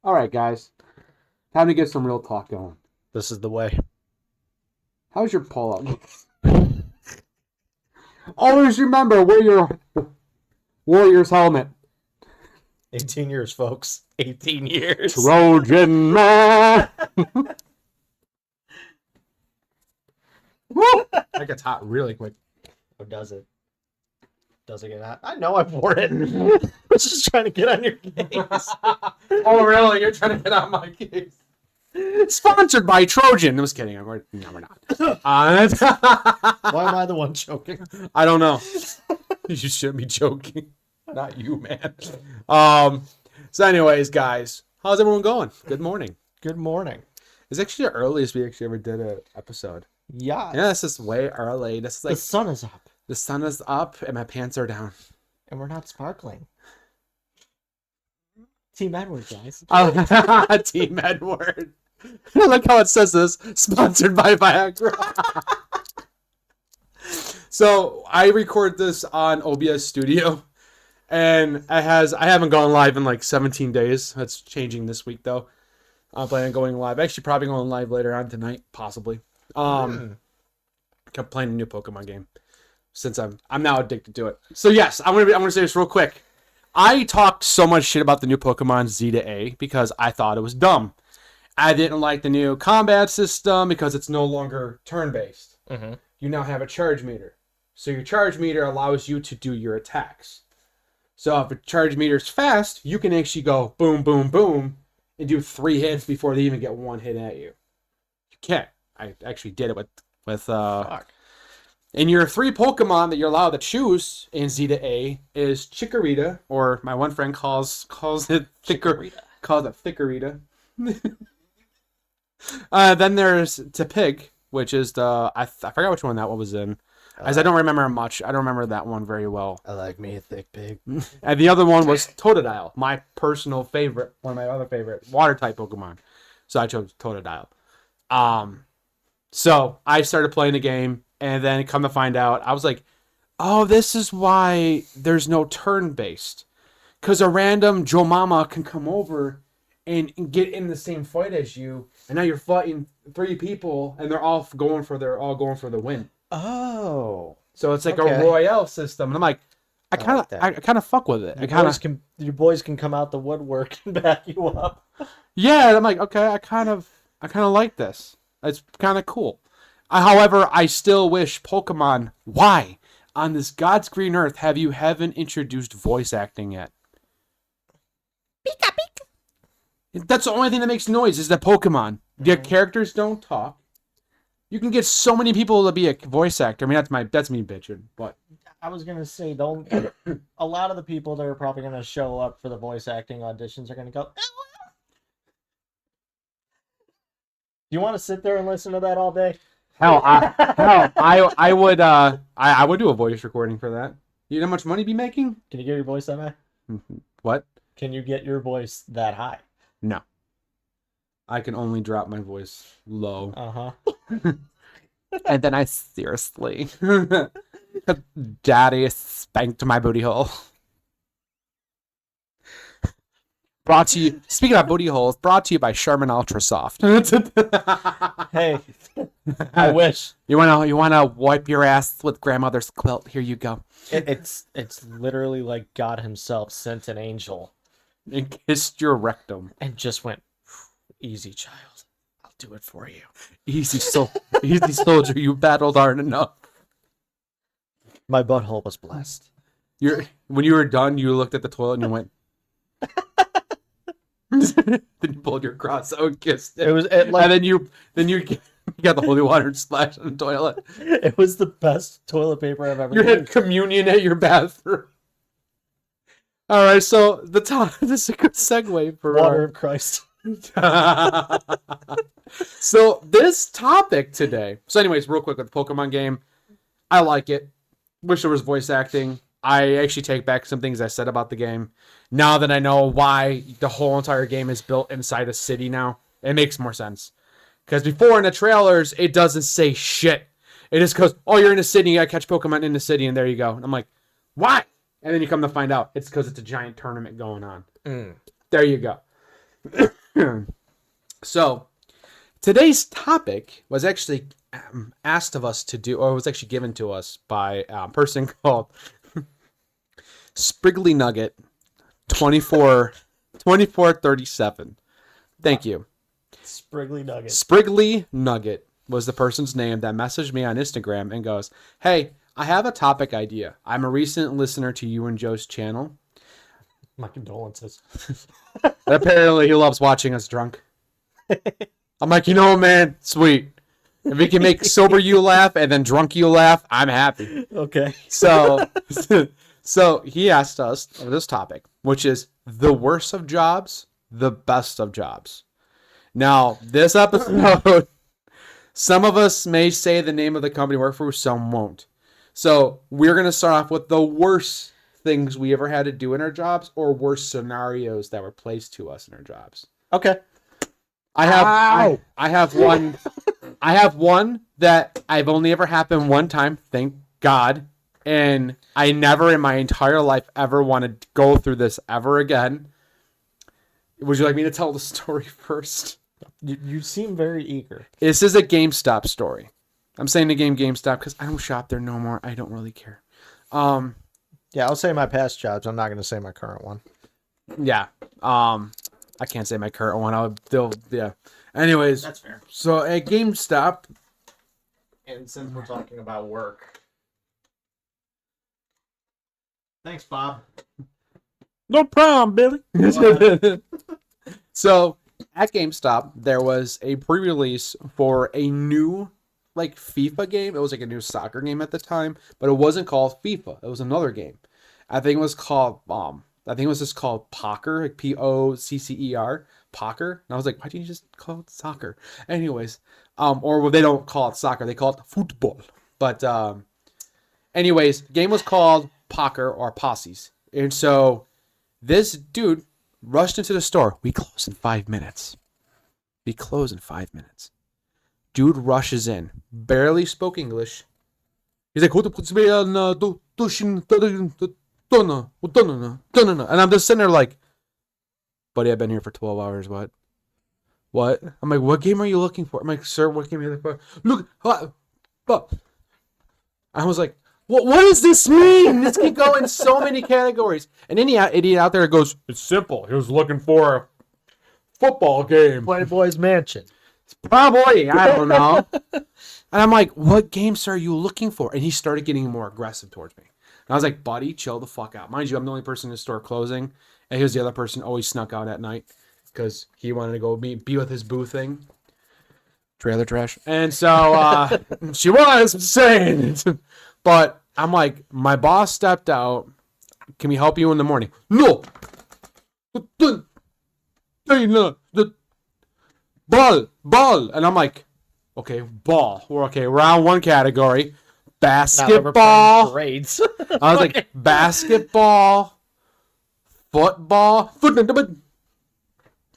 All right, guys. Time to get some real talk going. This is the way. How's your pull-up? Always remember, wear your Warriors helmet. 18 years, folks. 18 years. Trojan man. That gets hot really quick. Or does it? Does it get hot? I know I wore it. I was just trying to get on your case. Oh, really? You're trying to get on my case? Sponsored by Trojan. I was kidding. No, we're not. Why am I the one choking? I don't know. You shouldn't be joking. Not you, man. So anyways, guys, how's everyone going? Good morning. Good morning. It's actually the earliest we actually ever did an episode. Yeah. Yeah, this is way early. This is like The sun is up. the sun is up and my pants are down. And we're not sparkling. Team Edward, guys. Oh, Team Edward. I like how it says this. Sponsored by Viagra. So I record this on OBS Studio. And I haven't gone live in like 17 days. That's changing this week though. I'm planning on going live. Actually, probably going live later on tonight, possibly. Kept playing a new Pokemon game since I'm now addicted to it. So yes, I'm gonna say this real quick. I talked so much shit about the new Pokemon Z to A because I thought it was dumb. I didn't like the new combat system because it's no longer turn-based. Mm-hmm. You now have a charge meter. So your charge meter allows you to do your attacks. So if a charge meter's fast, you can actually go boom, boom, boom, and do 3 hits before they even get 1 hit at you. You can't. I actually did it with Fuck. and your 3 Pokemon that you're allowed to choose in Z to A is Chikorita, or my one friend calls it Thickerita. Then there's Tepig, which is I forgot which one that one was in. As I don't remember much. I don't remember that one very well. I like me a thick pig. And the other one was Totodile, my personal favorite, one of my other favorite water type Pokemon. So I chose Totodile. So I started playing the game, and then come to find out, I was like, oh, this is why there's no turn-based. Because a random Joe Mama can come over and get in the same fight as you, and now you're fighting 3 people, and they're all going for the win. Oh. So it's like Okay. a Royale system. And I'm like, I kind of fuck with it. Your boys can come out the woodwork and back you up. Yeah, and I'm like, okay, I kind of like this. It's kind of cool. However, I still wish Pokemon, why on this God's green earth haven't introduced voice acting yet? Pika pika. That's the only thing that makes noise is the Pokemon. The characters don't talk. You can get so many people to be a voice actor. I mean, that's me bitching, but I was gonna say, don't. A lot of the people that are probably gonna show up for the voice acting auditions are gonna go. Do you want to sit there and listen to that all day? I would do a voice recording for that. You know how much money be making? Can you get your voice that high? What? Can you get your voice that high? No. I can only drop my voice low. Uh-huh. And then I seriously. Daddy spanked my booty hole. Brought to you, speaking of booty holes, brought to you by Charmin Ultra Soft. Hey, I wish. You wanna wipe your ass with grandmother's quilt? Here you go. It's literally like God himself sent an angel And kissed your rectum. and just went, easy, child. I'll do it for you. Easy soldier, you battled hard enough. My butthole was blessed. When you were done, you looked at the toilet and you went. Then you pulled your cross out and kissed it. And then you got the holy water and splashed on the toilet. It was the best toilet paper I've ever You had used. communion at your bathroom. All right, so this is a good segue for Water of Christ. So this topic today. So, anyways, real quick with the Pokemon game, I like it. Wish there was voice acting. I actually take back some things I said about the game. Now that I know why the whole entire game is built inside a city now, it makes more sense. Because before in the trailers, it doesn't say shit. It just goes, oh, you're in a city, you gotta catch Pokemon in the city, and there you go. And I'm like, what? And then you come to find out it's because it's a giant tournament going on. There you go. So, today's topic was actually asked of us to do, or was actually given to us by a person called Spriggly Nugget 2437. Thank you. Spriggly Nugget. Spriggly Nugget was the person's name that messaged me on Instagram and goes, hey, I have a topic idea. I'm a recent listener to you and Joe's channel. My condolences. Apparently he loves watching us drunk. I'm like, you know, man, sweet. If he can make sober you laugh and then drunk you laugh, I'm happy. Okay. So he asked us this topic, which is the worst of jobs, the best of jobs. Now, this episode, some of us may say the name of the company we work for, some won't. So we're going to start off with the worst things we ever had to do in our jobs or worst scenarios that were placed to us in our jobs. Okay. I have one that I've only ever happened one time, thank God. And I never in my entire life ever want to go through this ever again. Would you like me to tell the story first? You seem very eager. This is a GameStop story. I'm saying the game GameStop because I don't shop there no more. I don't really care. Yeah, I'll say my past jobs. I'm not going to say my current one. Yeah. I can't say my current one. Yeah. Anyways. That's fair. So at GameStop. And since we're talking about work. Thanks, Bob. No problem, Billy. So at GameStop, there was a pre-release for a new FIFA game. It was like a new soccer game at the time, but it wasn't called FIFA. It was another game. I think it was called just called Pocker, like Poccer, Pocker. And I was like, why do you just call it soccer? Anyways, or they don't call it soccer, they call it football. But anyways, the game was called Pocker or Posses. And so this dude rushed into the store. We close in 5 minutes. Dude rushes in, barely spoke English. He's like, and I'm just sitting there like, buddy, I've been here for 12 hours. What? I'm like, what game are you looking for? I'm like, sir, what game are you looking for? Look, I was like, what does this mean? This can go in so many categories. And any idiot out there goes, it's simple. He was looking for a football game. Playboy's Mansion. Probably. I don't know. And I'm like, what games are you looking for? And he started getting more aggressive towards me. And I was like, buddy, chill the fuck out. Mind you, I'm the only person in the store closing. And he was the other person always snuck out at night because he wanted to go be with his boo thing. Trailer trash. And so she was saying, but I'm like, my boss stepped out. Can we help you in the morning? No. Ball. And I'm like, okay, ball. We're okay. Round one category. Basketball. Grades. I was like, basketball, football. And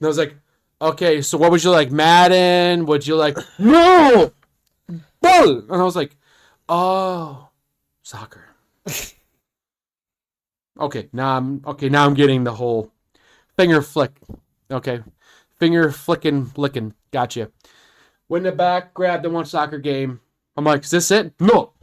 I was like, okay, so what would you like? Madden? Would you like, no, ball? And I was like, oh, soccer. Now I'm getting the whole finger flick. Okay. Finger flicking, licking. Gotcha. Went in the back, grabbed the one soccer game. I'm like, is this it? No.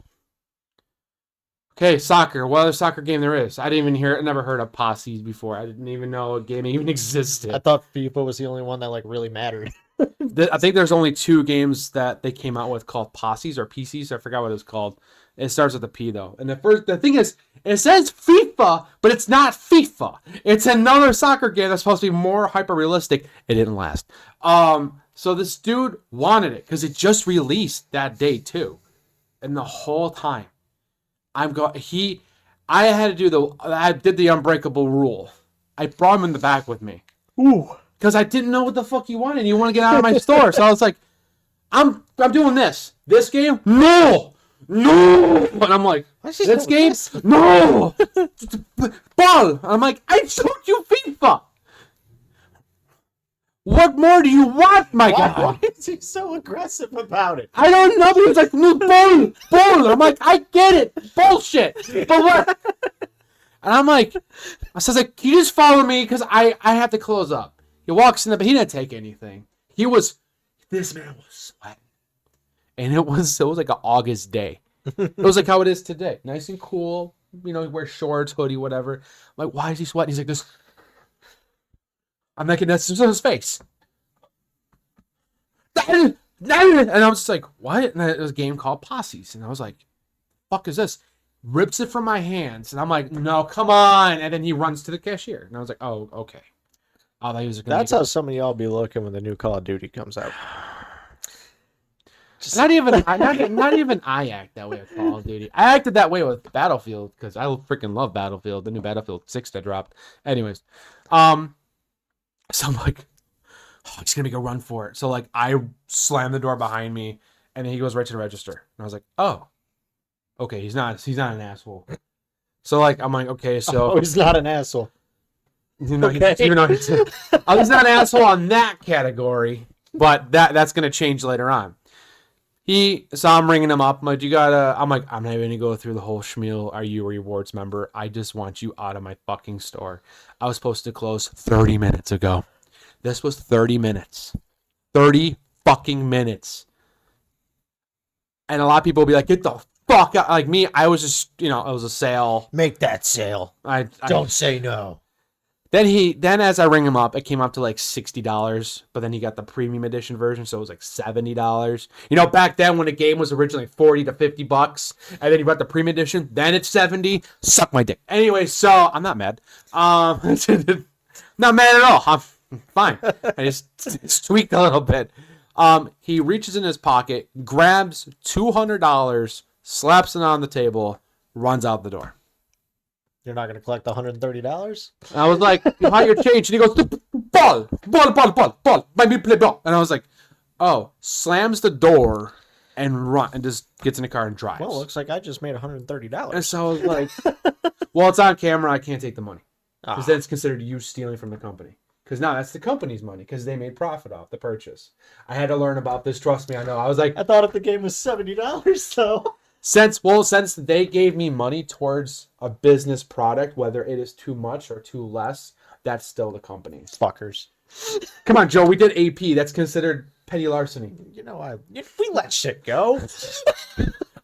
Okay, soccer. What other soccer game there is? I didn't even never heard of Posses before. I didn't even know a game even existed. I thought FIFA was the only one that really mattered. I think there's only 2 games that they came out with called Posses or PCs. I forgot what it was called. It starts with a P though. And the thing is, it says FIFA, but it's not FIFA. It's another soccer game that's supposed to be more hyper realistic. It didn't last. So this dude wanted it because it just released that day too, and the whole time, I did the unbreakable rule. I brought him in the back with me. Ooh. Because I didn't know what the fuck you wanted. You want to get out of my store. So I was like, I'm doing this. This game? No! And I'm like, this game? No! Ball! And I'm like, I showed you FIFA! What more do you want, my guy? Why is he so aggressive about it? I don't know. He was like, no, bull. I'm like, I get it. Bullshit. But what? And I'm like, I says, like, can you just follow me? Because I have to close up. He walks in, but he didn't take anything. This man was sweating. And it was like an August day. It was like how it is today. Nice and cool. You know, he wears shorts, hoodie, whatever. I'm like, why is he sweating? He's like, this. I'm like, that's his face. And I was just like, what? And it was a game called Posses. And I was like, fuck is this? Rips it from my hands. And I'm like, no, come on. And then he runs to the cashier. And I was like, oh, okay. That's how some of y'all be looking when the new Call of Duty comes out. Not even I act that way with Call of Duty. I acted that way with Battlefield because I freaking love Battlefield. The new Battlefield 6 that dropped. Anyways, so I'm like, oh, he's gonna make a run for it. So like, I slam the door behind me, and then he goes right to the register. And I was like, oh, okay, he's not an asshole. So like, I'm like, okay, so he's not an asshole. He's not an asshole on that category, but that's gonna change later on. So I'm ringing him up. I'm like, I'm not even going to go through the whole schmeal. Are you a rewards member? I just want you out of my fucking store. I was supposed to close 30 minutes ago. This was 30 minutes. 30 fucking minutes. And a lot of people will be like, get the fuck out. Like me, I was just, it was a sale. Make that sale. Don't say no. Then as I ring him up, it came up to like $60, but then he got the premium edition version, so it was like $70. Back then when the game was originally $40 to $50, and then you got the premium edition, then it's $70. Suck my dick. Anyway, so I'm not mad. Not mad at all. I'm fine. I just tweaked a little bit. He reaches in his pocket, grabs $200, slaps it on the table, runs out the door. You're not going to collect the $130? I was like, how your change? And he goes, ball. Let me play ball. And I was like, oh, slams the door and just gets in the car and drives. Well, looks like I just made $130. And so I was like, well, it's on camera. I can't take the money. Because then it's considered you stealing from the company. Because now that's the company's money because they made profit off the purchase. I had to learn about this. Trust me, I know. I was like, I thought if the game was $70 though. Since they gave me money towards a business product, whether it is too much or too less, that's still the company's. Fuckers. Come on, Joe. We did AP. That's considered petty larceny. We let shit go.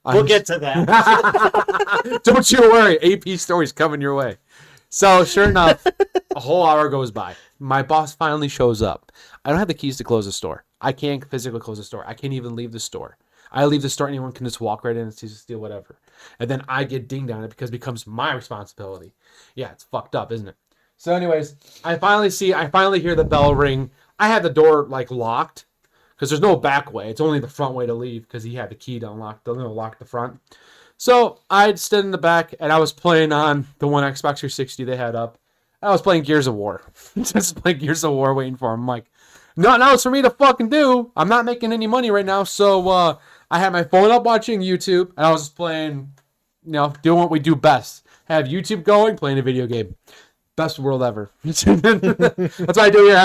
We'll get to that. Don't you worry. AP stories coming your way. So sure enough, a whole hour goes by. My boss finally shows up. I don't have the keys to close the store. I can't physically close the store. I can't even leave the store. I leave the store, anyone can just walk right in and steal whatever. And then I get dinged on it because it becomes my responsibility. Yeah, it's fucked up, isn't it? So anyways, I finally hear the bell ring. I had the door locked because there's no back way. It's only the front way to leave because he had the key to lock the front. So I stood in the back and I was playing on the one Xbox 360 they had up. I was playing Gears of War. Just playing Gears of War waiting for him. I'm like, nothing else for me to fucking do. I'm not making any money right now, so I had my phone up watching YouTube, and I was just playing, doing what we do best. Have YouTube going, playing a video game. Best world ever. That's what I do here. I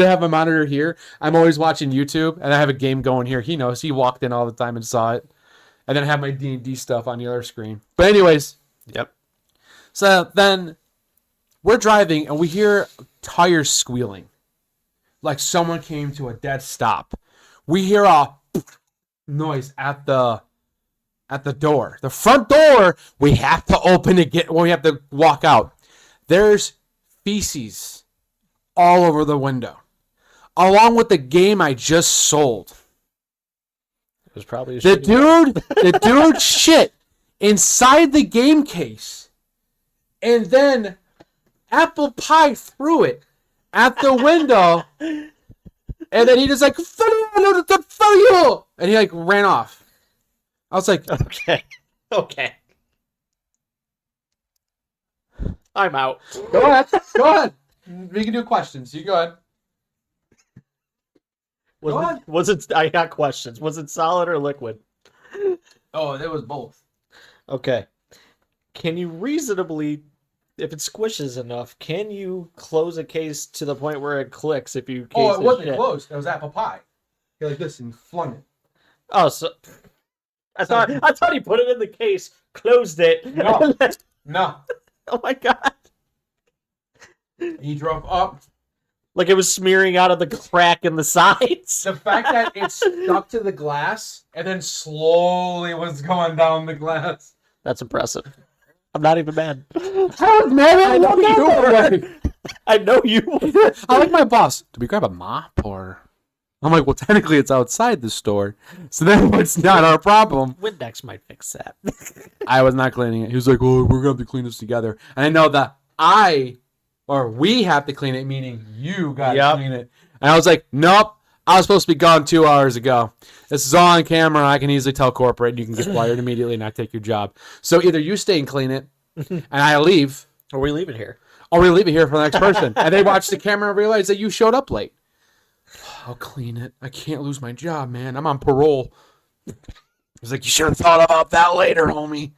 have a monitor here. I'm always watching YouTube, and I have a game going here. He knows. He walked in all the time and saw it. And then I have my D&D stuff on the other screen. But anyways. Yep. So then we're driving, and we hear tires squealing. Like someone came to a dead stop. We hear a noise at the door. The front door, we have to open it. We have to walk out. There's feces all over the window, along with the game I just sold. It was probably the dude shit inside the game case, and then apple pie through it at the window, and then he just like, fuck you, and he ran off. I was like, okay. I'm out. Go ahead. We can do questions. You go ahead. I got questions. Was it solid or liquid? Oh, it was both. Okay. Can you reasonably if it squishes enough, can you close a case to the point where it clicks if you case Oh, it wasn't shit? closed. It was apple pie. You're like this and flung it. Oh, so I thought he put it in the case, closed it. No. No. Oh my god. He drove up. Like it was smearing out of the crack in the sides. The fact that it stuck to the glass and then slowly was going down the glass. That's impressive. I'm not even mad. How mad I know you were. I know you were. I like my boss. Did we grab a mop or? I'm like, well, technically it's outside the store, so then it's not our problem. Windex might fix that. I was not cleaning it. He was like, well, we're gonna have to clean this together, and I know that we have to clean it, meaning you gotta clean it. And I was like, nope, I was supposed to be gone 2 hours ago. This is all on camera. I can easily tell corporate, and you can get fired immediately and not take your job. So either you stay and clean it, and I leave, Or we leave it here. or we leave it here for the next person. And they watch the camera and realize that you showed up late. I'll clean it. I can't lose my job, man. I'm on parole. He's like, you should have thought about that later, homie.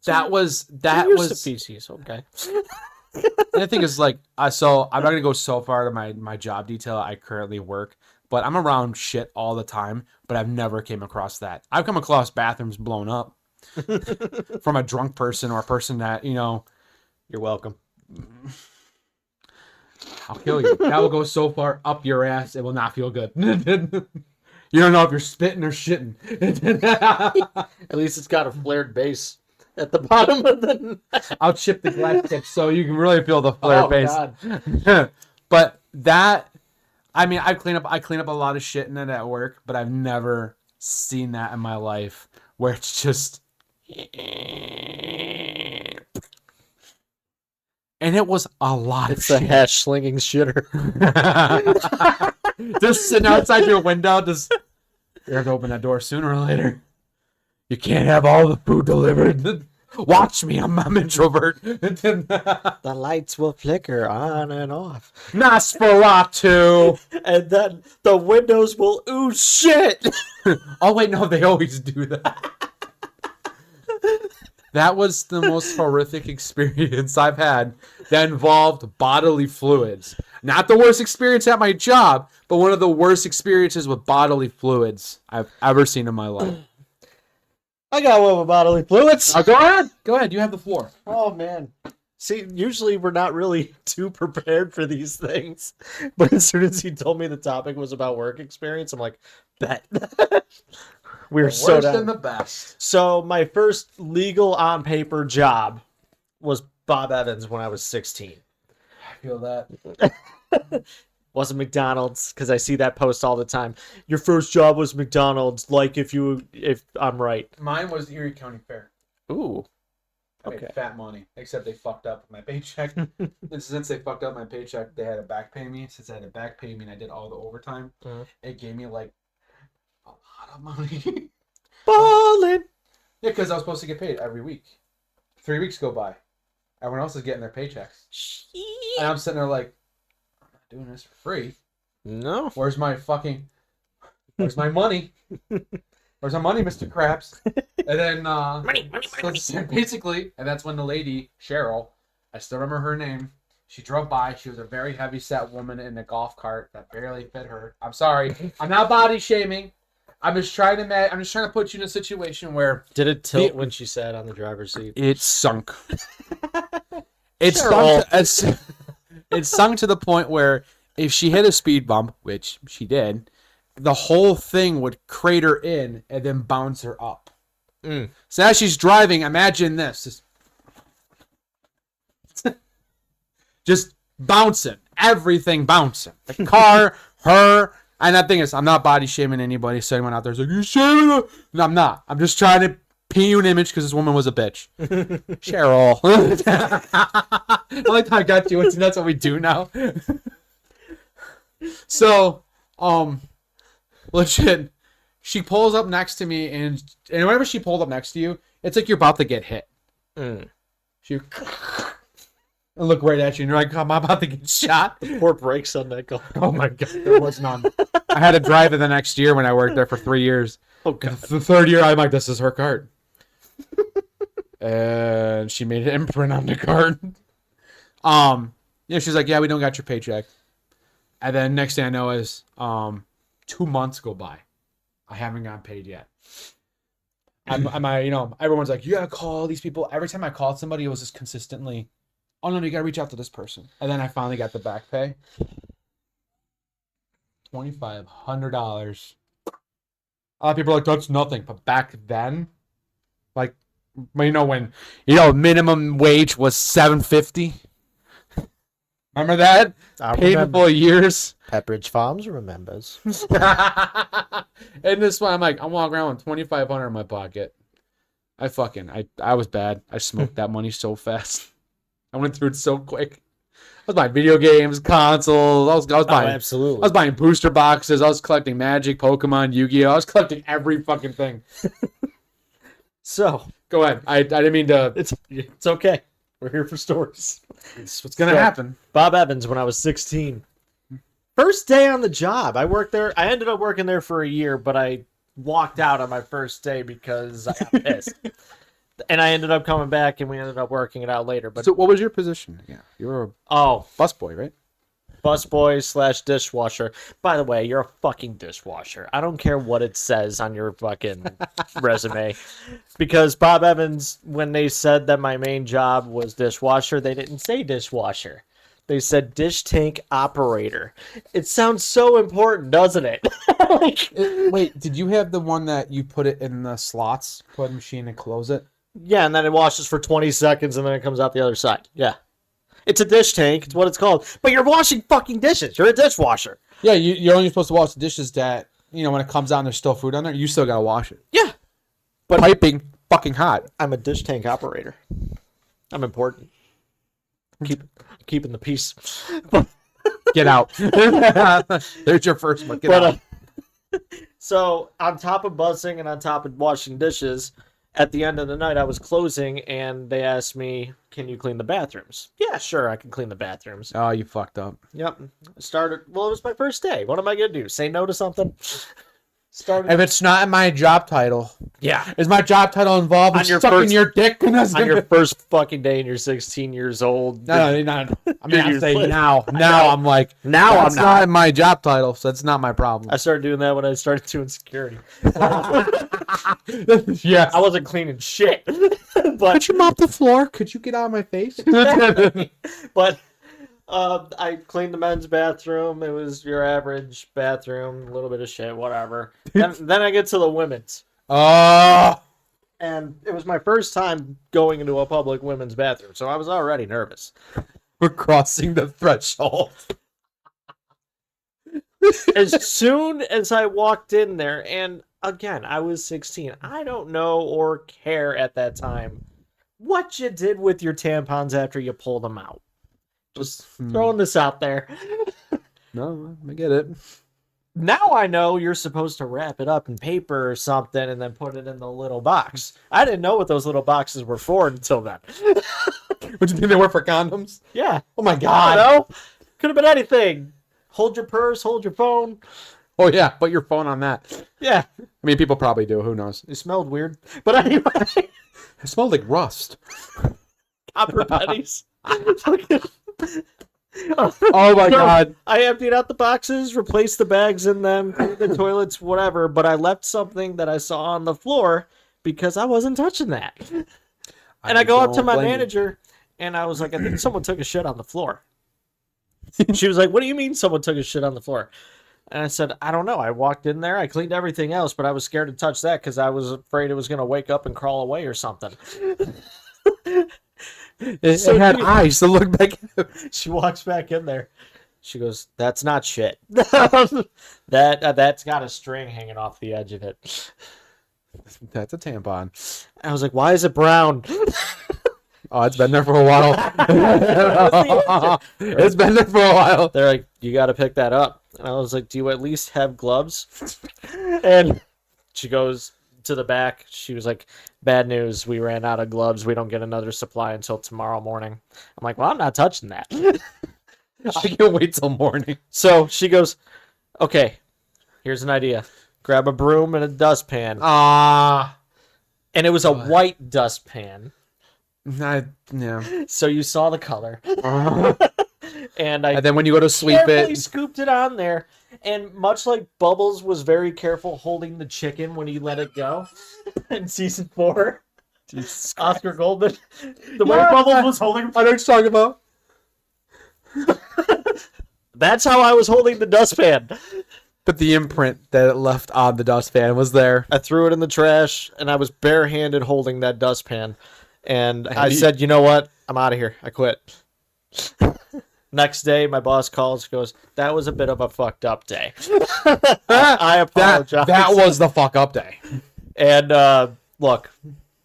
That was species, okay. And the thing is, like, so I'm not gonna go so far to my job detail. I currently work, but I'm around shit all the time. But I've never came across that. I've come across bathrooms blown up from a drunk person or a person that You're welcome. I'll kill you. That will go so far up your ass, it will not feel good. You don't know if you're spitting or shitting. At least it's got a flared base at the bottom of the. I'll chip the glass tip so you can really feel the flare base. God. But that, I mean, I clean up a lot of shit in it at work, but I've never seen that in my life where it's just, and it was a lot It's of a shit. hash slinging shitter. Just sitting outside your window, just you have to open that door sooner or later. You can't have all the food delivered. Watch me, I'm introvert. The lights will flicker on and off. Nosferatu. And then the windows will ooze shit. Oh wait, no, they always do that. That was the most horrific experience I've had that involved bodily fluids. Not the worst experience at my job, but one of the worst experiences with bodily fluids I've ever seen in my life. I got one with bodily fluids. Go ahead. Go ahead. You have the floor. Oh, man. See, usually we're not really too prepared for these things. But as soon as he told me the topic was about work experience, I'm like, bet. We're so Worse down. than the best. So my first legal on paper job was Bob Evans when I was 16. I feel that. Wasn't McDonald's, because I see that post all the time. Your first job was McDonald's, like if I'm right. Mine was Erie County Fair. Ooh. I made Okay. fat money, except they fucked up my paycheck. And since they fucked up my paycheck, they had to back pay me. Since I had to back pay me and I did all the overtime, it gave me like a lot of money. Ballin'. Yeah, because I was supposed to get paid every week. 3 weeks go by. Everyone else is getting their paychecks. And I'm sitting there like, I'm not doing this for free. No. Where's my money? Where's my money, Mr. Krabs? And then, Money. so basically, and that's when the lady, Cheryl, I still remember her name, she drove by. She was a very heavy-set woman in a golf cart that barely fit her. I'm sorry. I'm not body shaming. I'm just trying to put you in a situation where Did it tilt when she sat on the driver's seat? it sunk. It sunk to the point where if she hit a speed bump, which she did, the whole thing would crater in and then bounce her up. So as she's driving, imagine this. Just bouncing. Everything bouncing. The car, her. And that thing is, I'm not body shaming anybody. So anyone out there is like, you're shaming her. No, I'm not. I'm just trying to paint you an image because this woman was a bitch. Cheryl. I like how I got you. That's what we do now. So, legit, she pulls up next to me, and whenever she pulled up next to you, it's like you're about to get hit. She and look right at you, and you're like, I'm about to get shot. Poor brakes on that golf. Oh my god, there was none. I had to drive it the next year when I worked there for 3 years. Oh god. The third year, I'm like, this is her cart. And she made an imprint on the cart. She's like, yeah, we don't got your paycheck. And then next thing I know is 2 months go by. I haven't gotten paid yet. Everyone's like, you gotta call these people. Every time I called somebody, it was just consistently, oh no, you gotta reach out to this person. And then I finally got the back pay. $2,500. A lot of people are like, that's nothing. But back then, like, when minimum wage was $7.50. Remember that? I Paid remember. for years. Pepperidge Farms remembers. And this one, I'm like, I'm walking around with $2,500 in my pocket. I was bad. I smoked that money so fast. I went through it so quick. I was buying video games, consoles. I was buying, absolutely. I was buying booster boxes. I was collecting Magic, Pokemon, Yu-Gi-Oh. I was collecting every fucking thing. So Go ahead. I didn't mean to. It's okay. We're here for stories. It's what's gonna happen. Bob Evans, when I was 16. First day on the job. I worked there. I ended up working there for a year, but I walked out on my first day because I got pissed. And I ended up coming back, and we ended up working it out later. But So what was your position? Yeah, you were a busboy, right? busboy / dishwasher. By the way, you're a fucking dishwasher. I don't care what it says on your fucking resume. Because Bob Evans, when they said that my main job was dishwasher, they didn't say dishwasher. They said dish tank operator. It sounds so important, doesn't it? Wait, did you have the one that you put it in the slots, put in the machine and close it? Yeah, and then it washes for 20 seconds and then it comes out the other side. Yeah. It's a dish tank. It's what it's called. But you're washing fucking dishes. You're a dishwasher. Yeah, you're only supposed to wash the dishes that, when it comes out and there's still food on there, you still gotta wash it. Yeah. But piping fucking hot. I'm a dish tank operator. I'm important. Keeping the peace. Get out. There's your first one. Get out. So on top of bussing and on top of washing dishes, at the end of the night I was closing and they asked me, can you clean the bathrooms? Yeah, sure, I can clean the bathrooms. Oh, you fucked up. Yep. It was my first day. What am I going to do? Say no to something? If it's not in my job title. Yeah. Is my job title involved in sucking your dick? On your first fucking day and you're 16 years old. No. I mean, I'm saying now. I'm like, now that's not in my job title, so that's not my problem. I started doing that when I started doing security. Yes. I wasn't cleaning shit. But could you mop the floor? Could you get out of my face? But I cleaned the men's bathroom. It was your average bathroom, a little bit of shit, whatever. Then I get to the women's. And it was my first time going into a public women's bathroom, so I was already nervous. We're crossing the threshold. As soon as I walked in there, and again, I was 16. I don't know or care at that time what you did with your tampons after you pulled them out. Just throwing this out there. No, I get it. Now I know you're supposed to wrap it up in paper or something and then put it in the little box. I didn't know what those little boxes were for until then. What, you think they were for condoms? Yeah. Oh my I god. don't know. Could have been anything. Hold your purse, hold your phone. Oh yeah, put your phone on that. Yeah. I mean, people probably do. Who knows? It smelled weird. But anyway. It smelled like rust. Copper pennies. Oh my god. I emptied out the boxes, replaced the bags in them, cleaned the toilets, whatever, but I left something that I saw on the floor because I wasn't touching that. And I go up to my manager and I was like, I think someone took a shit on the floor. She was like, what do you mean someone took a shit on the floor? And I said, I don't know. I walked in there, I cleaned everything else, but I was scared to touch that because I was afraid it was going to wake up and crawl away or something. It had eyes to look back at. She walks back in there. She goes, that's not shit. That's got a string hanging off the edge of it. That's a tampon. I was like, why is it brown? Oh, it's been there for a while. It's been there for a while. They're like, you got to pick that up. And I was like, do you at least have gloves? And she goes to the back. She was like, bad news. We ran out of gloves. We don't get another supply until tomorrow morning. I'm like, well, I'm not touching that. I can't wait till morning. So she goes, okay, here's an idea. Grab a broom and a dustpan. Ah. And it was a white dustpan. Yeah. So you saw the color. And then when you go to sweep carefully it, scooped it on there. And much like Bubbles was very careful holding the chicken when he let it go in season 4, Oscar Goldman, the way Bubbles was holding. I know what you're talking about. That's how I was holding the dustpan. But the imprint that it left on the dustpan was there. I threw it in the trash, and I was barehanded holding that dustpan. And I said, you know what? I'm out of here. I quit. Next day, my boss calls, goes, that was a bit of a fucked up day. I apologize. That was the fuck up day. And look,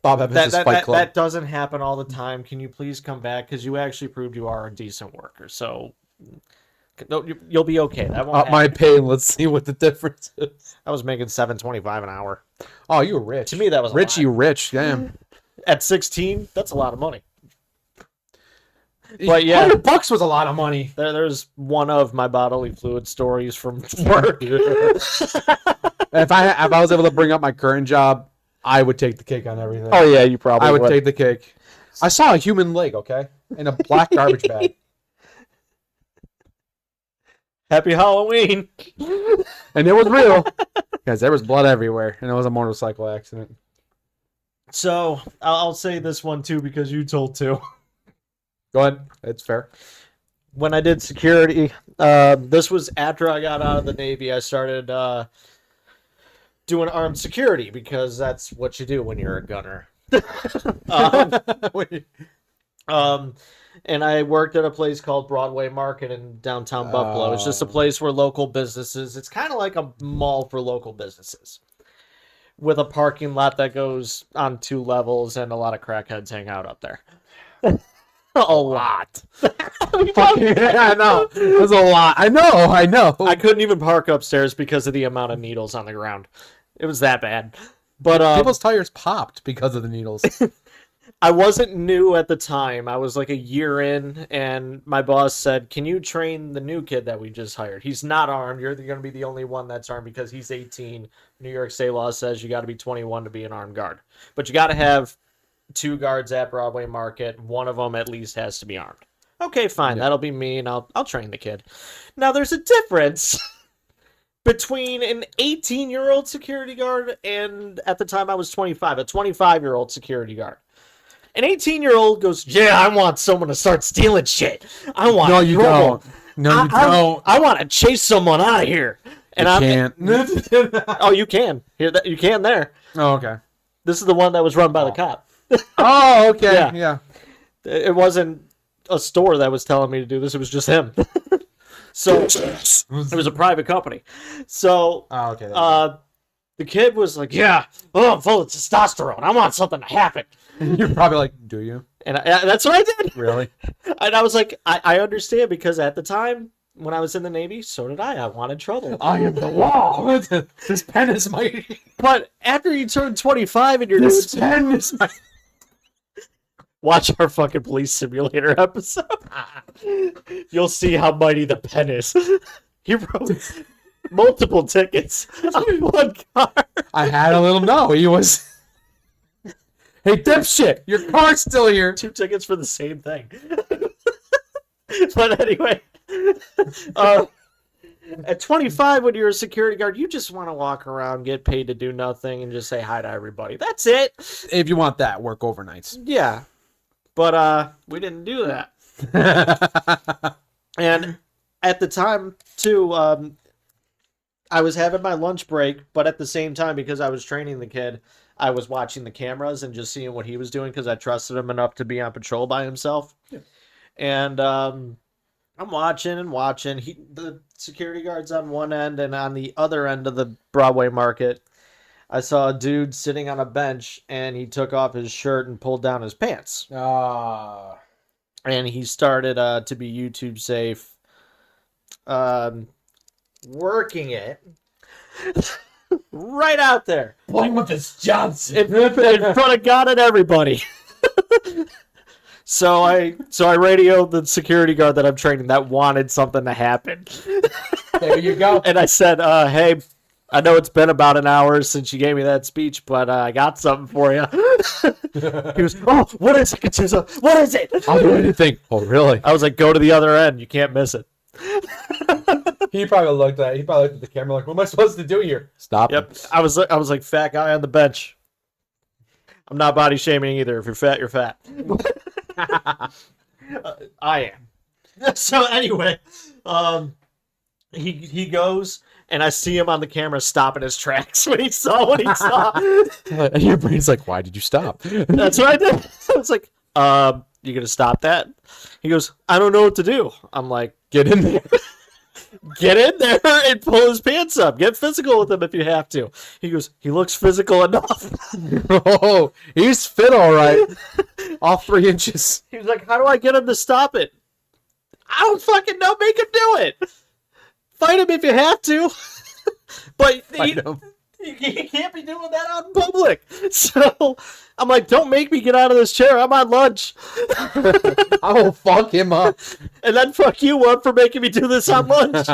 Bob Evans' Fight Club. That doesn't happen all the time. Can you please come back? Because you actually proved you are a decent worker. So you'll be okay. That won't my pay. Let's see what the difference is. I was making $7.25 an hour. Oh, you were rich. To me, that was rich. You rich? Damn. At 16, that's a lot of money. But yeah, $100 was a lot of money. There's one of my bodily fluid stories from work. If I was able to bring up my current job, I would take the cake on everything. Oh yeah, you probably would take the cake. I saw a human leg, okay, in a black garbage bag. Happy Halloween. And it was real. Because there was blood everywhere, and it was a motorcycle accident. So I'll say this one too because you told too. Go ahead. It's fair. When I did security, this was after I got out of the Navy. I started doing armed security because that's what you do when you're a gunner. And I worked at a place called Broadway Market in downtown Buffalo. It's just a place where local businesses, it's kind of like a mall for local businesses with a parking lot that goes on 2 levels and a lot of crackheads hang out up there. A lot. I know. There's a lot. I know. I couldn't even park upstairs because of the amount of needles on the ground. It was that bad. But people's tires popped because of the needles. I wasn't new at the time. I was like a year in, and my boss said, can you train the new kid that we just hired? He's not armed. You're going to be the only one that's armed because he's 18. New York State law says you got to be 21 to be an armed guard. But you got to have 2 guards at Broadway Market. One of them at least has to be armed. Okay, fine. Yeah. That'll be me, and I'll train the kid. Now, there's a difference between an 18-year-old security guard and, at the time I was 25, a 25-year-old security guard. An 18-year-old goes, yeah, I want someone to start stealing shit. I want No, you trouble. don't. No, you don't. I want to chase someone out of here. And I can't. Oh, you can. You can there. Oh, okay. This is the one that was run by the cop. Oh, okay. Yeah. It wasn't a store that was telling me to do this. It was just him. So it was a private company. So the kid was like, yeah, I'm full of testosterone. I want something to happen. You're probably like, do you? And that's what I did. Really? And I was like, I understand because at the time when I was in the Navy, so did I. I wanted trouble. I am the law. This pen is mighty. But after you turn 25 and you're this pen is mighty. Watch our fucking police simulator episode. You'll see how mighty the pen is. He wrote multiple tickets on one car. I had to let him know. He was... Hey, dipshit, your car's still here. 2 tickets for the same thing. But anyway, at 25, when you're a security guard, you just want to walk around, get paid to do nothing, and just say hi to everybody. That's it. If you want that, work overnights. Yeah. But we didn't do that. And at the time, too, I was having my lunch break, but at the same time, because I was training the kid, I was watching the cameras and just seeing what he was doing because I trusted him enough to be on patrol by himself. Yeah. And I'm watching and watching. The security guard's on one end, and on the other end of the Broadway Market, I saw a dude sitting on a bench, and he took off his shirt and pulled down his pants. And he started to be YouTube safe, working it. Right out there. Playing with this Johnson. In front of God and everybody. So I radioed the security guard that I'm training that wanted something to happen. There you go. And I said, hey, I know it's been about an hour since you gave me that speech, but I got something for you. He was, oh, what is it, Kachuza? What is it? I'll do anything. Oh, really? I was like, go to the other end. You can't miss it. He probably looked at the camera like, what am I supposed to do here? Stop. Yep. I was like, fat guy on the bench. I'm not body shaming either. If you're fat, you're fat. I am. So anyway, he goes, and I see him on the camera stopping his tracks when he saw what he saw. And your brain's like, why did you stop? That's what I did. I was like, you gonna stop that? He goes, I don't know what to do. I'm like, Get in there. get in there and pull his pants up. Get physical with him if you have to. He goes, he looks physical enough. Oh, he's fit all right. All 3 inches. He was like, how do I get him to stop it? I don't fucking know. Make him do it. Fight him if you have to. But he can't be doing that out in public. So I'm like, don't make me get out of this chair. I'm on lunch. I will fuck him up. And then fuck you up for making me do this on lunch.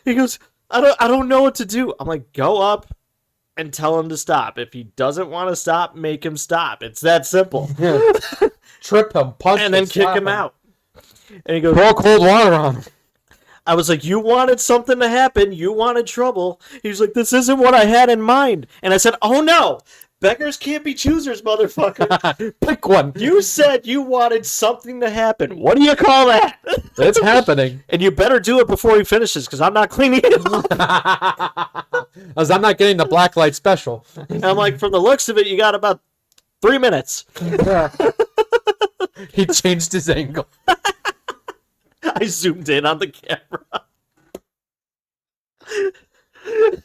He goes, I don't know what to do. I'm like, go up and tell him to stop. If he doesn't want to stop, make him stop. It's that simple. Yeah. Trip him, punch him, And then kick him out. And he goes, pour cold water on him. I was like, you wanted something to happen. You wanted trouble. He was like, this isn't what I had in mind. And I said, oh no, beggars can't be choosers, motherfucker. Pick one. You said you wanted something to happen. What do you call that? It's happening. And you better do it before he finishes, because I'm not cleaning it up. As I'm not getting the black light special. And I'm like, from the looks of it, you got about 3 minutes. He changed his angle. I zoomed in on the camera.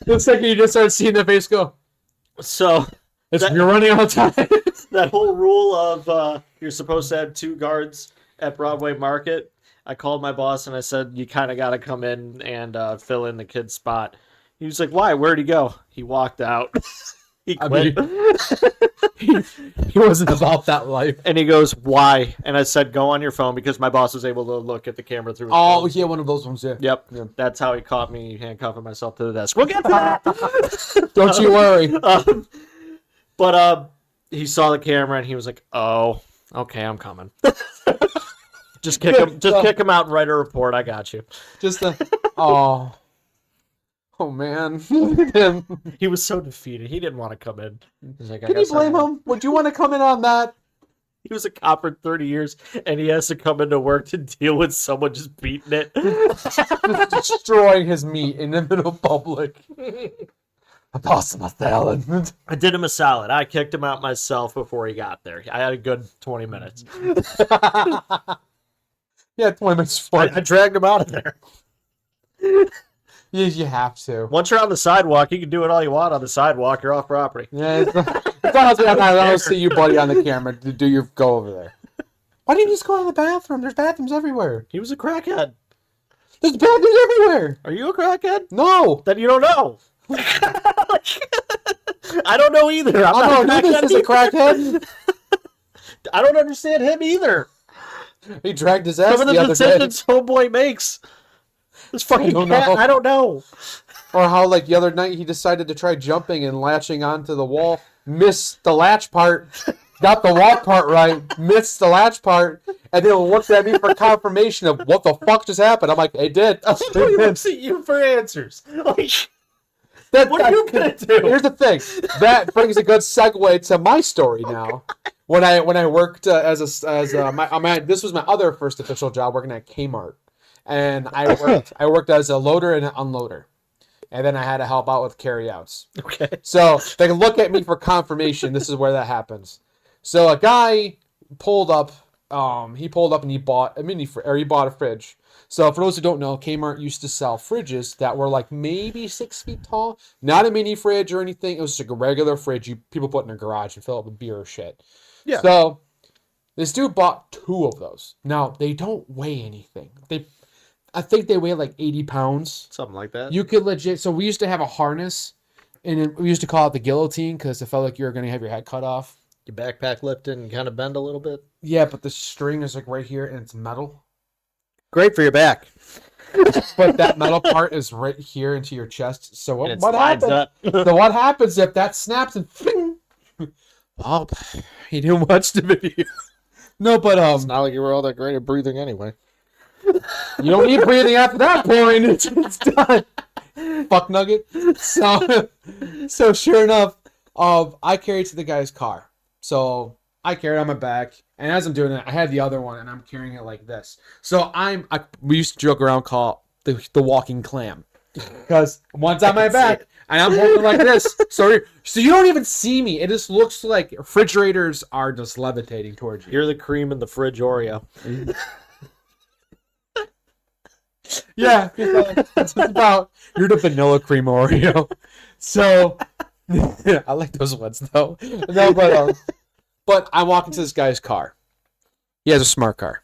The second you just start seeing the face go, So you're running out of time. that whole rule of you're supposed to have 2 guards at Broadway Market, I called my boss and I said, you kind of got to come in and fill in the kid's spot. He was like, why? Where'd he go? He walked out. He quit. He wasn't about that life. And he goes, why? And I said, go on your phone, because my boss was able to look at the camera through his phone. Yeah, one of those ones, yeah. Yep. Yeah. That's how he caught me handcuffing myself to the desk. We'll get to that. Don't you worry. But he saw the camera and he was like, oh, okay, I'm coming. Just kick him. Just kick him out and write a report. I got you. Just oh man. He was so defeated. He didn't want to come in. He's like, Can you blame him? Would you want to come in on that? He was a cop for 30 years, and he has to come into work to deal with someone just beating it. Destroying his meat in the middle of public. I tossed him a salad. I did him a solid. I kicked him out myself before he got there. I had a good 20 minutes. Yeah, 20 minutes for I dragged him out of there. You have to. Once you're on the sidewalk, you can do it all you want on the sidewalk. You're off property. Yeah, I don't see you, buddy, on the camera. Do your go over there. Why didn't you just go to the bathroom? There's bathrooms everywhere. He was a crackhead. There's bathrooms everywhere. Are you a crackhead? No. Then you don't know. I don't know either. I'm not a crackhead. I don't understand him either. He dragged his ass Some of the the other day. decisions homeboy makes. This fucking cat, I don't know. Or how, like, the other night he decided to try jumping and latching onto the wall, missed the latch part, got the walk part right, missed the latch part, and then looked at me for confirmation of what the fuck just happened. I'm like, it did. He looks at you for answers. Like, what are you gonna do? Here's the thing. That brings a good segue to my story now. When I worked this was my other first official job, working at Kmart. And I worked as a loader and an unloader. And then I had to help out with carryouts. Okay. So they can look at me for confirmation. This is where that happens. So a guy pulled up. He pulled up and he bought a fridge. So for those who don't know, Kmart used to sell fridges that were like maybe 6 feet tall. Not a mini fridge or anything. It was just like a regular fridge people put in a garage and fill it with beer or shit. Yeah. So this dude bought 2 of those. Now they don't weigh anything. I think they weigh like 80 pounds. Something like that. You could legit... So we used to have a harness, and we used to call it the guillotine because it felt like you were going to have your head cut off. Your backpack lifted and kind of bend a little bit. Yeah, but the string is like right here, and it's metal. Great for your back. but that metal part is right here into your chest. So And it what slides happens? up. So what happens if that snaps and fling? Well, you didn't watch the video. No, but It's not like you were all that great at breathing anyway. you don't need breathing after that point. It's done. Fuck nugget. So sure enough, I carried to the guy's car. So I carried it on my back, and as I'm doing it, I had the other one, and I'm carrying it like this. So we used to joke around, call the walking clam, because one's on my back, and I'm holding like this. So you don't even see me. It just looks like refrigerators are just levitating towards you. You're the cream in the fridge Oreo. Yeah, it's about you're the vanilla cream Oreo. So I like those ones though. No, but I walk into this guy's car. He has a smart car.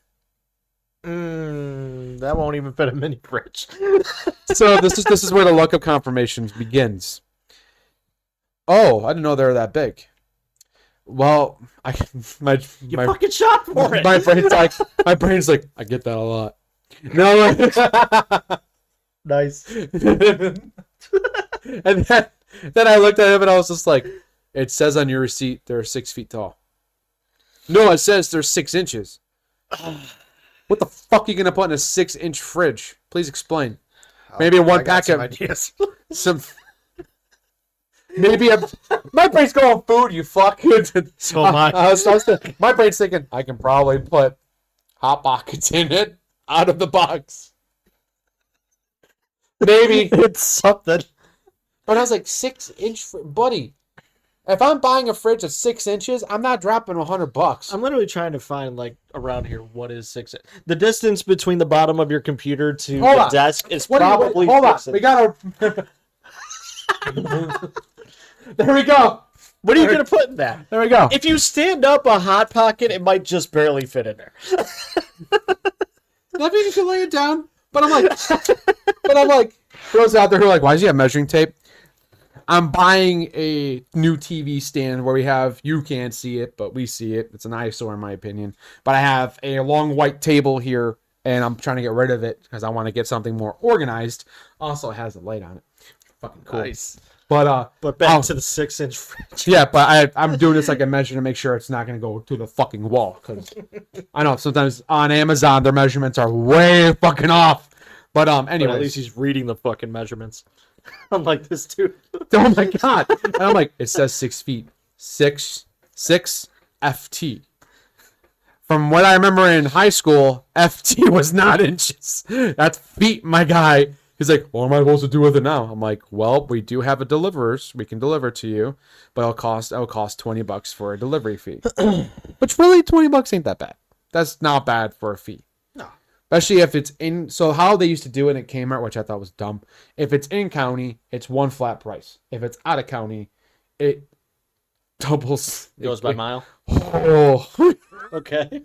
That won't even fit a mini fridge. So this is where the luck of confirmations begins. Oh, I didn't know they were that big. Well, my fucking shot for it. My brain's like I get that a lot. No, Nice. and then I looked at him and I was just like, it says on your receipt they're 6 feet tall. No, it says they're 6 inches. What the fuck are you gonna put in a 6-inch fridge? Please explain. Maybe one pack of ideas. some. Maybe my brain's going food. You fuck. So much. My brain's thinking I can probably put hot pockets in it out of the box. Maybe It's something. But I was like, 6-inch, buddy. If I'm buying a fridge that's 6 inches, I'm not dropping $100. I'm literally trying to find like around here what is 6. The distance between the bottom of your computer to Hold the on. desk is What do you- probably. hold on. 6 We gotta. There we go. What are you gonna put in that? There we go. If you stand up a hot pocket, it might just barely fit in there. That means you can lay it down. But I'm like, those out there who are like, why does he have measuring tape? I'm buying a new TV stand where you can't see it, but we see it. It's an eyesore in my opinion. But I have a long white table here, and I'm trying to get rid of it because I want to get something more organized. Also, it has a light on it. Fucking cool. Nice. But back to the 6-inch fridge. yeah, but I'm doing this like a measure to make sure it's not going to go to the fucking wall. Because I know sometimes on Amazon their measurements are way fucking off. But anyway, at least he's reading the fucking measurements. Unlike this dude. Oh my god! And I'm like, it says 6 feet, 6 FT. From what I remember in high school, FT was not inches. That's feet, my guy. He's like, what am I supposed to do with it now? I'm like, well, we do have a deliverers. We can deliver to you, but it'll cost $20 for a delivery fee. Which really, $20 ain't that bad. That's not bad for a fee. No. Especially if it's in. So how they used to do it at Kmart, which I thought was dumb. If it's in county, it's one flat price. If it's out of county, it doubles. Goes by mile. Oh. Okay.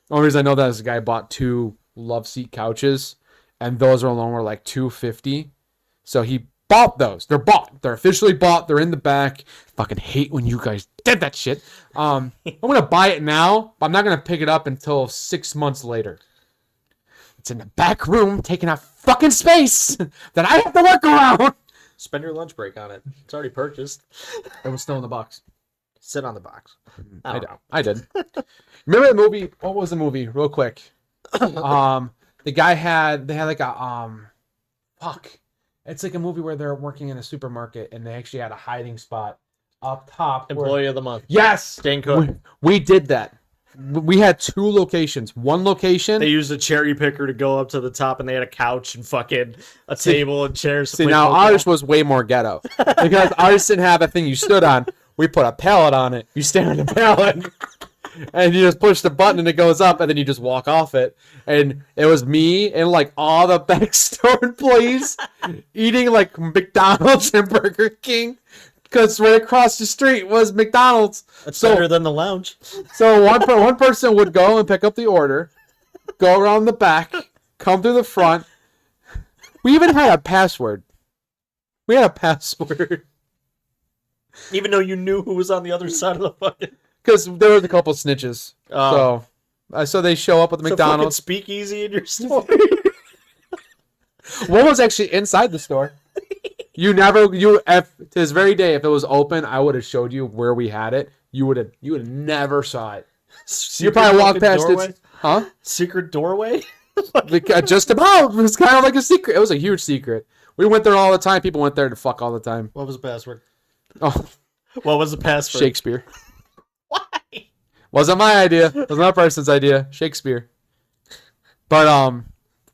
Only reason I know that is this guy bought 2 love seat couches, and those alone were like $250. So he bought those. They're bought. They're officially bought. They're in the back. Fucking hate when you guys did that shit. I'm gonna buy it now, but I'm not gonna pick it up until 6 months later. It's in the back room, taking up fucking space that I have to work around. Spend your lunch break on it. It's already purchased. It was still in the box. Sit on the box. I did. Remember the movie? What was the movie? Real quick. The guy they had like a fuck. It's like a movie where they're working in a supermarket and they actually had a hiding spot up top. Employee of the month. Yes, Dan Cook. we did that. We had 2 locations. One location. They used a cherry picker to go up to the top, and they had a couch and fucking a table and chairs. See, now ours was way more ghetto because ours didn't have a thing you stood on. We put a pallet on it. You stand on the pallet, and you just push the button, and it goes up, and then you just walk off it. And it was me and like all the back store employees eating like McDonald's and Burger King. Because right across the street was McDonald's. That's better than the lounge. So one person would go and pick up the order, go around the back, come through the front. We even had a password. Even though you knew who was on the other side of the fucking... Because there was a couple snitches. So they show up at the McDonald's. Speakeasy in your store. One was actually inside the store. To this very day, if it was open, I would have showed you where we had it. You would have never saw it. You probably walked past it. Huh? Secret doorway? Just about. It was kind of like a secret. It was a huge secret. We went there all the time. People went there to fuck all the time. What was the password? Oh, What was the password? Shakespeare. Why? Wasn't my idea. It was another person's idea. Shakespeare. But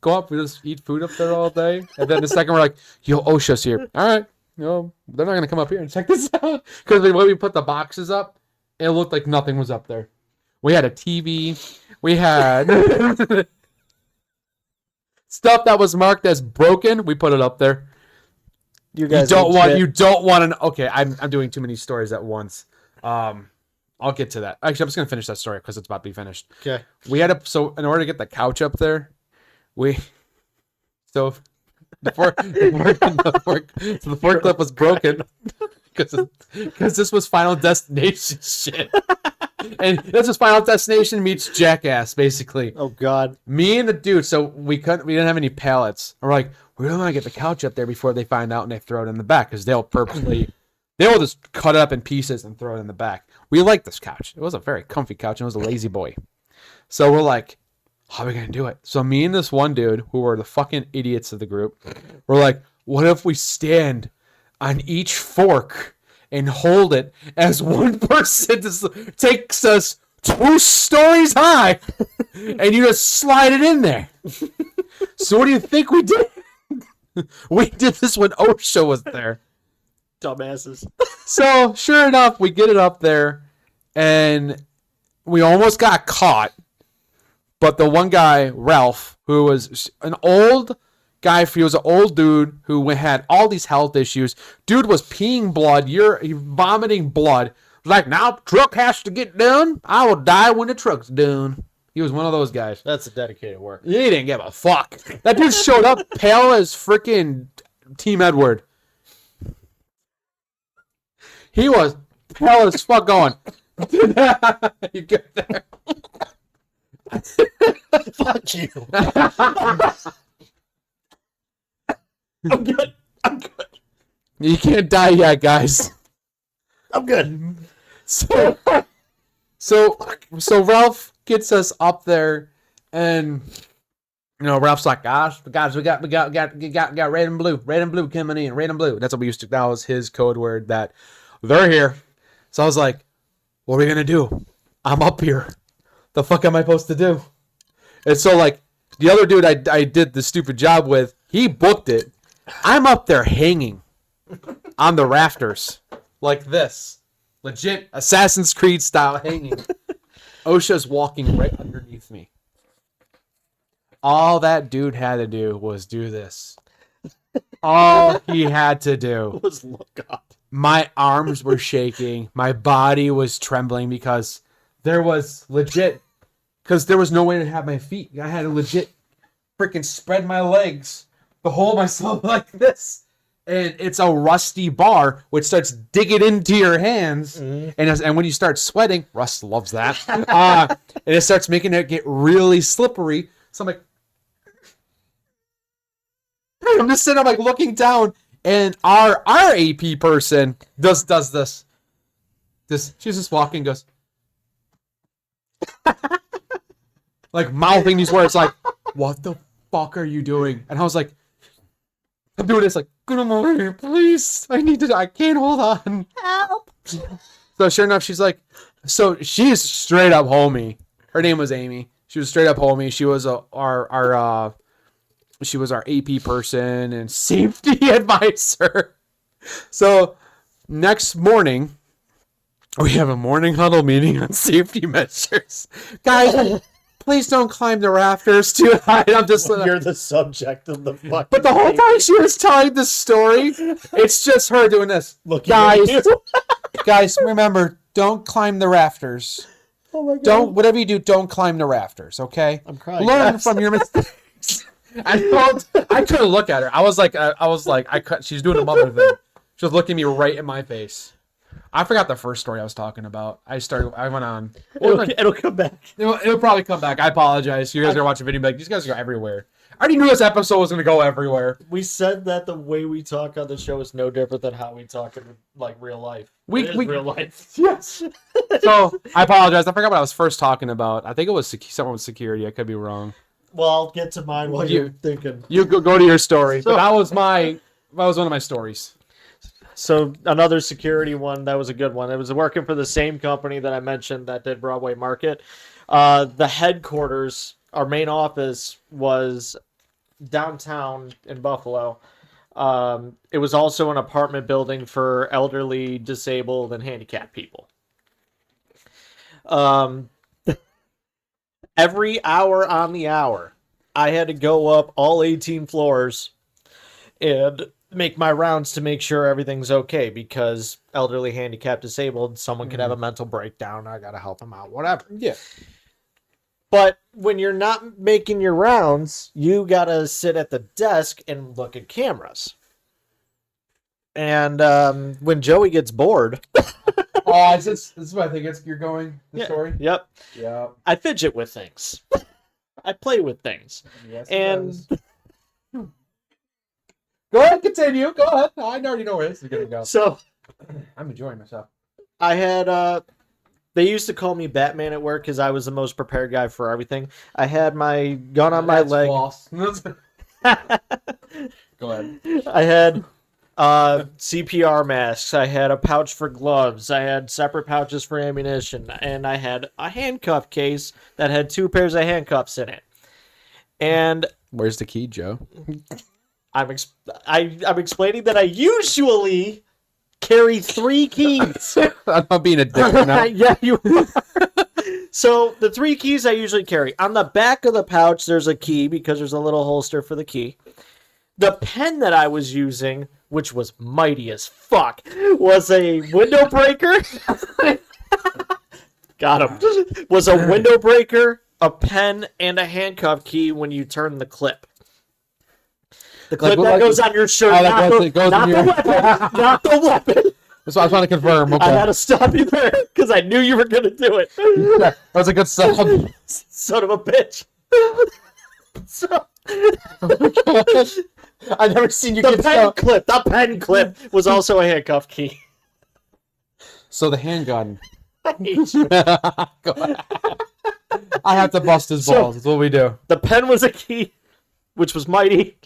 go up. We just eat food up there all day. And then the second we're like, yo, OSHA's here. All right. No, they're not gonna come up here and check this out because when we put the boxes up, it looked like nothing was up there. We had a TV. We had stuff that was marked as broken. We put it up there. You don't want to. Okay, I'm doing too many stories at once. I'll get to that. Actually, I'm just gonna finish that story because it's about to be finished. Okay. So in order to get the couch up there, the forklift was broken because this was Final Destination shit. And this is Final Destination meets Jackass, basically. Oh God. Me and the dude, so we didn't have any pallets. And we're like, we don't want to get the couch up there before they find out and they throw it in the back because they'll just cut it up in pieces and throw it in the back. We like this couch. It was a very comfy couch and it was a lazy boy. So we're like, how are we gonna do it? So me and this one dude, who were the fucking idiots of the group, we're like, what if we stand on each fork and hold it as one person takes us 2 stories high and you just slide it in there? So what do you think we did? We did this when OSHA was there. Dumbasses. So sure enough, we get it up there and we almost got caught. But the one guy, Ralph, who was an old guy, he was an old dude who had all these health issues. Dude was peeing blood, vomiting blood. Like, now truck has to get done. I will die when the truck's done. He was one of those guys. That's a dedicated work. He didn't give a fuck. That dude showed up pale as freaking Team Edward. He was pale as fuck going. You get there. Fuck you. I'm good. You can't die yet, guys. I'm good. So Ralph gets us up there, and Ralph's like, "Gosh, guys, we got red and blue coming in, red and blue." That's what we used to. That was his code word. That they're here. So I was like, "What are we gonna do? I'm up here. The fuck am I supposed to do?" And so like the other dude I did the stupid job with, he booked it. I'm up there hanging on the rafters like this. Legit Assassin's Creed style hanging. OSHA's walking right underneath me. All that dude had to do was do this. All he had to do was look up. My arms were shaking. My body was trembling because there was no way to have my feet. I had to legit freaking spread my legs to hold myself like this. And it's a rusty bar, which starts digging into your hands. Mm-hmm. And when you start sweating, Rust loves that. And it starts making it get really slippery. So I'm like, I'm just sitting there like looking down. And our AP person does this. She's just walking, goes, like mouthing these words, like, what the fuck are you doing? And I was like, I'm doing this, like, get him over here, please. I can't hold on. Help. So sure enough, she's like, so she's straight up homie. Her name was Amy. She was straight up homie. She was our AP person and safety advisor. So next morning, we have a morning huddle meeting on safety measures. Guys, please don't climb the rafters too high. I'm just You're the subject of the fucking. But the whole time she was telling the story, it's just her doing this. Look, guys, remember, don't climb the rafters. Oh my God. Whatever you do, don't climb the rafters, okay? I'm crying. Learn from your mistakes. I couldn't look at her. I was like, she's doing a mother thing. She was looking me right in my face. I forgot the first story I was talking about. I went on. It'll come back. It'll probably come back. I apologize. You guys are watching video, like, these guys go everywhere. I already knew this episode was gonna go everywhere. We said that the way we talk on the show is no different than how we talk in like real life. We real life. Yes. So I apologize. I forgot what I was first talking about. I think it was someone with security. I could be wrong. Well, I'll get to mine while you're thinking. You go to your story. So- But that was one of my stories. So another security one, that was a good one. It was working for the same company that I mentioned that did Broadway Market. The headquarters, our main office, was downtown in Buffalo. It was also an apartment building for elderly, disabled, and handicapped people. Every hour on the hour, I had to go up all 18 floors and make my rounds to make sure everything's okay, because elderly, handicapped, disabled, someone could have a mental breakdown. I gotta help them out, whatever. Yeah. But when you're not making your rounds, you gotta sit at the desk and look at cameras. And when Joey gets bored, Oh, this is what I think you're going. The Yeah. story. yep, Yeah. I fidget with things. I play with things. Yes. And Go ahead, continue. Go ahead. I already know where this is gonna go. so I'm enjoying myself. I had they used to call me Batman at work because I was the most prepared guy for everything. I had my gun on my leg. False. Go ahead. I had CPR masks. I had a pouch for gloves. I had separate pouches for ammunition, and I had a handcuff case that had 2 pairs of handcuffs in it. And Where's the key, Joe? I'm explaining that I usually carry 3 keys. I'm not being a dick now. Yeah, you are. So the 3 keys I usually carry. On the back of the pouch, there's a key because there's a little holster for the key. The pen that I was using, which was mighty as fuck, was a window breaker. Got him. Was a window breaker, a pen, and a handcuff key when you turn the clip. The clip that goes on your shirt, not the weapon. Not the weapon. That's what I was trying to confirm. Okay. I had to stop you there because I knew you were going to do it. That was a good sub. Son of a bitch. So, I've never seen you the get pen clip was also a handcuff key. So the handgun. I hate you. Go ahead. I have to bust his balls. That's what we do. The pen was a key, which was mighty.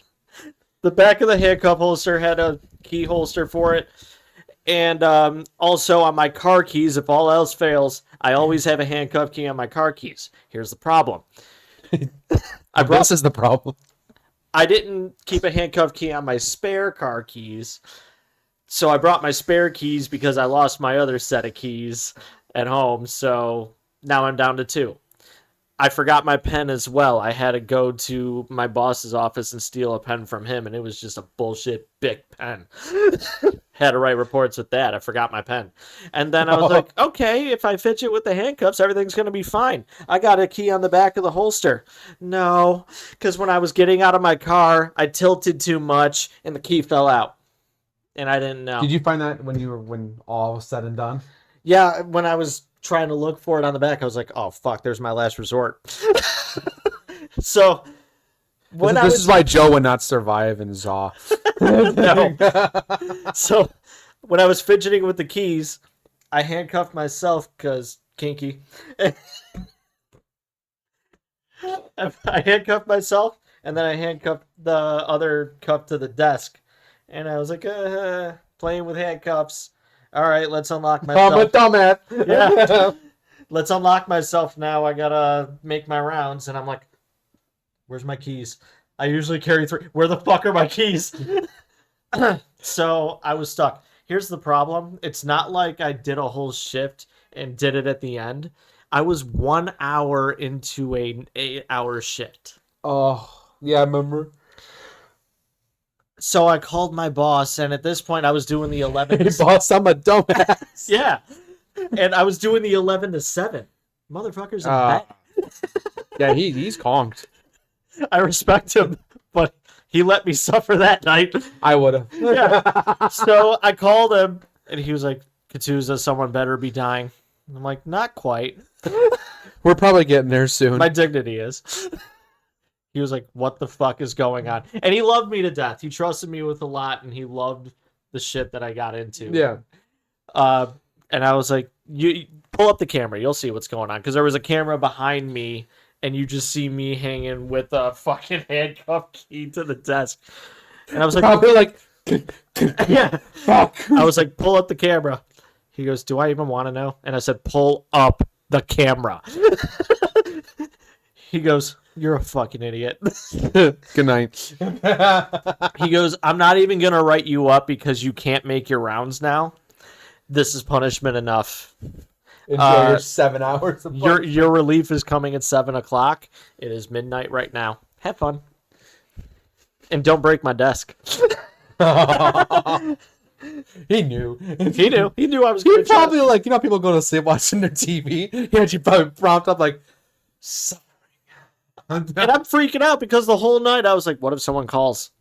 The back of the handcuff holster had a key holster for it. And also on my car keys, if all else fails, I always have a handcuff key on my car keys. Here's the problem. This is the problem. I didn't keep a handcuff key on my spare car keys. So I brought my spare keys because I lost my other set of keys at home. So now I'm down to 2. I forgot my pen as well. I had to go to my boss's office and steal a pen from him, and it was just a bullshit big pen. Had to write reports with that. I forgot my pen. And then I was like, okay, if I fidget with the handcuffs, everything's going to be fine. I got a key on the back of the holster. No, because when I was getting out of my car, I tilted too much, and the key fell out. And I didn't know. Did you find that when all was said and done? Yeah, when I was trying to look for it on the back, I was like, oh, fuck, there's my last resort. So, This is why Joe would not survive in Zaw. No. So, when I was fidgeting with the keys, I handcuffed myself because kinky. I handcuffed myself, and then I handcuffed the other cuff to the desk. And I was like, playing with handcuffs. All right, let's unlock myself. I'm a dumbass. Yeah. Let's unlock myself now. I gotta make my rounds. And I'm like, where's my keys? I usually carry 3. Where the fuck are my keys? So I was stuck. Here's the problem. It's not like I did a whole shift and did it at the end. I was 1 hour into an 8-hour shift. Oh, yeah, I remember. So I called my boss, and at this point I was doing the 11 Hey, boss, I'm a dumbass. Yeah. And I was doing the 11 to 7. Motherfucker's in bed. Yeah, he's conked. I respect him, but he let me suffer that night. I would have. Yeah. So I called him, and he was like, Katuza, someone better be dying. I'm like, not quite. We're probably getting there soon. My dignity is. He was like, what the fuck is going on? And he loved me to death. He trusted me with a lot, and he loved the shit that I got into. Yeah. And I was like, you pull up the camera. You'll see what's going on. Because there was a camera behind me, and you just see me hanging with a fucking handcuff key to the desk. And I was like, probably like, yeah. fuck. I was like, pull up the camera. He goes, do I even want to know? And I said, pull up the camera. He goes, you're a fucking idiot. Good night. He goes, I'm not even going to write you up because you can't make your rounds now. This is punishment enough. Enjoy your 7 hours of Your relief is coming at 7 o'clock. It is midnight right now. Have fun. And don't break my desk. He knew. He knew. He knew I was He going to probably like, you know, people go to sleep watching their TV. He actually probably prompt up like, suffering. And I'm freaking out because the whole night I was like, what if someone calls?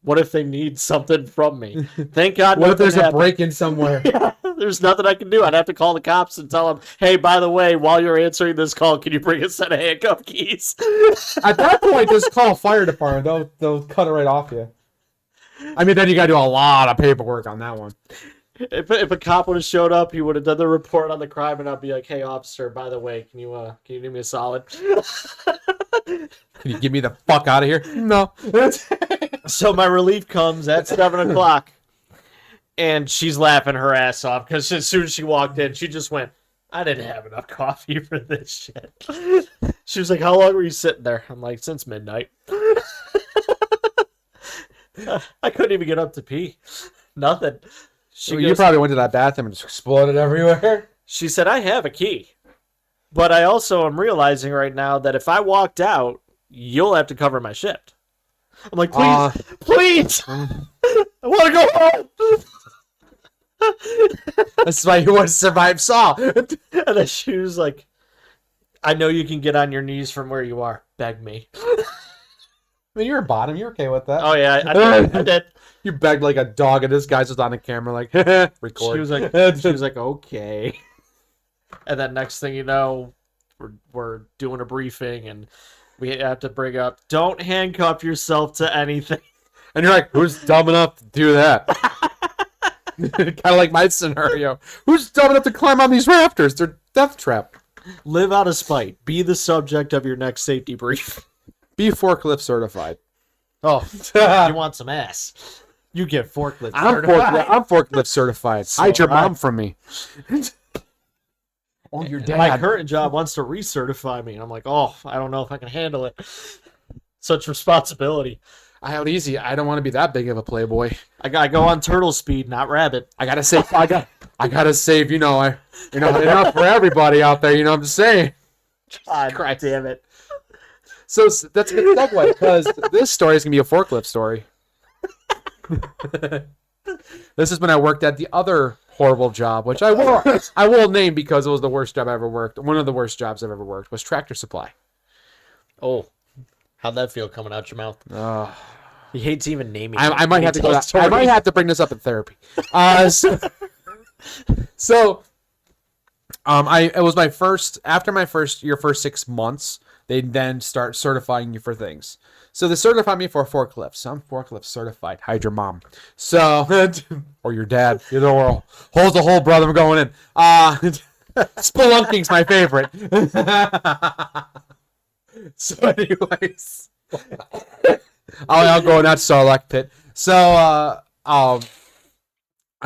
What if they need something from me? Thank God. What if there's nothing a break-in somewhere? Yeah, there's nothing I can do. I'd have to call the cops and tell them, hey, by the way, while you're answering this call, can you bring a set of handcuff keys? At that point, just call fire department. They'll cut it right off you. I mean, then you gotta do a lot of paperwork on that one. If a cop would have showed up, he would have done the report on the crime, and I'd be like, hey, officer, by the way, can you do me a solid? Can you get me the fuck out of here? No. So my relief comes at 7 o'clock, and she's laughing her ass off because as soon as she walked in, she just went, I didn't have enough coffee for this shit. She was like, how long were you sitting there? I'm like, since midnight. I couldn't even get up to pee. Nothing. You probably went to that bathroom and just exploded everywhere. She said, I have a key. But I also am realizing right now that if I walked out, you'll have to cover my shift. I'm like, please, I want to go home. This is why you want to survive Saw. And then she was like, I know you can get on your knees from where you are. Beg me. I mean, you're a bottom. You're okay with that. Oh, yeah, I did. You begged like a dog, and this guy's just on the camera like, record. She was like, okay. And then next thing you know, we're doing a briefing, and we have to bring up, don't handcuff yourself to anything. And you're like, who's dumb enough to do that? Kind of like my scenario. Who's dumb enough to climb on these rafters? They're death trap. Live out of spite. Be the subject of your next safety brief. Be forklift certified. Oh, you want some ass? You get forklift certified. I'm forklift certified. So Hide your right. mom from me. Oh, your dad. My current job wants to recertify me, and I'm like, oh, I don't know if I can handle it. Such responsibility. I have it easy. I don't want to be that big of a playboy. I gotta go on turtle speed, not rabbit. I gotta save. I gotta save. Enough for everybody out there. You know what I'm saying? God damn it. So that's a good segue because this story is gonna be a forklift story. This is when I worked at the other horrible job, which I will name because it was the worst job I ever worked. One of the worst jobs I've ever worked was Tractor Supply. Oh, how'd that feel coming out your mouth? He hates even naming. I might have to go. I might have to bring this up in therapy. It was my first. After your first 6 months, they then start certifying you for things. So they certified me for a forklift. So I'm forklift certified. Hide your mom. So, or your dad. Either or. Holds the whole brother going in. Spelunking's my favorite. So anyways. I'll go in that Sarlacc pit. So, I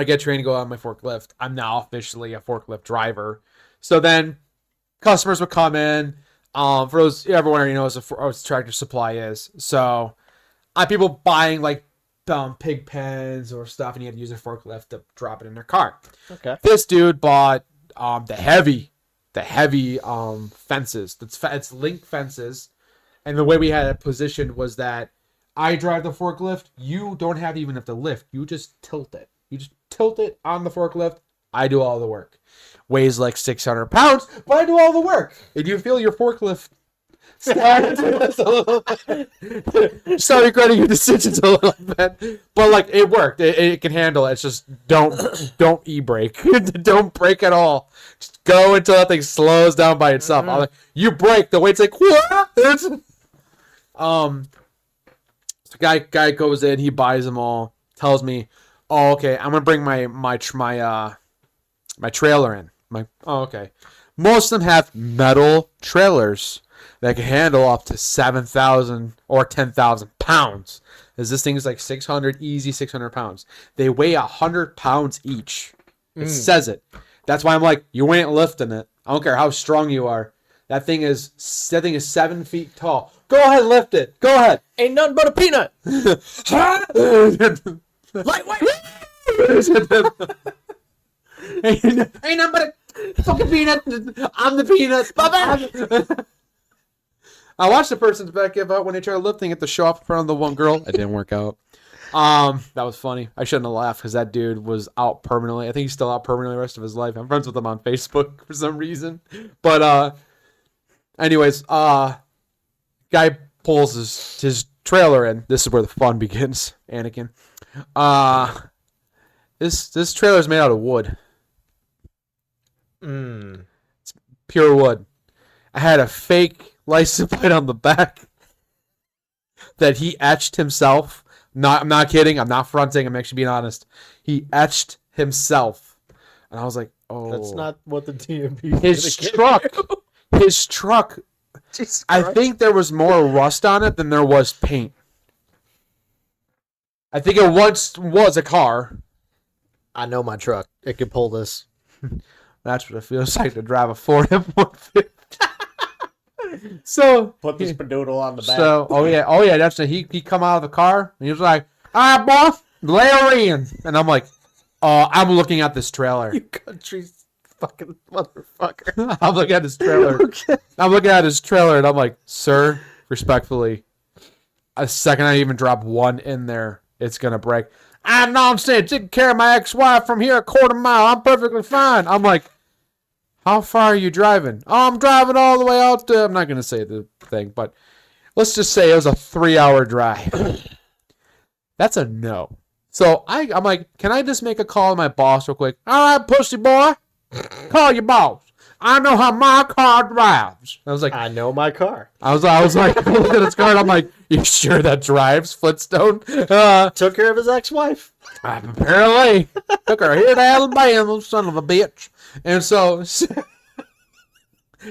get trained to go on my forklift. I'm now officially a forklift driver. So then customers would come in. For those everyone already knows what Tractor Supply is. So, people buying like pig pens or stuff, and you had to use a forklift to drop it in their car. Okay. This dude bought the heavy fences. It's link fences, and the way we had it positioned was that I drive the forklift. You don't even have to lift. You just tilt it. You just tilt it on the forklift. I do all the work. Weighs like 600 pounds, but I do all the work. And you feel your forklift start a little bit. Sorry, regretting your decisions a little bit, but like it worked. It can handle it. It's just don't e-brake. Don't brake at all. Just go until that thing slows down by itself. You brake, the weight's like what? So guy goes in, he buys them all, tells me, "Oh, okay, I'm gonna bring my trailer in." I'm like, "Oh, okay." Most of them have metal trailers that can handle up to 7,000 or 10,000 pounds. As this thing is like 600 pounds. They weigh 100 pounds each. It says it. That's why I'm like, you ain't lifting it. I don't care how strong you are. That thing is 7 feet tall. Go ahead, lift it. Go ahead. Ain't nothing but a peanut. Lightweight. Ain't nothing but a fucking peanut. I'm the peanut. I watched the person's back give out when they tried lifting it to show off in front of the one girl. It didn't work out. That was funny. I shouldn't have laughed because that dude was out permanently. I think he's still out permanently the rest of his life. I'm friends with him on Facebook for some reason. But anyways, guy pulls his trailer in. This is where the fun begins, Anakin. This trailer is made out of wood. It's pure wood. I had a fake license plate on the back that he etched himself. I'm not kidding. I'm not fronting. I'm actually being honest. He etched himself, and I was like, "Oh, That's not what the DMV. his truck." His truck. Jesus I Christ. think there was more rust on it than there was paint. I think it once was a car. I know my truck. It could pull this. That's what it feels like to drive a Ford F-150. So Put the spadoodle on the back. So, oh yeah, that's it. He come out of the car and he was like, "All right, boss, lay her in." And I'm like, I'm looking at this trailer. You country fucking motherfucker. I'm looking at this trailer. Okay. I'm looking at his trailer and I'm like, "Sir, respectfully, a second I even drop one in there, it's gonna break." "I know, I'm saying, taking care of my ex-wife from here a quarter mile. I'm perfectly fine." I'm like, "How far are you driving?" "Oh, I'm driving all the way out to..." I'm not going to say the thing, but let's just say it was a 3-hour drive. That's a no. So I'm like, "Can I just make a call to my boss real quick?" "All right, pussy boy. Call your boss. I know how my car drives." I was like, I know my car. I was like, looking at his car and I'm like, "You sure that drives, Flintstone?" Took care of his ex-wife. Apparently. Took her here to Alabama, son of a bitch. And so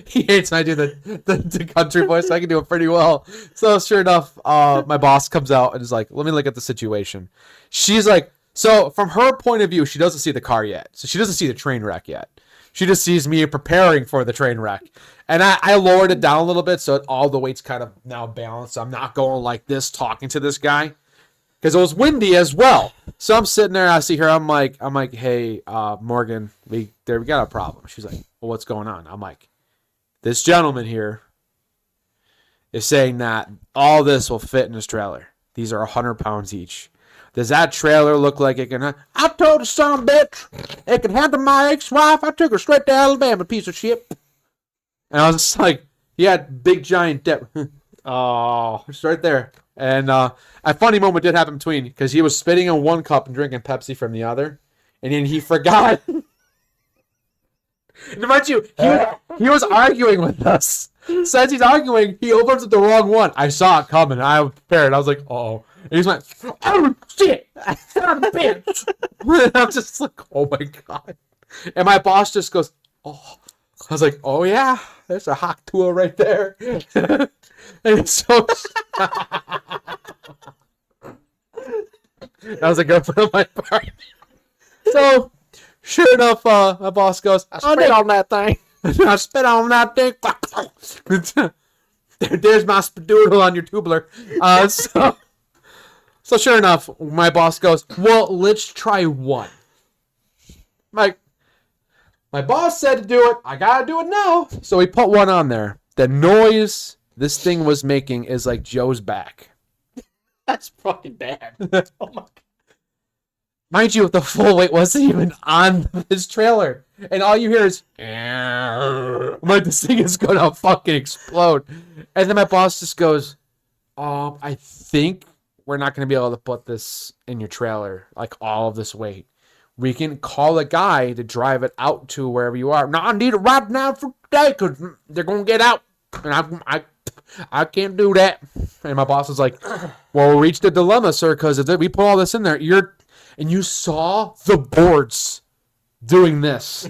he hates when I do the country voice. I can do it pretty well. So sure enough, my boss comes out and is like, "Let me look at the situation." She's like, so from her point of view, she doesn't see the car yet. So she doesn't see the train wreck yet. She just sees me preparing for the train wreck. And I lowered it down a little bit so all the weight's kind of now balanced. So I'm not going like this talking to this guy. Because it was windy as well. So I'm sitting there, I see her, I'm like, "Hey, Morgan, we got a problem." She's like, "Well, what's going on?" I'm like, "This gentleman here is saying that all this will fit in his trailer. These are 100 pounds each. Does that trailer look like it can..." "I told the son of a bitch it can handle my ex-wife. I took her straight to Alabama, piece of shit." And I was just like, he had big giant dip. Oh, it's right there. And a funny moment did happen between, because he was spitting in one cup and drinking Pepsi from the other, and then he forgot. And mind you, he was arguing with us. Since he's arguing, he opens up the wrong one. I saw it coming. I was prepared. I was like, "Oh." And he's like, "Oh shit, son of a bitch." And I'm just like, "Oh my god." And my boss just goes, "Oh." I was like, "Oh yeah, there's a hot tool right there." And so that was a good one on my part. So sure enough, my boss goes, I spit on that thing. "I spit on that thing." There's my spadoodle on your tubular. So sure enough, my boss goes, "Well, let's try one." My boss said to do it. I gotta do it now. So we put one on there. The noise this thing was making is like Joe's back. That's fucking bad. Oh my god. Mind you, the full weight wasn't even on his trailer. And all you hear is, I'm like, this thing is gonna fucking explode. And then my boss just goes, "I think we're not gonna be able to put this in your trailer, like all of this weight. We can call a guy to drive it out to wherever you are." "No, I need it right now for today because they're gonna get out. And I I can't do that. And my boss was like, well, we reached a dilemma, sir, because if we put all this in there, and you saw the boards doing this,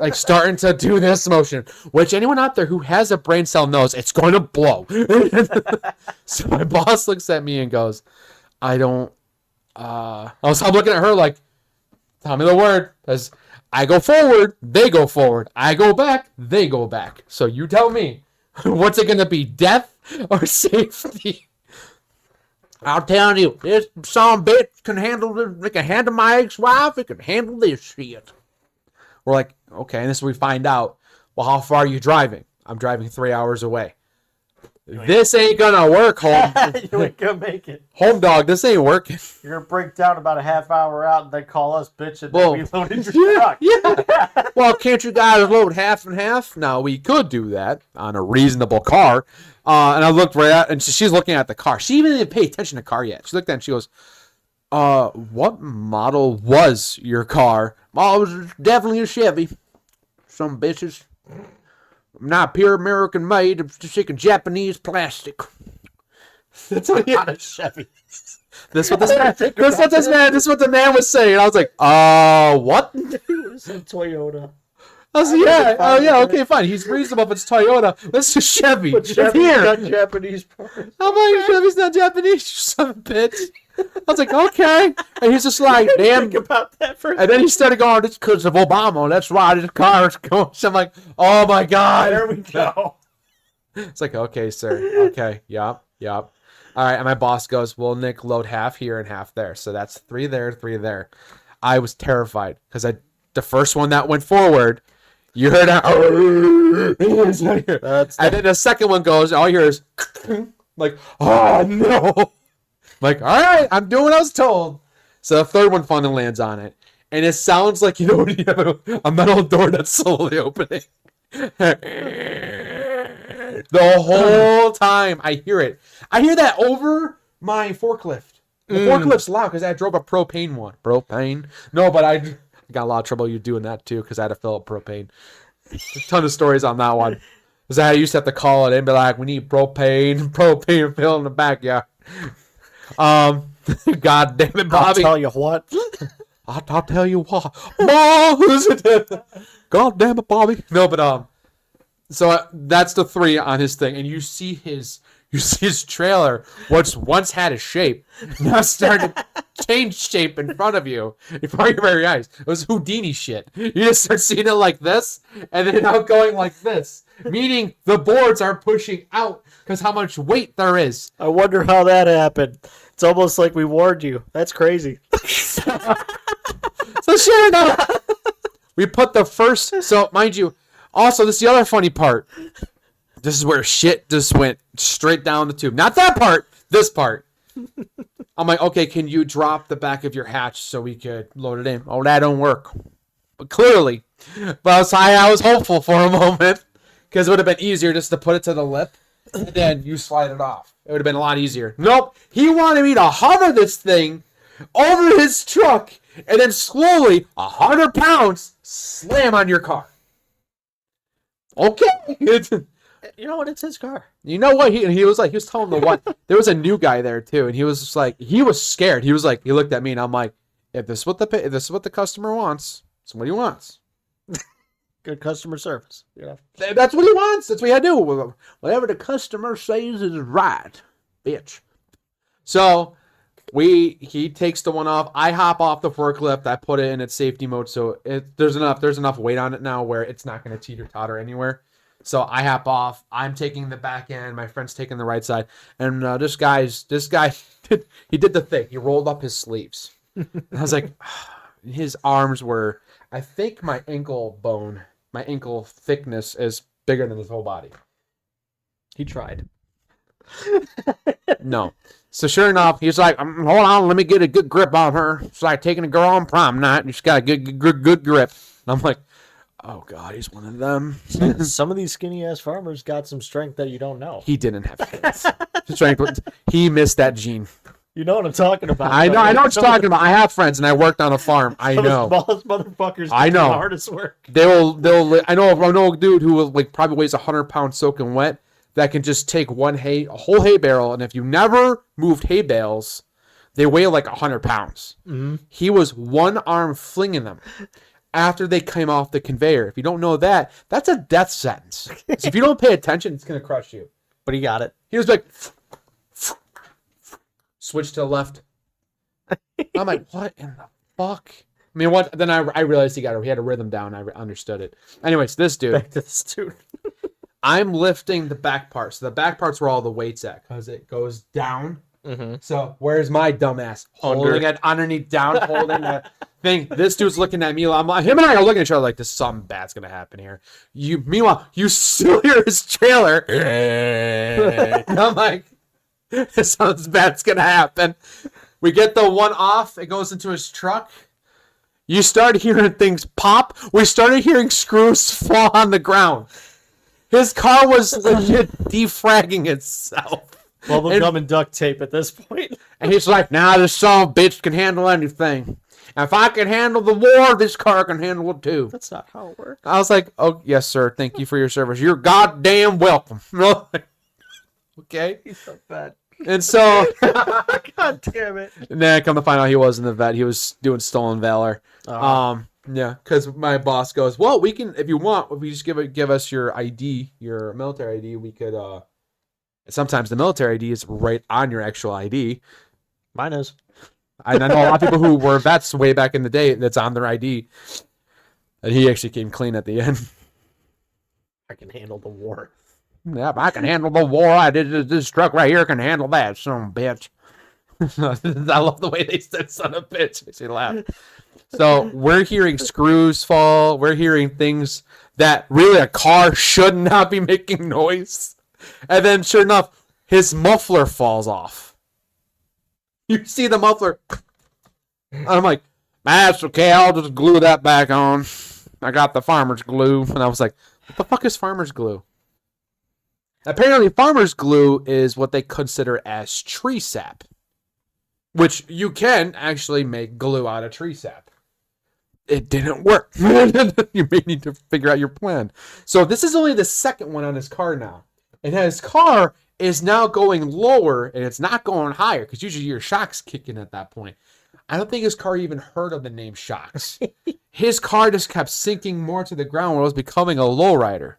like starting to do this motion, which anyone out there who has a brain cell knows it's going to blow. So my boss looks at me and goes, I'm looking at her like, tell me the word, because I go forward, they go forward. I go back, they go back. So you tell me, what's it going to be, death or safety? I'll tell you, this some bitch can handle this. It can handle my ex-wife. It can handle this shit. We're like, okay, and this is we find out. Well, how far are you driving? I'm driving 3 hours away. This ain't gonna work, home. You ain't gonna make it. Home dog, this ain't working. You're gonna break down about a half hour out, and then call us bitch, and Well, then we loaded your truck. Yeah. Well, can't you guys load half and half? Now, we could do that on a reasonable car. And I looked right at, and she's looking at the car. She even didn't pay attention to the car yet. She looked at it and she goes, what model was your car? Oh, it was definitely a Chevy. Some bitches. Not pure American made. It's just like Japanese plastic. That's what Not a Chevy. This what the man was saying. I was like, what? It was a Toyota. I was like, yeah, oh yeah, okay, fine. He's reasonable if it's Toyota. This is Chevy. But It's Chevy's here. got Japanese parts. I'm like, Chevy's not Japanese, you son of a bitch. I was like, okay. And he's just like, damn. Think about that for a And then he started going, it's because of Obama. That's why this car is going. So I'm like, oh my God. There we go. It's like, okay, sir. Okay. Yep. All right. And my boss goes, well, Nick, load half here and half there. So that's 3 there, 3 there. I was terrified because the first one that went forward, you heard that. And then the second one goes, all you hear is like, oh no. Like, all right, I'm doing what I was told. So the third one finally lands on it. And it sounds like, you know, when you have a metal door that's slowly opening. The whole time I hear it. I hear that over my forklift. The forklift's loud because I drove a propane one. Propane? No, but I got a lot of trouble you doing that too because I had to fill up propane. A ton of stories on that one. Because I used to have to call it and be like, we need propane fill in the backyard. God damn it, Bobby. I'll tell you what. I'll tell you what. God damn it, Bobby. No, but so that's the 3 on his thing, and you see his trailer, which once had a shape, now started to change shape in front of you, in front of your very eyes. It was Houdini shit. You just start seeing it like this, and then now going like this, meaning the boards are pushing out because how much weight there is. I wonder how that happened. It's almost like we warned you. That's crazy. So sure enough, we put the first. So mind you, also this is the other funny part. This is where shit just went straight down the tube. Not that part. This part. I'm like, okay, can you drop the back of your hatch so we could load it in? Oh, that don't work. But clearly, but I was hopeful for a moment because it would have been easier just to put it to the lip and then you slide it off. It would have been a lot easier. Nope. He wanted me to hover this thing over his truck and then slowly, 100 pounds, slam on your car. Okay. You know what? It's his car. You know what? He was telling the one. There was a new guy there too, and he was just like, he was scared. He was like, he looked at me, and I'm like, if this is what the customer wants, it's what he wants. Good customer service. Yeah. That's what he wants. That's what I do. Whatever the customer says is right, bitch. So he takes the one off. I hop off the forklift. I put it in its safety mode, so there's enough weight on it now where it's not going to teeter totter anywhere. So I hop off. I'm taking the back end. My friend's taking the right side. And this guy, he did the thing. He rolled up his sleeves. And I was like, his arms were, I think my ankle thickness is bigger than his whole body. He tried. No. So sure enough, he's like, hold on, let me get a good grip on her. It's like taking a girl on prom night. She's got a good grip. And I'm like, oh, God, he's one of them. Some of these skinny ass farmers got some strength that you don't know. He didn't have strength. He missed that gene. You know what I'm talking about. I know what you're talking about. I have friends, and I worked on a farm. I know. The smallest motherfuckers I know. do the hardest work. They'll. I know a dude who probably weighs 100 pounds soaking wet, that can just take a whole hay bale, and if you never moved hay bales, they weigh like 100 pounds. Mm-hmm. He was one arm flinging them after they came off the conveyor. If you don't know that, that's a death sentence. So if you don't pay attention, it's going to crush you. But he got it. He was like, switch to the left. I'm like, what in the fuck? I mean, what? Then I realized he had a rhythm down. I understood it. Anyways, this dude. Back to this dude. I'm lifting the back part. So the back part's where all the weight's at because it goes down. Mm-hmm. So where's my dumbass? Holding it underneath down, holding that thing. This dude's looking at me. Him and I are looking at each other like, this something bad's gonna happen here. Meanwhile, you still hear his trailer. And I'm like, something bad's gonna happen. We get the one off. It goes into his truck. You start hearing things pop. We started hearing screws fall on the ground. His car was legit defragging itself. Bubblegum and duct tape at this point. And he's like, nah, this son of a bitch can handle anything. And if I can handle the war, this car can handle it too. That's not how it works. I was like, oh, yes, sir. Thank you for your service. You're goddamn welcome. Okay? He's so bad. And so... God damn it. And then come to find out he wasn't the vet. He was doing stolen valor. Yeah, because my boss goes, well, we can, if you want, if you just give us your ID, your military ID, we could, sometimes the military ID is right on your actual ID. Mine is. I know a lot of people who were vets way back in the day that's on their ID. And he actually came clean at the end. I can handle the war. Yep, I can handle the war. This truck right here can handle that, son of a bitch. I love the way they said son of a bitch. Makes me laugh. So we're hearing screws fall. We're hearing things that really a car should not be making noise. And then sure enough, his muffler falls off. You see the muffler. I'm like, that's okay. I'll just glue that back on. I got the farmer's glue. And I was like, what the fuck is farmer's glue? Apparently, farmer's glue is what they consider as tree sap, which you can actually make glue out of tree sap. It didn't work. You may need to figure out your plan. So this is only the second one on his car now. And his car is now going lower, and it's not going higher, because usually your shocks kick in at that point. I don't think his car even heard of the name shocks. His car just kept sinking more to the ground where it was becoming a lowrider.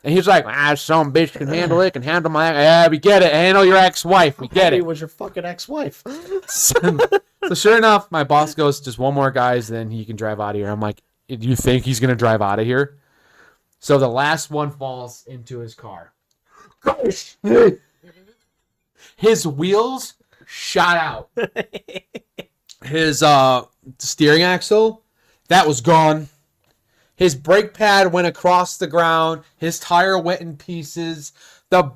And he's like, some bitch can handle it, can handle my... Yeah, we get it. Handle your ex-wife. We get it. It was your fucking ex-wife. So sure enough, my boss goes, just one more guys, then he can drive out of here. I'm like, do you think he's going to drive out of here? So the last one falls into his car. His wheels shot out. His steering axle, that was gone. His brake pad went across the ground. His tire went in pieces. The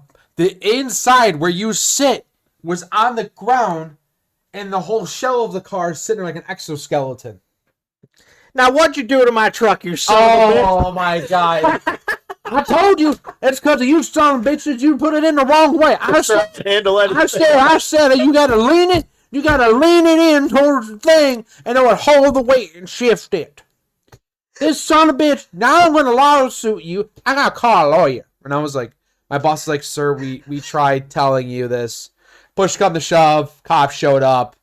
inside where you sit was on the ground, and the whole shell of the car is sitting like an exoskeleton. Now, what'd you do to my truck, you son of a bitch? Oh, my God. I told you, it's because of you son of bitches. You put it in the wrong way. I said that you got to lean it. You got to lean it in towards the thing, and it would hold the weight and shift it. This son of a bitch, now I'm going to lawsuit you. I got to call a lawyer. And I was like, my boss is like, sir, we tried telling you this. Push come to shove. Cop showed up.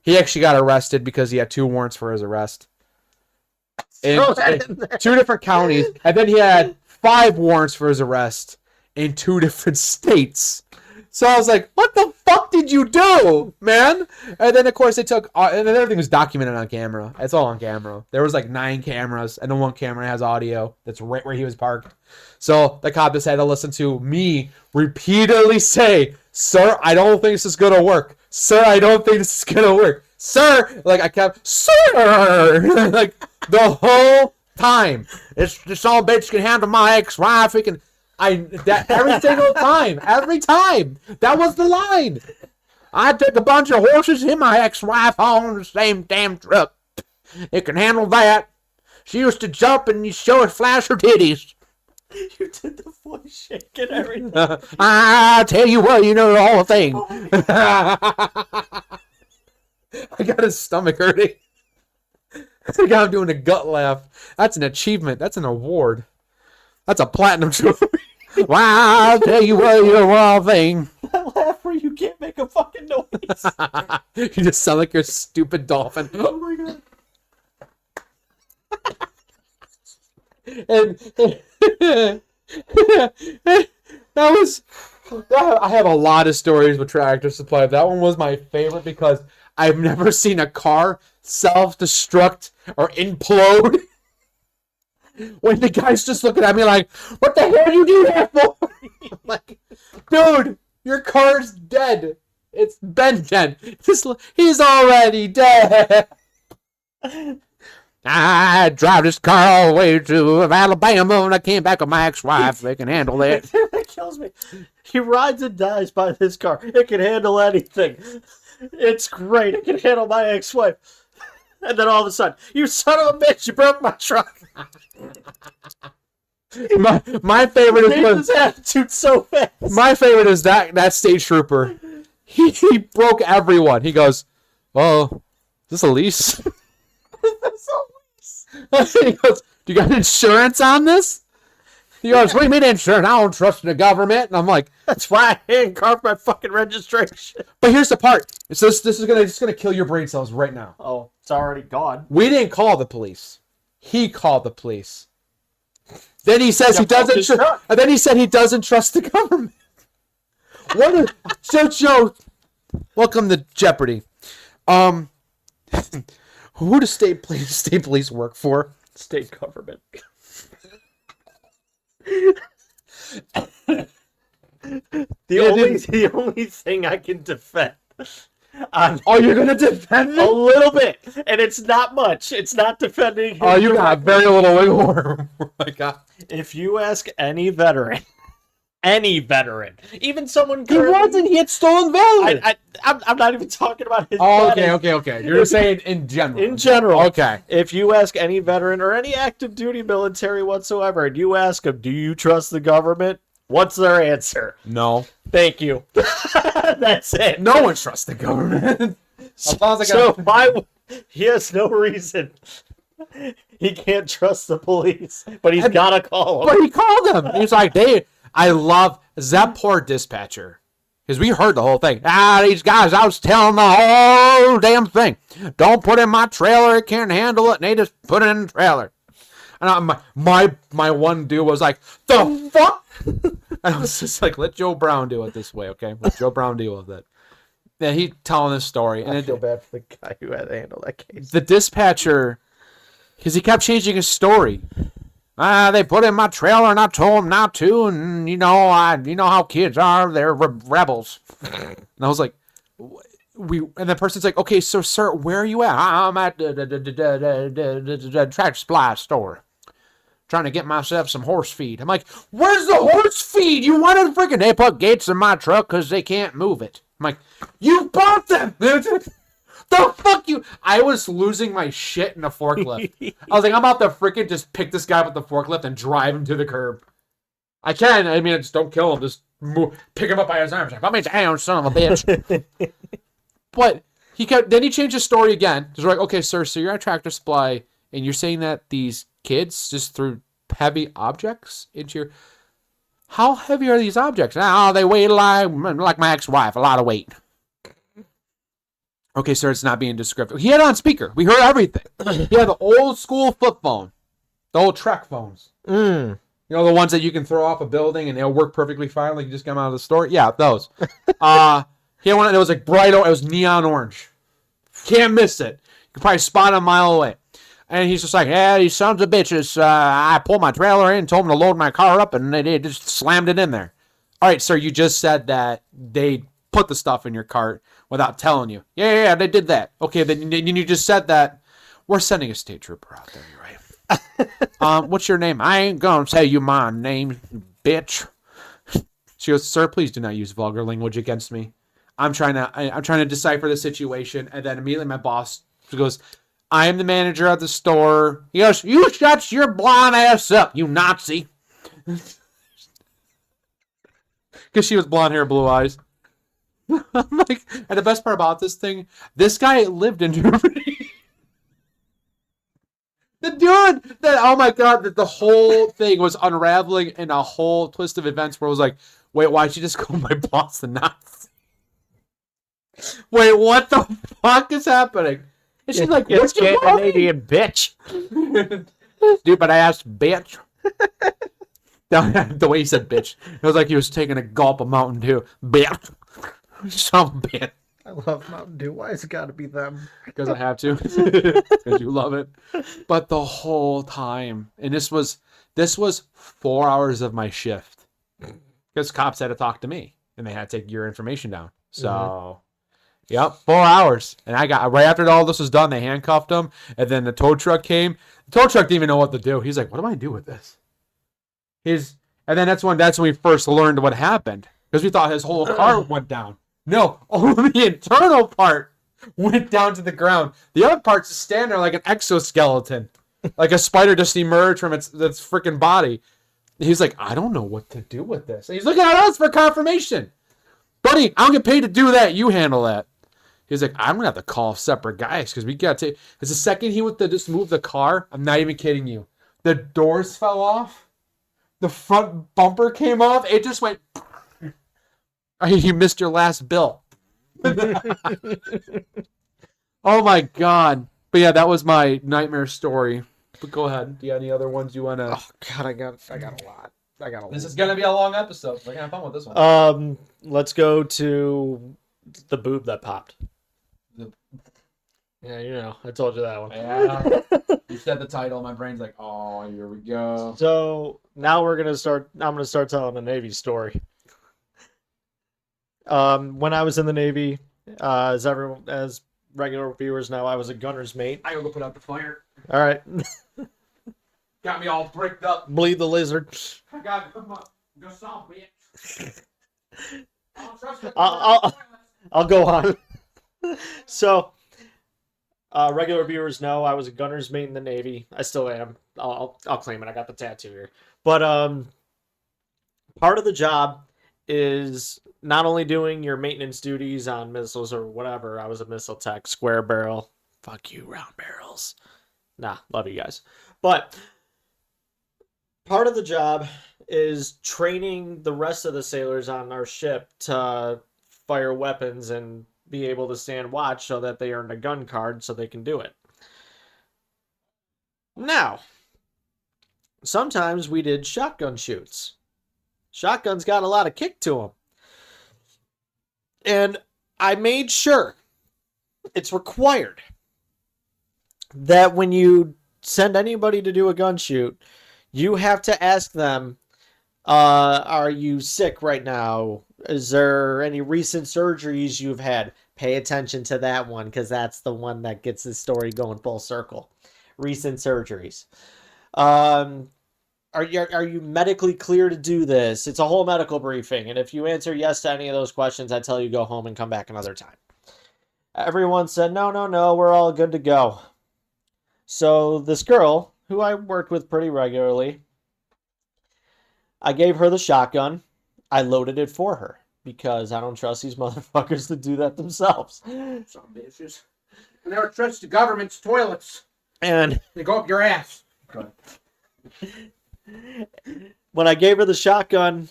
He actually got arrested because he had 2 warrants for his arrest. In 2 different counties. And then he had 5 warrants for his arrest in 2 different states. So I was like, what the fuck did you do, man? And then, of course, they took... and then everything was documented on camera. It's all on camera. There was like 9 cameras, and then 1 camera has audio. That's right where he was parked. So the cop just had to listen to me repeatedly say, sir, I don't think this is going to work. Sir, I don't think this is going to work. Sir! Like, I kept, sir! Like, the whole time. This old bitch can handle my ex-wife. He can... every single time, that was the line. I took a bunch of horses and my ex-wife on the same damn truck. It can handle that. She used to jump and you show her flash her titties. You did the voice shake and everything. I tell you what, you know the whole thing. I got his stomach hurting. I got him doing a gut laugh. That's an achievement. That's an award. That's a platinum trophy. Well, I'll tell you what, you're one thing. That laugh where you can't make a fucking noise. You just sound like your stupid dolphin. Oh my god. And I have a lot of stories with Tractor Supply. That one was my favorite because I've never seen a car self-destruct or implode when the guy's just looking at me like, what the hell you do that for? I'm like, dude, your car's dead. It's been dead. He's already dead. I drive this car all the way to Alabama and I came back with my ex-wife. They can handle it. That kills me. He rides and dies by this car. It can handle anything. It's great. It can handle my ex-wife. And then all of a sudden, you son of a bitch, you broke my truck. My favorite is when, his attitude so fast. my favorite is that stage trooper. He broke everyone. He goes, "Oh, is this a lease?" He goes, "Do you got insurance on this?" He goes, "What do you mean insurance? I don't trust the government." And I'm like, That's why I handcuffed my fucking registration. but here's the part. It's this is gonna kill your brain cells right now. Oh, it's already gone. We didn't call the police. He called the police. Then he says he Jumped off his doesn't. truck. And then he said he doesn't trust the government. What? So Joe, welcome to Jeopardy. Who does state police work for? State government. The only thing I can defend. Oh, you're gonna defend A it? little bit, and it's not much. It's not defending him. Oh, you got very little wiggle room. Oh my god. If you ask any veteran, even someone He wasn't. He had stolen valor. I'm not even talking about his. Oh, body. okay. You're saying in general. In general, Okay. if you ask any veteran or any active duty military whatsoever, and you ask them, "Do you trust the government?" What's their answer? No. Thank you. That's it. No one trusts the government. He has no reason. He can't trust the police, but he's gotta call them. But he called them. He's like, I love that poor dispatcher. Because we heard the whole thing. These guys, I was telling the whole damn thing. Don't put in my trailer, it can't handle it. And they just put it in the trailer. And my one dude was like, the fuck? And I was just like, let Joe Brown do it this way, okay? Let Joe Brown deal with it. Yeah, he telling this story. And I feel bad for the guy who had to handle that case. the dispatcher, because he kept changing his story. They put in my trailer and I told them not to, and you know how kids are, they're rebels. And I was like, and the person's like, okay, so sir, where are you at? I'm at the tractor supply store, trying to get myself some horse feed. I'm like, where's the horse feed? You wanted freaking, they put gates in my truck because they can't move it. I'm like, you bought them. The fuck you! I was losing my shit in a forklift. I was like, I'm about to freaking just pick this guy up with the forklift and drive him to the curb. I can. I mean, just don't kill him. Just pick him up by his arms. Like, I mean, damn, son of a bitch. But then he changed his story again. He's like, okay, sir, so you're at Tractor Supply, and you're saying that these kids just threw heavy objects into your... How heavy are these objects? Oh, they weigh like my ex-wife, a lot of weight. Okay, sir, it's not being descriptive. He had it on speaker. We heard everything. He had the old school flip phone. The old Trek phones. You know, the ones that you can throw off a building and they'll work perfectly fine like you just come out of the store? Yeah, those. He had one that was like bright, it was neon orange. Can't miss it. You can probably spot it a mile away. And he's just like, yeah, these sons of bitches, I pulled my trailer in, told them to load my car up, and they just slammed it in there. All right, sir, you just said that they put the stuff in your cart without telling you. Yeah, they did that. Okay, then you just said that. We're sending a state trooper out there, you're right. What's your name? I ain't gonna tell you my name, bitch. She goes, sir, please do not use vulgar language against me. I'm trying to decipher the situation, and then immediately my boss goes, I am the manager of the store. He goes, you shut your blonde ass up, you Nazi. Because she was blonde hair, blue eyes. I'm like, and the best part about this thing, this guy lived in Germany. The dude that, oh my God, that the whole thing was unraveling in a whole twist of events where it was like, wait, why'd you just call my boss the Nazi? Wait, what the fuck is happening? And she's like, It's what's your Scandinavian bitch. Stupid ass bitch. The way he said bitch. It was like he was taking a gulp of Mountain Dew. Bitch. Some bitch. I love Mountain Dew. Why has it got to be them? Because I have to. Because you love it. But the whole time. And this was 4 hours of my shift. Because cops had to talk to me. And they had to take your information down. So, yep, 4 hours. And I got, right after all this was done, they handcuffed him. And then the tow truck came. The tow truck didn't even know what to do. He's like, what do I do with this? And then that's when we first learned what happened. Because we thought his whole car went down. No, only the internal part went down to the ground. The other part's just standing there like an exoskeleton. Like a spider just emerged from its freaking body. He's like, I don't know what to do with this. And he's looking at us for confirmation. Buddy, I don't get paid to do that. You handle that. He's like, I'm going to have to call separate guys because we got to. Because the second he went to just move the car, I'm not even kidding you. The doors fell off. The front bumper came off. It just went. You missed your last bill. Oh my God. But yeah, that was my nightmare story. But go ahead. Do you have any other ones you want to? Oh God, I got a lot. This is gonna be a long episode. We're gonna have fun with this one. Let's go to the boob that popped. Yeah, I told you that one. Yeah. You said the title. My brain's like, oh, here we go. So now I'm gonna start telling a Navy story. When I was in the Navy, as regular viewers know, I was a gunner's mate. I gotta go put out the fire. All right. Got me all bricked up. Bleed the lizard. I got to go solve it. I'll go on. So, regular viewers know I was a gunner's mate in the Navy. I still am. I'll claim it. I got the tattoo here. But part of the job is not only doing your maintenance duties on missiles or whatever. I was a missile tech, square barrel. Fuck you, round barrels. Nah, love you guys. But part of the job is training the rest of the sailors on our ship to fire weapons and be able to stand watch so that they earn a gun card so they can do it. Now, sometimes we did shotgun shoots. Shotguns got a lot of kick to them. And I made sure it's required that when you send anybody to do a gun shoot, you have to ask them, are you sick right now? Is there any recent surgeries you've had? Pay attention to that one because that's the one that gets the story going full circle. Recent surgeries. Are you medically clear to do this? It's a whole medical briefing. And if you answer yes to any of those questions, I tell you go home and come back another time. Everyone said, no, we're all good to go. So this girl, who I worked with pretty regularly, I gave her the shotgun. I loaded it for her because I don't trust these motherfuckers to do that themselves. Some bitches. I never trust the government's toilets. And they go up your ass. Go when I gave her the shotgun,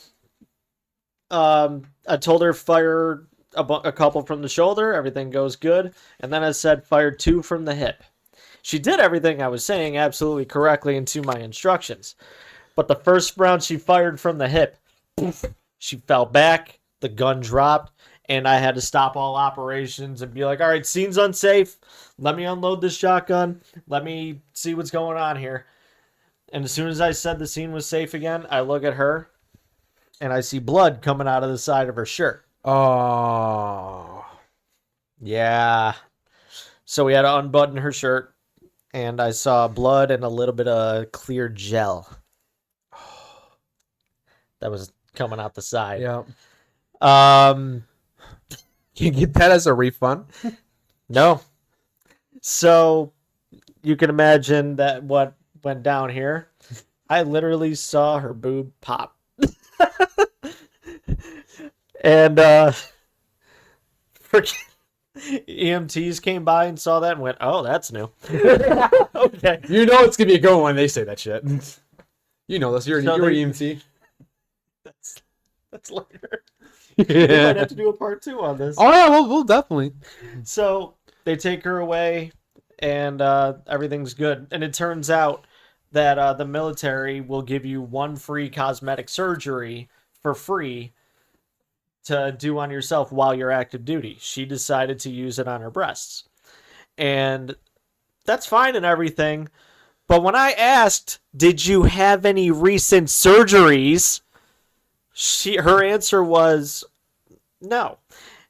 I told her fire a couple from the shoulder. Everything goes good. And then I said fire 2 from the hip. She did everything I was saying absolutely correctly and to my instructions. But the first round she fired from the hip, poof, she fell back, the gun dropped, and I had to stop all operations and be like, all right, scene's unsafe. Let me unload this shotgun. Let me see what's going on here. And as soon as I said the scene was safe again, I look at her, and I see blood coming out of the side of her shirt. Oh. Yeah. So we had to unbutton her shirt, and I saw blood and a little bit of clear gel that was coming out the side. Yeah. Can you get that as a refund? No. So you can imagine that what went down here. I literally saw her boob pop. And EMTs came by and saw that and went, "Oh, that's new." Okay. You know it's gonna be a good one when they say that shit. You know this. You're So you're they- EMT. That's later. We might have to do a part 2 on this. Oh yeah, we'll definitely. So they take her away, and everything's good. And it turns out that the military will give you 1 free cosmetic surgery for free to do on yourself while you're active duty. She decided to use it on her breasts. And that's fine and everything. But when I asked, "Did you have any recent surgeries?" her answer was no.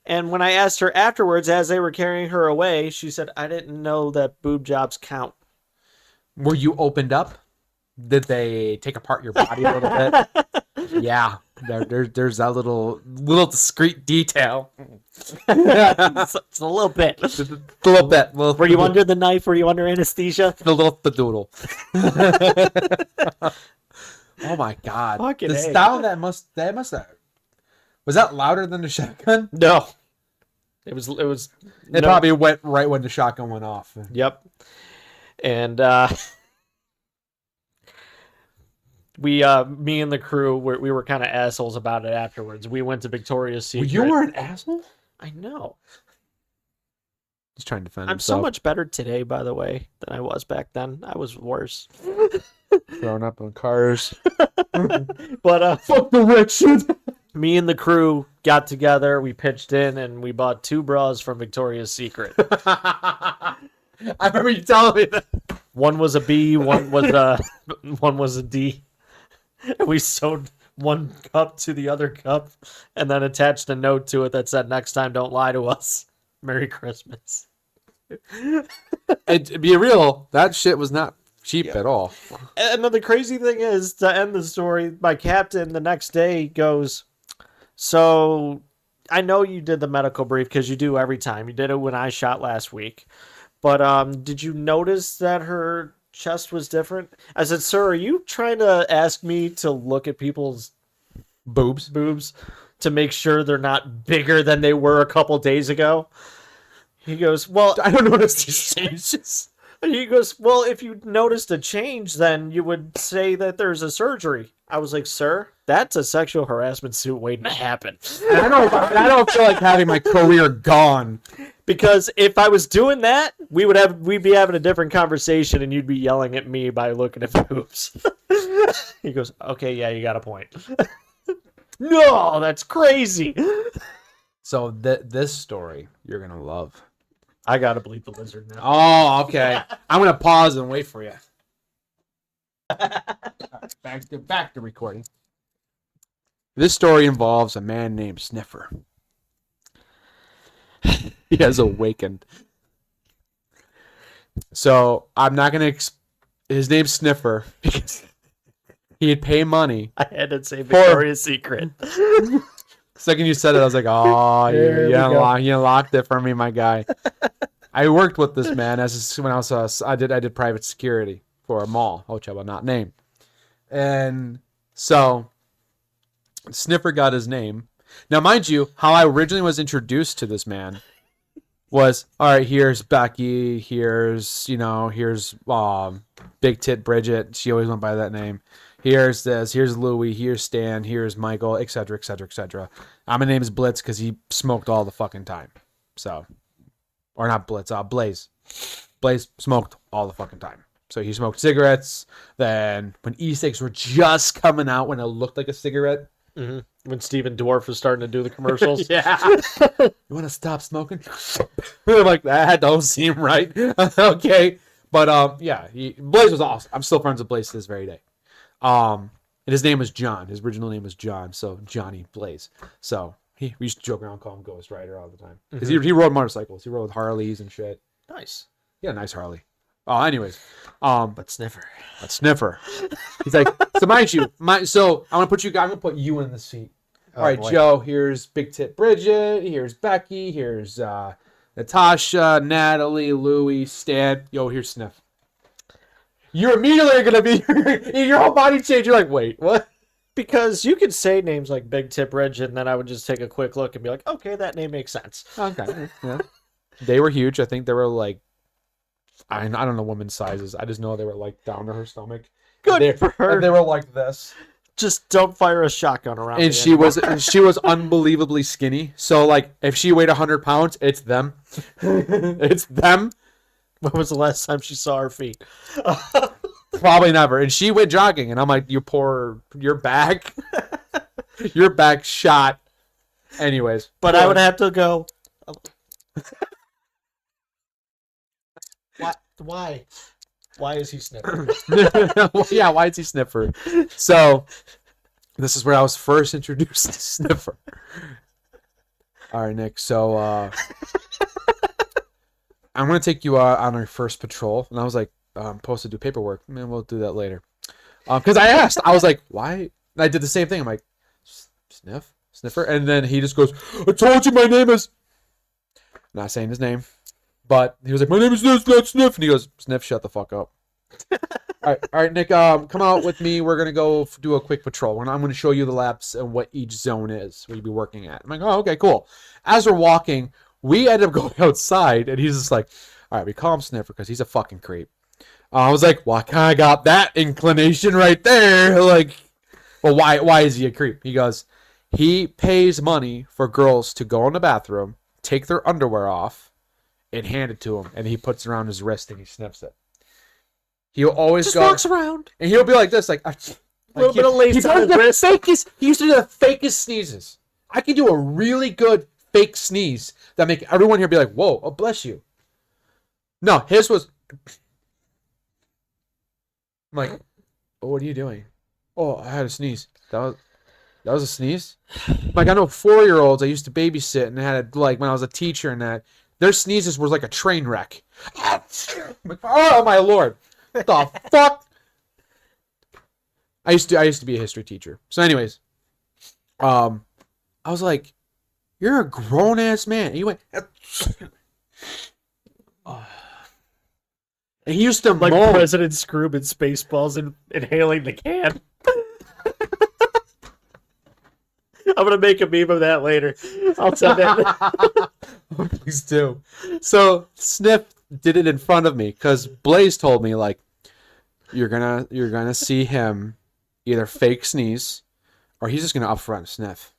And when I asked her afterwards, as they were carrying her away, she said, "I didn't know that boob jobs count." Were you opened up? Did they take apart your body a little bit? Yeah, there's that little discreet detail. It's a little bit. Just a little bit. Were you under the knife? Were you under anesthesia? The little fadoodle. Oh my god! Fucking The A. sound that must have. Was that louder than the shotgun? No. It was. It no. probably went right when the shotgun went off. Yep. And me and the crew, we were kind of assholes about it afterwards. We went to Victoria's Secret. You were an asshole. I know. He's trying to defend I'm so himself. much better today, by the way, than I was back then. I was worse. Throwing up on cars. But Fuck the rich. me and the crew got together. We pitched in and we bought 2 bras from Victoria's Secret. I remember you telling me that. One was a B, one was a D. And we sewed one cup to the other cup and then attached a note to it that said, "Next time, don't lie to us. Merry Christmas." And to be real, that shit was not cheap at all. And then the crazy thing is, to end the story, my captain the next day goes, "So I know you did the medical brief because you do every time. You did it when I shot last week. But did you notice that her chest was different?" I said, "Sir, are you trying to ask me to look at people's Boobs. to make sure they're not bigger than they were a couple days ago?" He goes, "Well," I don't notice these changes. he goes, "Well, if you noticed a change, then you would say that there's a surgery." I was like, "Sir, that's a sexual harassment suit waiting to happen." And I don't feel like having my career gone. Because if I was doing that, we'd be having a different conversation, and you'd be yelling at me by looking at boobs. He goes, "Okay, yeah, you got a point." No, that's crazy. So this story you're gonna love. I gotta bleep the lizard now. Oh, okay. I'm gonna pause and wait for you. Back to recording. This story involves a man named Sniffer. He has awakened. So I'm not gonna. His name's Sniffer because he'd pay money. I had to say Victoria's Secret. Second you said it, I was like, "Oh, There we go. you unlocked it for me, my guy." I worked with this man when I was I did private security for a mall, which I will not name. And so Sniffer got his name. Now, mind you, how I originally was introduced to this man was, all right, here's Becky, here's Big Tit Bridget. She always went by that name. Here's this, here's Louie, here's Stan, here's Michael, etc., etc., etc. My name is Blitz because he smoked all the fucking time. So, or not Blitz, Blaze. Blaze smoked all the fucking time. So he smoked cigarettes. Then when e-cigs were just coming out, when it looked like a cigarette. Mm-hmm. When Steven Dwarf was starting to do the commercials. Yeah. You want to stop smoking? Like, that don't seem right. Okay. But yeah, Blaze was awesome. I'm still friends with Blaze to this very day. And his name was John. His original name was John. So Johnny Blaze. So we used to joke around, call him Ghost Rider all the time. Because he rode motorcycles. He rode Harleys and shit. Nice. Yeah, nice Harley. Oh, anyways. But Sniffer. He's like, so mind you, so I'm gonna put you in the seat. All right, boy. Joe, here's Big Tit Bridget, here's Becky, here's Natasha, Natalie, Louie, Stan. Yo, here's Sniff. You're immediately gonna be your whole body change. You're like, wait, what? Because you could say names like Big Tip Ridge, and then I would just take a quick look and be like, okay, that name makes sense. Okay. Yeah. They were huge. I think they were like, I don't know women's sizes. I just know they were like down to her stomach. Good for her. And they were like this. Just don't fire a shotgun around. And she was unbelievably skinny. So like, if she weighed 100 pounds, it's them. It's them. When was the last time she saw her feet? Probably never. And she went jogging, and I'm like, your back, your back shot. Anyways, But I would have to go. Why? Why is he sniffing? Well, yeah, why is he Sniffer? So, this is where I was first introduced to Sniffer. All right, Nick. So, I'm going to take you on our first patrol. And I was like, I'm supposed to do paperwork. Man, we'll do that later. Because I asked. I was like, why? And I did the same thing. I'm like, Sniffer? And then he just goes, I told you my name is... Not saying his name. But he was like, my name is this, not Sniff. And he goes, Sniff, shut the fuck up. All right, Nick, come out with me. We're going to go do a quick patrol. I'm going to show you the laps and what each zone is where you'll be working at. I'm like, oh, okay, cool. As we're walking, we end up going outside, and he's just like, all right, we call him Sniffer because he's a fucking creep. I was like, well, I kind of got that inclination right there. Like, well, why is he a creep? He goes, he pays money for girls to go in the bathroom, take their underwear off, and hand it to him, and he puts it around his wrist and he sniffs it. He'll always Just go, walks around. and he'll be like this, like a little bit of lace on his wrist. He used to do the fakest sneezes. I can do a really good fake sneeze that make everyone here be like, "Whoa, oh bless you." No, his was. I'm like, oh, what are you doing? Oh, I had a sneeze. That was a sneeze. Like I know 4-year-olds I used to babysit and had like when I was a teacher and that. Their sneezes was like a train wreck. Oh my lord! What the fuck? I used to be a history teacher. So, anyways, I was like, "You're a grown ass man." And he went, and he used to Like moan. President Scroob in Spaceballs and inhaling the can. I'm gonna make a meme of that later. I'll send it. Please do. So Sniff did it in front of me because Blaze told me like, you're gonna see him either fake sneeze or he's just gonna up front sniff.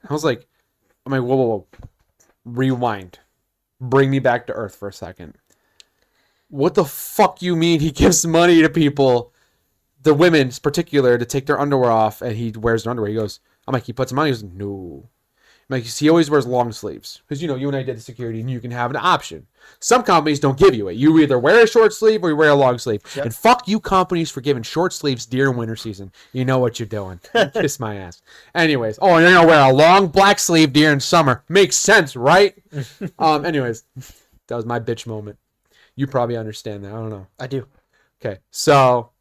I was like, I'm like, whoa, rewind, bring me back to earth for a second. What the fuck you mean he gives money to people, the women in particular, to take their underwear off and he wears their underwear? He goes, I'm like, he puts them on. He goes, no. I'm like, he always wears long sleeves. Because, you and I did the security and you can have an option. Some companies don't give you it. You either wear a short sleeve or you wear a long sleeve. Yep. And fuck you companies for giving short sleeves during winter season. You know what you're doing. Kiss my ass. Anyways. Oh, and you're going to wear a long black sleeve during summer. Makes sense, right? Anyways. That was my bitch moment. You probably understand that. I don't know. I do. Okay. So...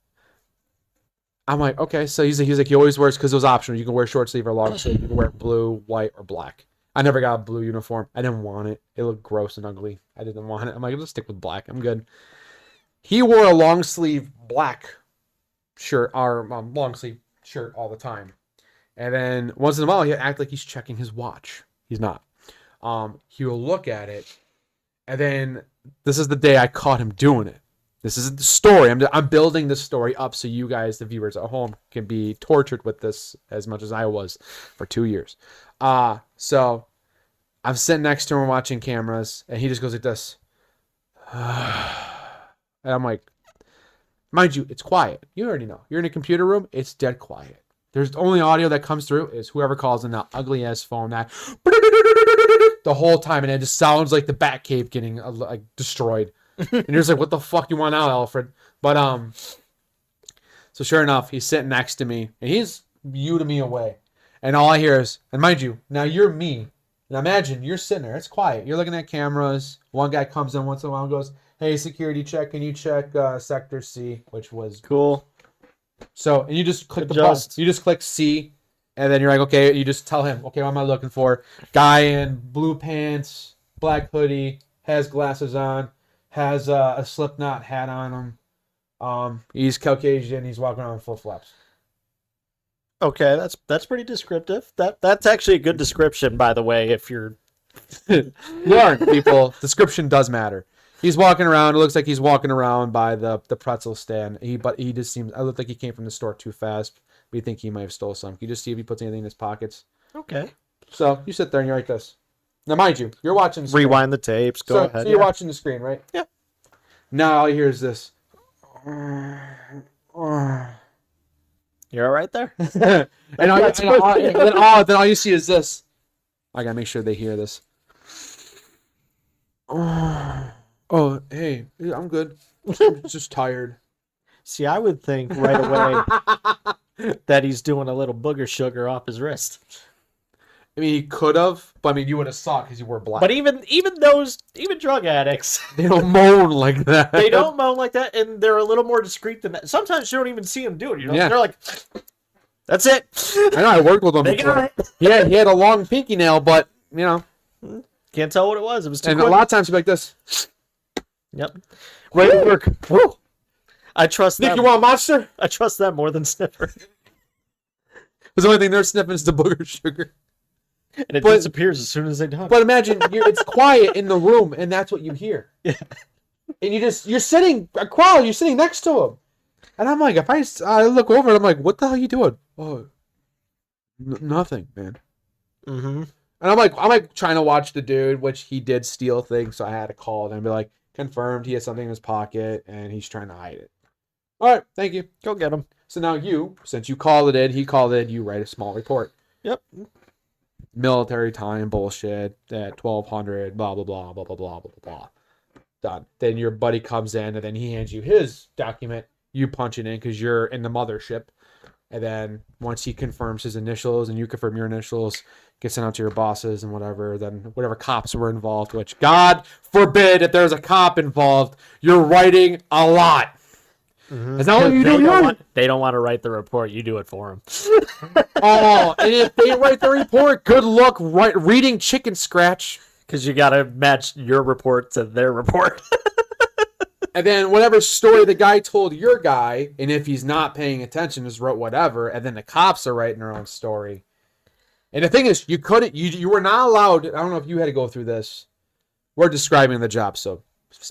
I'm like, okay, so he's like, he always wears, because it was optional. You can wear short sleeve or long sleeve. You can wear blue, white, or black. I never got a blue uniform. I didn't want it. It looked gross and ugly. I didn't want it. I'm like, let's stick with black. I'm good. He wore a long sleeve black shirt, or long sleeve shirt all the time. And then once in a while, he'll act like he's checking his watch. He's not. He will look at it, and then this is the day I caught him doing it. This is the story. I'm building this story up so you guys, the viewers at home, can be tortured with this as much as I was for 2 years. So I'm sitting next to him watching cameras, and he just goes like this. And I'm like, mind you, it's quiet. You already know. You're in a computer room. It's dead quiet. There's the only audio that comes through is whoever calls in that ugly ass phone that the whole time, and it just sounds like the Batcave getting like destroyed. And you're just like, what the fuck you want out, Alfred? But so sure enough, he's sitting next to me, and he's viewed me away, and all I hear is, and mind you, now you're me, and imagine you're sitting there, it's quiet, you're looking at cameras. One guy comes in once in a while and goes, hey, security check, can you check sector C, which was cool. So, and you just click the button. You just click C, and then you're like, okay, you just tell him, okay, what am I looking for? Guy in blue pants, black hoodie, has glasses on, has a Slipknot hat on him. He's Caucasian. He's walking around in flip-flops. Okay, that's pretty descriptive. That's actually a good description, by the way, if you're Learn, people. Description does matter. He's walking around. It looks like he's walking around by the pretzel stand. But he just seems. I look like he came from the store too fast. We think he might have stole some. Can you just see if he puts anything in his pockets? Okay. So you sit there and you're like this. Now, mind you, you're watching. The screen. Rewind the tapes. Go ahead. So you're watching the screen, right? Yeah. Now all you hear is this. You're all right there. then all you see is this. I gotta make sure they hear this. Oh, hey, I'm good. I'm just tired. See, I would think right away that he's doing a little booger sugar off his wrist. I mean, he could have, but I mean, you would have saw because you were black. But even drug addicts, they don't moan like that. they don't moan like that, and they're a little more discreet than that. Sometimes you don't even see them do it. You know, Yeah. they're like, "That's it." I know. I worked with him They before. got it. Yeah, he had a long pinky nail, but you know, Can't tell what it was. It was too and quick. a lot of times he'd be like this. Yep. Ready to work. Woo. I trust Think them. you want monster? I trust them more than Sniffer, Because the only thing they're sniffing is the booger sugar. and it But- disappears as soon as they done. But imagine it's quiet in the room, and that's what you hear. Yeah. And you're sitting you're sitting next to him, and I'm like, if I look over, and I'm like, what the hell are you doing? Oh, nothing, man. Mm-hmm. And I'm like trying to watch the dude, which he did steal things, so I had to call and be like, confirmed he has something in his pocket, and he's trying to hide it. All right, thank you. Go get him. So now since you called it in, he called in, you write a small report. Yep. Military time bullshit at 1200, blah, blah, blah, blah, blah, blah, blah, blah. Done. Then your buddy comes in, and then he hands you his document. You punch it in because you're in the mothership. And then once he confirms his initials and you confirm your initials, get sent out to your bosses and whatever, then whatever cops were involved, which God forbid if there's a cop involved, you're writing a lot. Mm-hmm. Is that what you do? They don't want to write the report. You do it for them. Oh, and if they write the report, good luck reading chicken scratch. Because you got to match your report to their report. And then whatever story the guy told your guy, and if he's not paying attention, just wrote whatever, and then the cops are writing their own story. And the thing is, you were not allowed, I don't know if you had to go through this. We're describing the job, so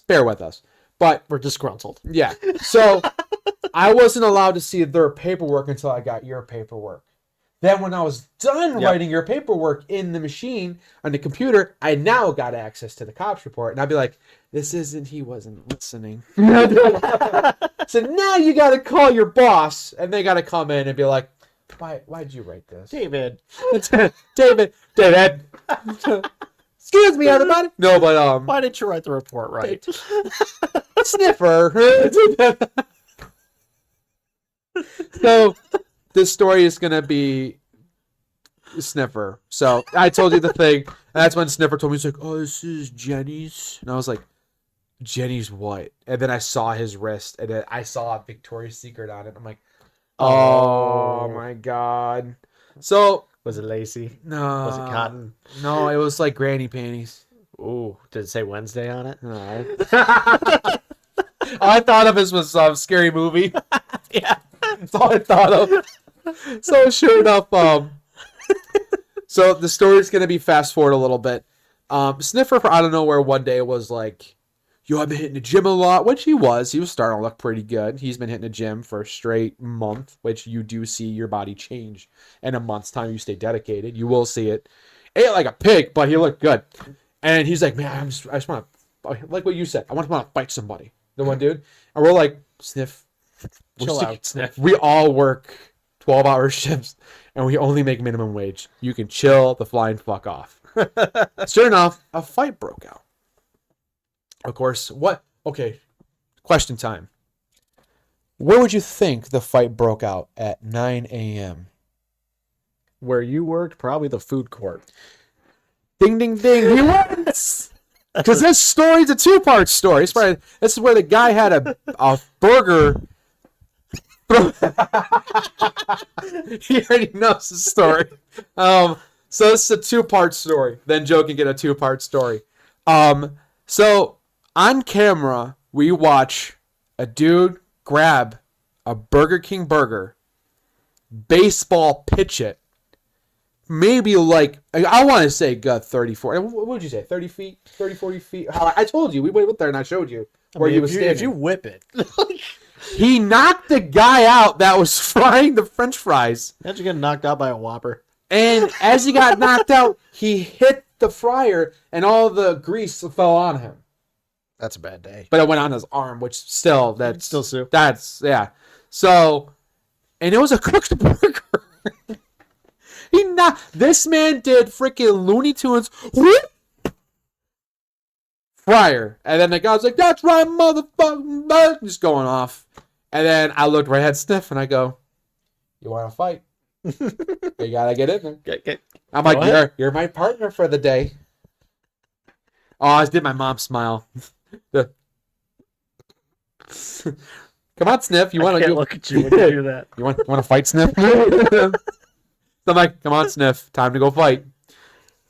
bear with us. But We're disgruntled. yeah, so I wasn't allowed to see their paperwork until I got your paperwork. Then when I was done writing your paperwork in the machine on the computer, I now got access to the cops report. And I'd be like, he wasn't listening. So now you got to call your boss, and they got to come in and be like, why'd you write this? David. David. Excuse me, everybody. No, but Why didn't you write the report right? Sniffer. So this story is gonna be Sniffer. So I told you the thing. And that's when Sniffer told me, he's like, "Oh, this is Jenny's," and I was like, "Jenny's what?" And then I saw his wrist, and then I saw a Victoria's Secret on it. I'm like, "Oh my god!" So Was it lacy? no, Was it cotton? No, it was like granny panties. Ooh, did it say Wednesday on it? No. All I thought of was Scary Movie. Yeah. That's all I thought of. So sure enough, so the story's gonna be fast forward a little bit. Sniffer for out of nowhere one day was like, "Yo, I've been hitting the gym a lot," which he was. He was starting to look pretty good. He's been hitting the gym for a straight month, which you do see your body change in a month's time. You stay dedicated, you will see it. Ate like a pig, but he looked good. And he's like, "Man, I just want to, like what you said. I want to fight somebody." The one dude, and we're like, "Sniff, Chill out, Sniff. We all work 12-hour shifts, and we only make minimum wage. You can chill the flying fuck off." Sure enough, a fight broke out. Of course, okay, question time. Where would you think the fight broke out at 9 a.m.? Where you worked, probably the food court. Ding, ding, ding. He wins! Because this story's a two-part story. This is where the guy had a burger. He already knows the story. So this is a two-part story. Then Joe can get a two-part story. So on camera, we watch a dude grab a Burger King burger, baseball pitch it, maybe like, I want to say gut 34. What would you say? 30 feet? 30, 40 feet? I told you. We went there and I showed you where he was standing. If you whip it. He knocked the guy out that was frying the French fries. Imagine getting knocked out by a Whopper. And as he got knocked out, he hit the fryer and all the grease fell on him. That's a bad day. But it went on his arm, which still, that's still sue. That's, yeah. So, and it was a cooked burger. This man did freaking Looney Tunes. Whoop! Fryer. And then the guy was like, that's right, motherfucker. Just going off. And then I looked right at Sniff and I go, you want to fight? You got to get in there. Okay. I'm like, you're my partner for the day. Oh, I just did my mom smile. Come on, Sniff. You want to look at you when you do that. You want to fight, Sniff? So I'm like, come on, Sniff. Time to go fight.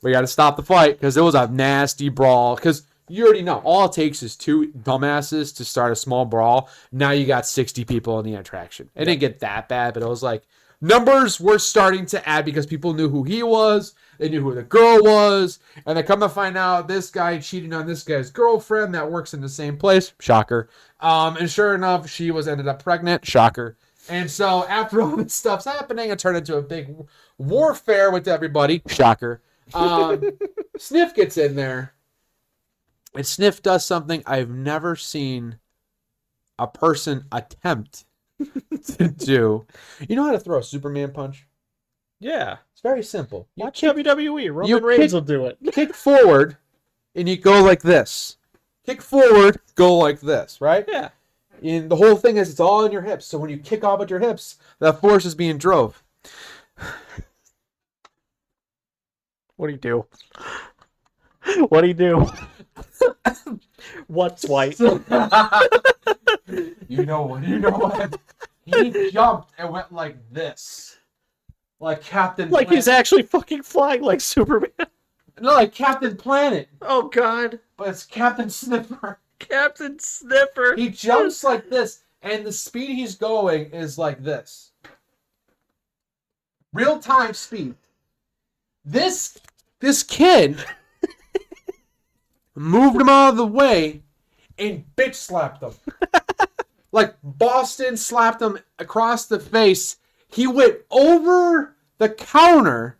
We got to stop the fight because it was a nasty brawl. Because you already know, all it takes is two dumbasses to start a small brawl. Now you got 60 people in the attraction. It didn't get that bad, but it was like, numbers were starting to add because people knew who he was. They knew who the girl was. And they come to find out this guy cheated on this guy's girlfriend that works in the same place. Shocker. And sure enough, she ended up pregnant. Shocker. And so after all this stuff's happening, it turned into a big warfare with everybody. Shocker. Sniff gets in there. And Sniff does something I've never seen a person attempt to do. You know how to throw a Superman punch? Yeah. It's very simple. Watch WWE. Roman Reigns will do it. Kick forward, and you go like this. Kick forward, go like this, right? Yeah. And the whole thing is it's all in your hips. So when you kick off with your hips, that force is being drove. What do you do? What do you do? What's white? You know what? He jumped and went like this. Like Captain Like Planet. he's actually fucking flying like Superman. No, like Captain Planet. Oh, God. But it's Captain Sniffer. Captain Sniffer. He jumps like this, and the speed he's going is like this. Real-time speed. This kid moved him out of the way and bitch slapped him. Like Boston slapped him across the face. He went over the counter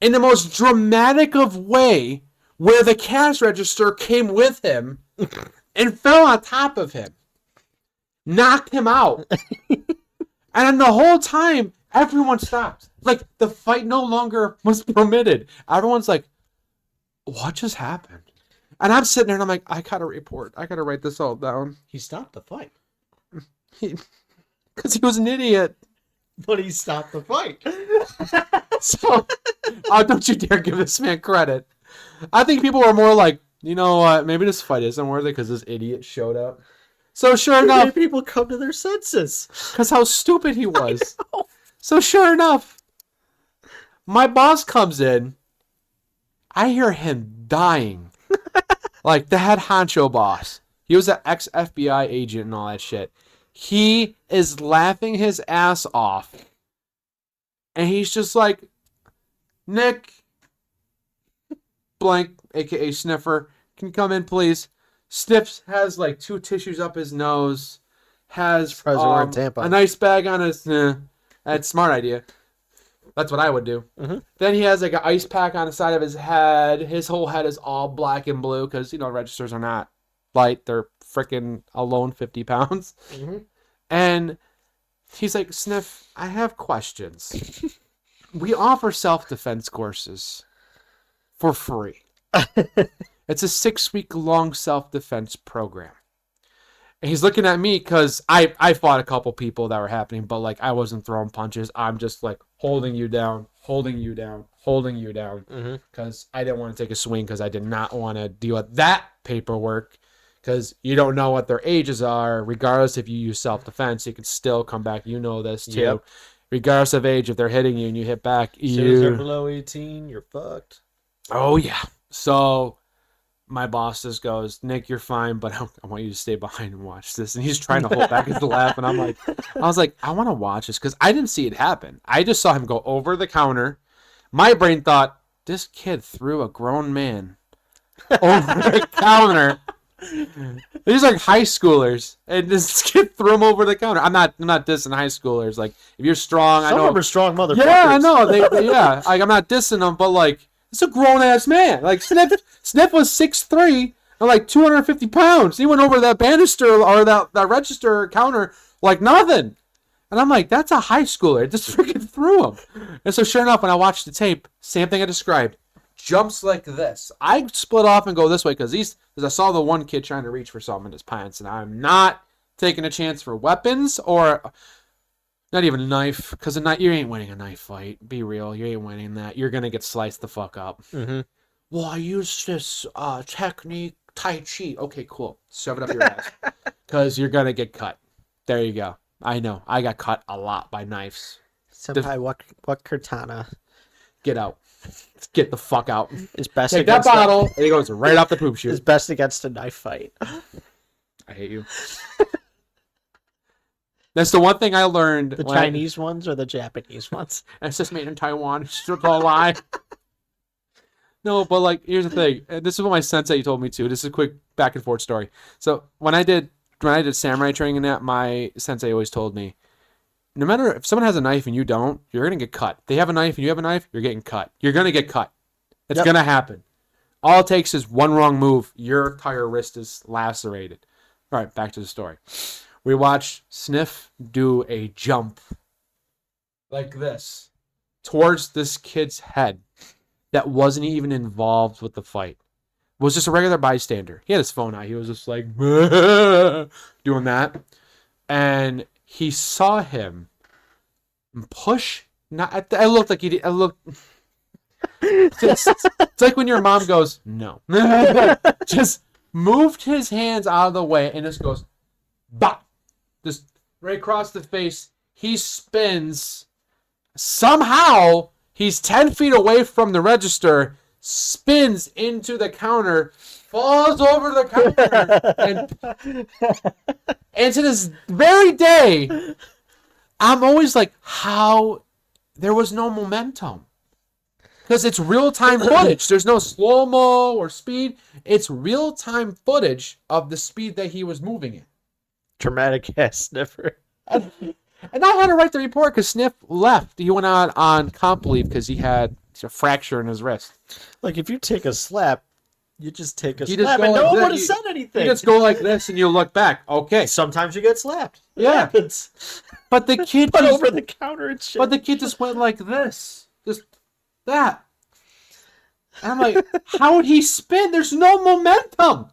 in the most dramatic of way where the cash register came with him and fell on top of him. Knocked him out. And then the whole time, everyone stopped. Like, the fight no longer was permitted. Everyone's like, what just happened? And I'm sitting there and I'm like, I gotta report. I gotta write this all down. He stopped the fight. Because he was an idiot. But he stopped the fight. So, don't you dare give this man credit. I think people were more like, you know what, maybe this fight isn't worth it because this idiot showed up. So sure enough, people come to their senses. because how stupid he was. So sure enough, my boss comes in. I hear him dying. Like the head honcho boss. He was an ex-FBI agent and all that shit. He is laughing his ass off. And he's just like, Nick, blank, a.k.a. Sniffer, can you come in, please? Sniffs has like 2 tissues up his nose. Has a nice bag on his... that's a smart idea. That's what I would do. Mm-hmm. Then he has like an ice pack on the side of his head. His whole head is all black and blue because, you know, registers are not light. They're freaking alone 50 pounds. Mm-hmm. And he's like, Sniff, I have questions. We offer self-defense courses for free. It's a 6-week-long self-defense program. And he's looking at me because I fought a couple people that were happening, but like I wasn't throwing punches. I'm just like holding you down, holding you down, holding you down. Because I didn't want to take a swing because I did not want to deal with that paperwork. Because you don't know what their ages are. Regardless if you use self-defense, you can still come back. You know this too. Yep. Regardless of age, if they're hitting you and you hit back, as soon as they're below 18, you're fucked. Oh, yeah. So my boss just goes, Nick, you're fine, but I want you to stay behind and watch this. And he's trying to hold back his laugh. And I was like, I want to watch this because I didn't see it happen. I just saw him go over the counter. My brain thought, this kid threw a grown man over the counter. These like high schoolers, and this kid threw him over the counter. I'm not dissing high schoolers. Like, if you're strong, Some I know. of them are strong motherfuckers. Yeah, I know. Yeah. Like, I'm not dissing them, but like, it's a grown ass man. Like, Sniff was 6'3" and like 250 pounds. He went over that banister or that register counter like nothing. And I'm like, that's a high schooler. It just freaking threw him. And so sure enough, when I watched the tape, same thing I described. Jumps like this. I split off and go this way because I saw the one kid trying to reach for something in his pants, and I'm not taking a chance for weapons or not even a knife, because you ain't winning a knife fight. Be real, you ain't winning that. You're gonna get sliced the fuck up. Mm-hmm. Well, I used this technique, Tai Chi. Okay, cool. Shove it up your ass, because you're gonna get cut. There you go. I know. I got cut a lot by knives. Senpai, what katana? Get out. Get the fuck out. Is best Take that bottle, and he goes right off the poop chute. Is best against a knife fight. I hate you. That's the one thing I learned. The Chinese ones or the Japanese ones? It's just made in Taiwan. It's just all lie. No, but like, here's the thing. And this is what my sensei told me too. This is a quick back and forth story. So when I did samurai training in that, my sensei always told me, no matter if someone has a knife and you don't, you're gonna get cut. They have a knife and you have a knife, you're getting cut. You're gonna get cut. It's gonna happen. All it takes is one wrong move. Your entire wrist is lacerated. All right, back to the story. We watched Sniff do a jump like this towards this kid's head that wasn't even involved with the fight. It was just a regular bystander. He had his phone out. He was just like doing that, and he saw him push. It looked like he did. It looked. It's like when your mom goes, no. Just moved his hands out of the way and just goes, bop. Just right across the face. He spins. Somehow, he's 10 feet away from the register, spins into the counter, falls over the counter, and to this very day, I'm always like, how there was no momentum. Because it's real-time footage. There's no slow-mo or speed. It's real-time footage of the speed that he was moving in. Dramatic ass sniffer. And I had to write the report because Sniff left. He went out on comp leave because he had a fracture in his wrist. Like, if you take a slap, you just take a You just slap go and like no one that. would have said anything. You just go like this and you look back. Okay. Sometimes you get slapped. Yeah. But the kid Put just, over the counter and shit. but the kid just went like this. Just that. And I'm like, how would he spin? There's no momentum.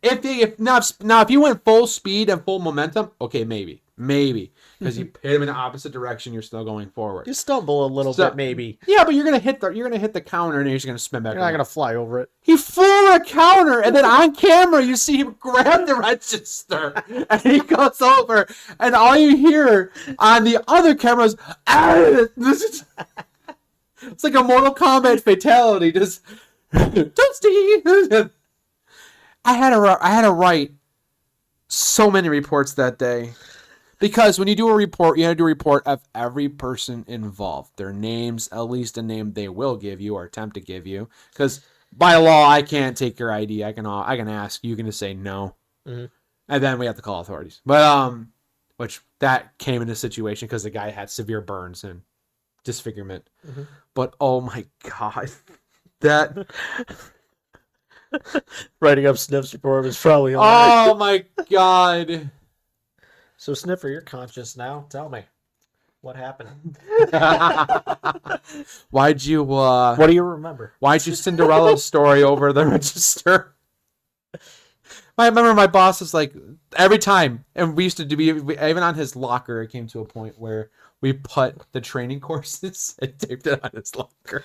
If you went full speed and full momentum, okay, maybe. Because you hit him in the opposite direction, you're still going forward. You stumble a little bit, maybe. Yeah, but you're gonna hit the counter and you're just gonna spin back. You're not gonna fly over it. He flew over the counter, and then on camera you see him grab the register, and he goes over, and all you hear on the other cameras, it's like a Mortal Kombat fatality. Just Toasty. I had to write so many reports that day. Because when you do a report, you have to do a report of every person involved. Their names, at least a name they will give you or attempt to give you. Because by law, I can't take your ID. I can ask. You can just say no. Mm-hmm. And then we have to call authorities. But, which that came in a situation because the guy had severe burns and disfigurement. Mm-hmm. But, oh my God. That... Writing up Sniff's report was probably all right. Oh my God. So, Sniffer, you're conscious now. Tell me, what happened? Why'd you? What do you remember? Why'd you Cinderella story over the register? I remember my boss was like, every time, and we used to be even on his locker. It came to a point where we put the training courses and taped it on his locker.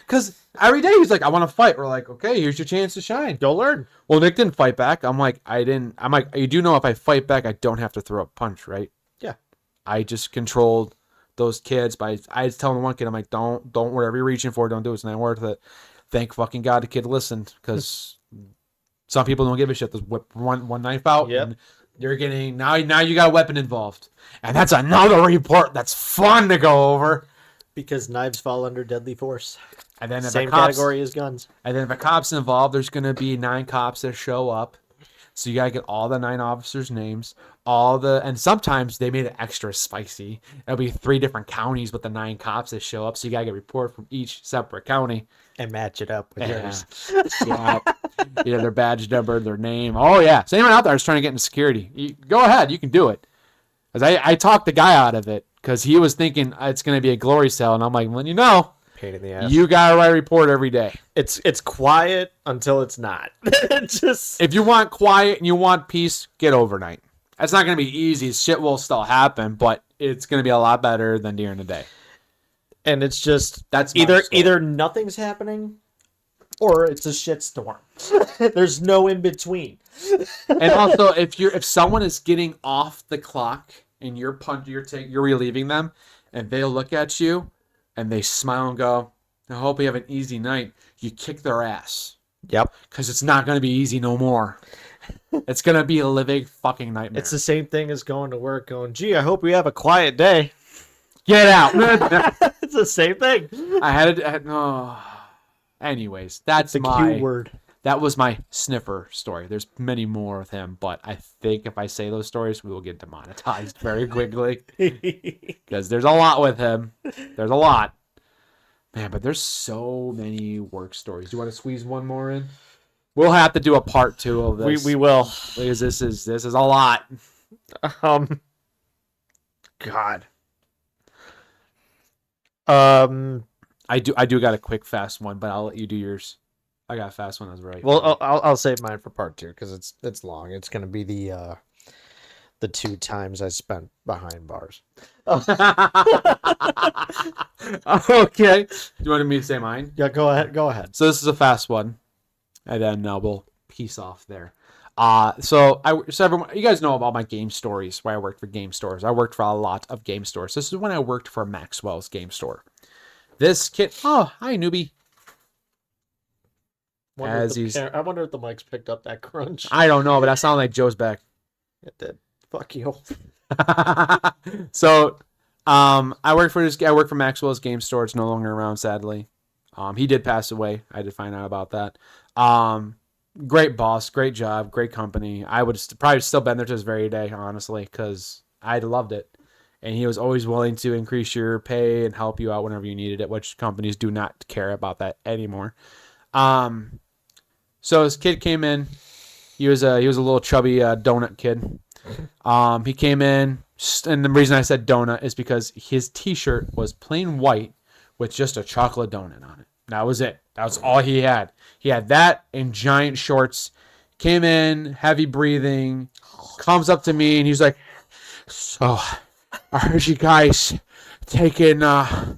Because every day he's like, I want to fight. We're like, okay, here's your chance to shine. Go learn. Well, Nick didn't fight back. I'm like, you do know if I fight back, I don't have to throw a punch, right? Yeah. I just controlled those kids I was telling one kid, I'm like, don't, whatever you're reaching for, don't do it. It's not worth it. Thank fucking God the kid listened, because some people don't give a shit. Just whip one knife out, and you're getting, now you got a weapon involved. And that's another report that's fun to go over. Because knives fall under deadly force. And then if Same a cop's, category as guns. And then if a cop's involved, there's going to be 9 cops that show up. So you got to get all the 9 officers' names. And sometimes they made it extra spicy. It'll be 3 different counties with the 9 cops that show up. So you got to get a report from each separate county. And match it up with yours. Yeah. Their badge number, their name. Oh, yeah. So anyone out there is trying to get into security, go ahead. You can do it. Because I talked the guy out of it because he was thinking it's going to be a glory sale. And I'm like, well, Pain in the ass. you got to write a report every day. It's quiet until it's not. If you want quiet and you want peace, get overnight. That's not going to be easy. Shit will still happen, but it's going to be a lot better than during the day. And it's just that's either nothing's happening or it's a shitstorm. There's no in between. And also, if someone is getting off the clock and you're relieving them, and they look at you and they smile and go, "I hope you have an easy night," you kick their ass. Yep. Because it's not going to be easy no more. It's going to be a living fucking nightmare. It's the same thing as going to work going, "Gee, I hope we have a quiet day." Get out. It's the same thing. Anyways, that's the Q word. That was my sniffer story. There's many more with him, but I think if I say those stories, we will get demonetized very quickly. Because there's a lot with him. There's a lot. Man, but there's so many work stories. Do you want to squeeze one more in? We'll have to do a part 2 of this. We will. Because this is a lot. God. I do got a quick fast one, but I'll let you do yours. I got a fast one. That's right. Well, I'll save mine for part 2 because it's long. It's gonna be the 2 times I spent behind bars. Okay. Do you want me to say mine? Yeah, go ahead. So this is a fast one, and then we'll piece off there. So everyone, you guys know about my game stories. Where I worked for game stores. I worked for a lot of game stores. This is when I worked for Maxwell's game store. This kid. Oh, hi, newbie. I wonder if the mics picked up that crunch. I don't know, but that sounded like Joe's back. It did. Fuck you. So, I work for Maxwell's game store. It's no longer around, sadly. He did pass away. I did find out about that. Great boss, great job, great company. I would probably still been there to this very day, honestly, because I loved it. And he was always willing to increase your pay and help you out whenever you needed it, which companies do not care about that anymore. So this kid came in. He was a little chubby donut kid. He came in, and the reason I said donut is because his T-shirt was plain white with just a chocolate donut on it. That was it. That was all he had. He had that and giant shorts. Came in, heavy breathing, comes up to me, and he's like, "So, I heard you guys taking I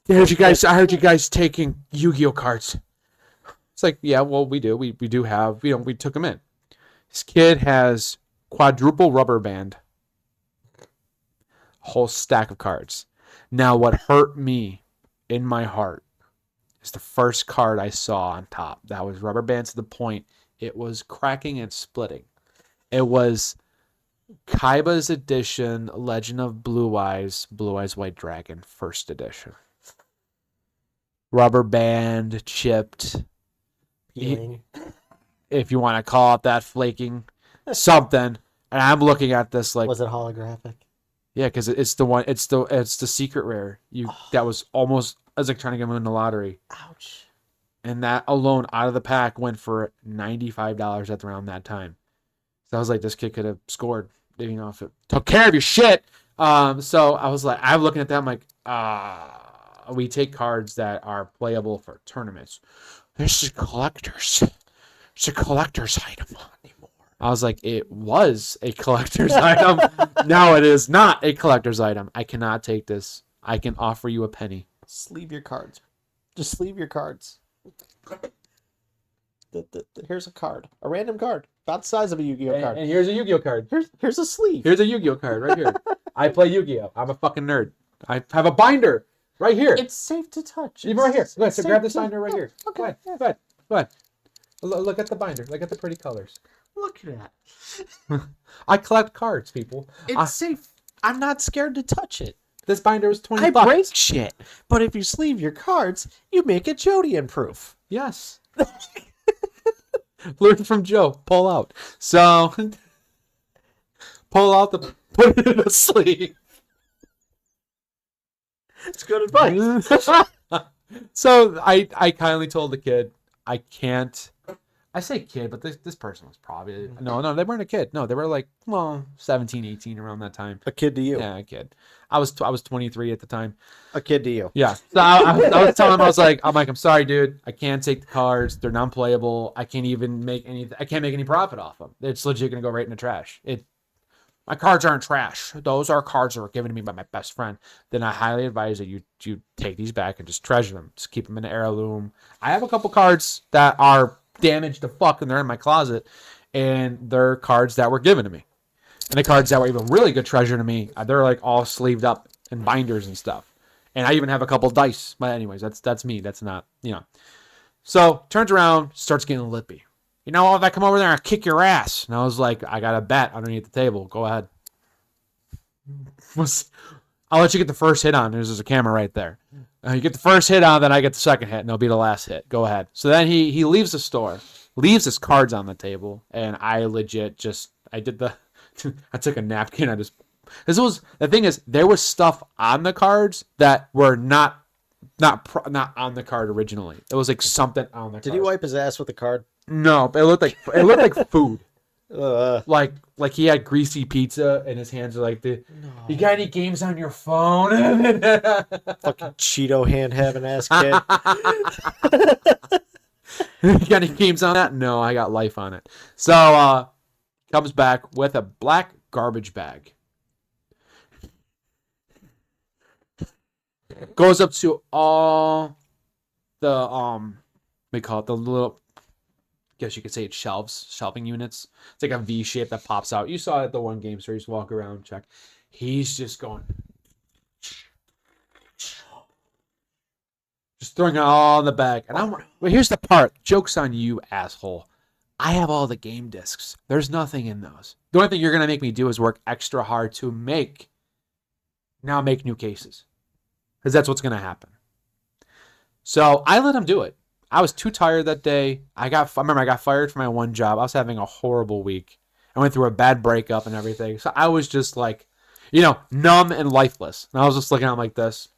heard you guys taking Yu-Gi-Oh cards." It's like, yeah, well, we do. We do have, we took them in. This kid has quadruple rubber band. A whole stack of cards. Now, what hurt me in my heart is the first card I saw on top. That was rubber band to the point it was cracking and splitting. It was Kaiba's edition, Legend of Blue Eyes White Dragon, first edition. Rubber band, chipped. Peeling. If you want to call it that, flaking. Something. And I'm looking at this like... Was it holographic? Yeah, because it's the one. It's the secret rare. That was almost... I was like trying to get him in the lottery. Ouch. And that alone, out of the pack, went for $95 at around that time. So I was like, this kid could have scored. If it took care of your shit. So I was like, I'm looking at that. I'm like, we take cards that are playable for tournaments. This is collectors. It's a collector's item anymore. I was like, it was a collector's item. Now it is not a collector's item. I cannot take this. I can offer you a penny. Sleeve your cards. Just sleeve your cards. Here's a card. A random card. About the size of a Yu-Gi-Oh card. And here's a Yu-Gi-Oh card. Here's a sleeve. Here's a Yu-Gi-Oh card right here. I play Yu-Gi-Oh. I'm a fucking nerd. I have a binder right here. It's safe to touch. Even right here. Go ahead. So grab this binder right here. Okay. Go ahead. Go ahead. Look at the binder. Look at the pretty colors. Look at that. I collect cards, people. It's safe. I'm not scared to touch it. This binder was $20. I break shit, but if you sleeve your cards, you make it Jodian proof. Yes. Learn from Joe. Pull out. So, pull out the... Put it in a sleeve. It's good advice. So, I kindly told the kid, I can't... I say kid, but this person was probably... No, they weren't a kid. No, they were like, 17, 18 around that time. A kid to you. Yeah, a kid. I was 23 at the time. A kid to you. Yeah. So I was telling him, I'm sorry, dude. I can't take the cards. They're non-playable. I can't even make any profit off them. It's legit going to go right in the trash. My cards aren't trash. Those are cards that were given to me by my best friend. Then I highly advise that you take these back and just treasure them. Just keep them in the heirloom. I have a couple cards that are damaged to fuck and they're in my closet, and they're cards that were given to me. And the cards that were even really good treasure to me, they're like all sleeved up in binders and stuff. And I even have a couple dice. But anyways, that's me. That's not, So turns around, starts getting lippy. If I come over there, I'll kick your ass. And I was like, I got a bet underneath the table. Go ahead. I'll let you get the first hit on. There's a camera right there. You get the first hit on, then I get the second hit, and it'll be the last hit. Go ahead. So then he leaves the store, leaves his cards on the table, and I legit I took a napkin. The thing is, there was stuff on the cards that were not on the card originally. It was like something on the card. Did he wipe his ass with the card? No, but it looked like food. Like he had greasy pizza and his hands are like you got any games on your phone? Fucking Cheeto hand having ass kid. You got any games on that? No, I got life on it. So comes back with a black garbage bag. Goes up to all the we call it the little, guess you could say it's shelving units. It's like a V shape that pops out. You saw it at the one game store. You just walk around, check. He's just going, just throwing it all in the bag. And well, here's the part. Joke's on you, asshole. I have all the game discs. There's nothing in those. The only thing you're gonna make me do is work extra hard to make new cases, because that's what's gonna happen. So I let him do it. I was too tired that day. I remember I got fired from my one job. I was having a horrible week. I went through a bad breakup and everything. So I was just like, numb and lifeless. And I was just looking at him like this.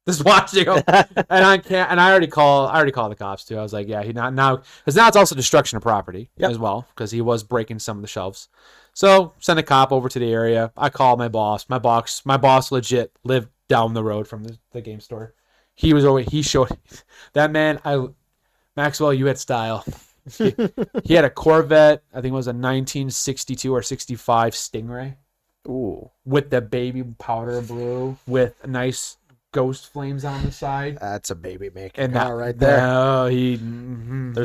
Just watching him. And I already called the cops too. I was like, yeah, because now it's also destruction of property as well, because he was breaking some of the shelves. So send a cop over to the area. I called my boss. My boss legit lived down the road from the game store. He showed that man. Maxwell, you had style. He had a Corvette. I think it was a 1962 or 65 Stingray. Ooh, with the baby powder blue with nice ghost flames on the side. That's a baby making and car right there. No, he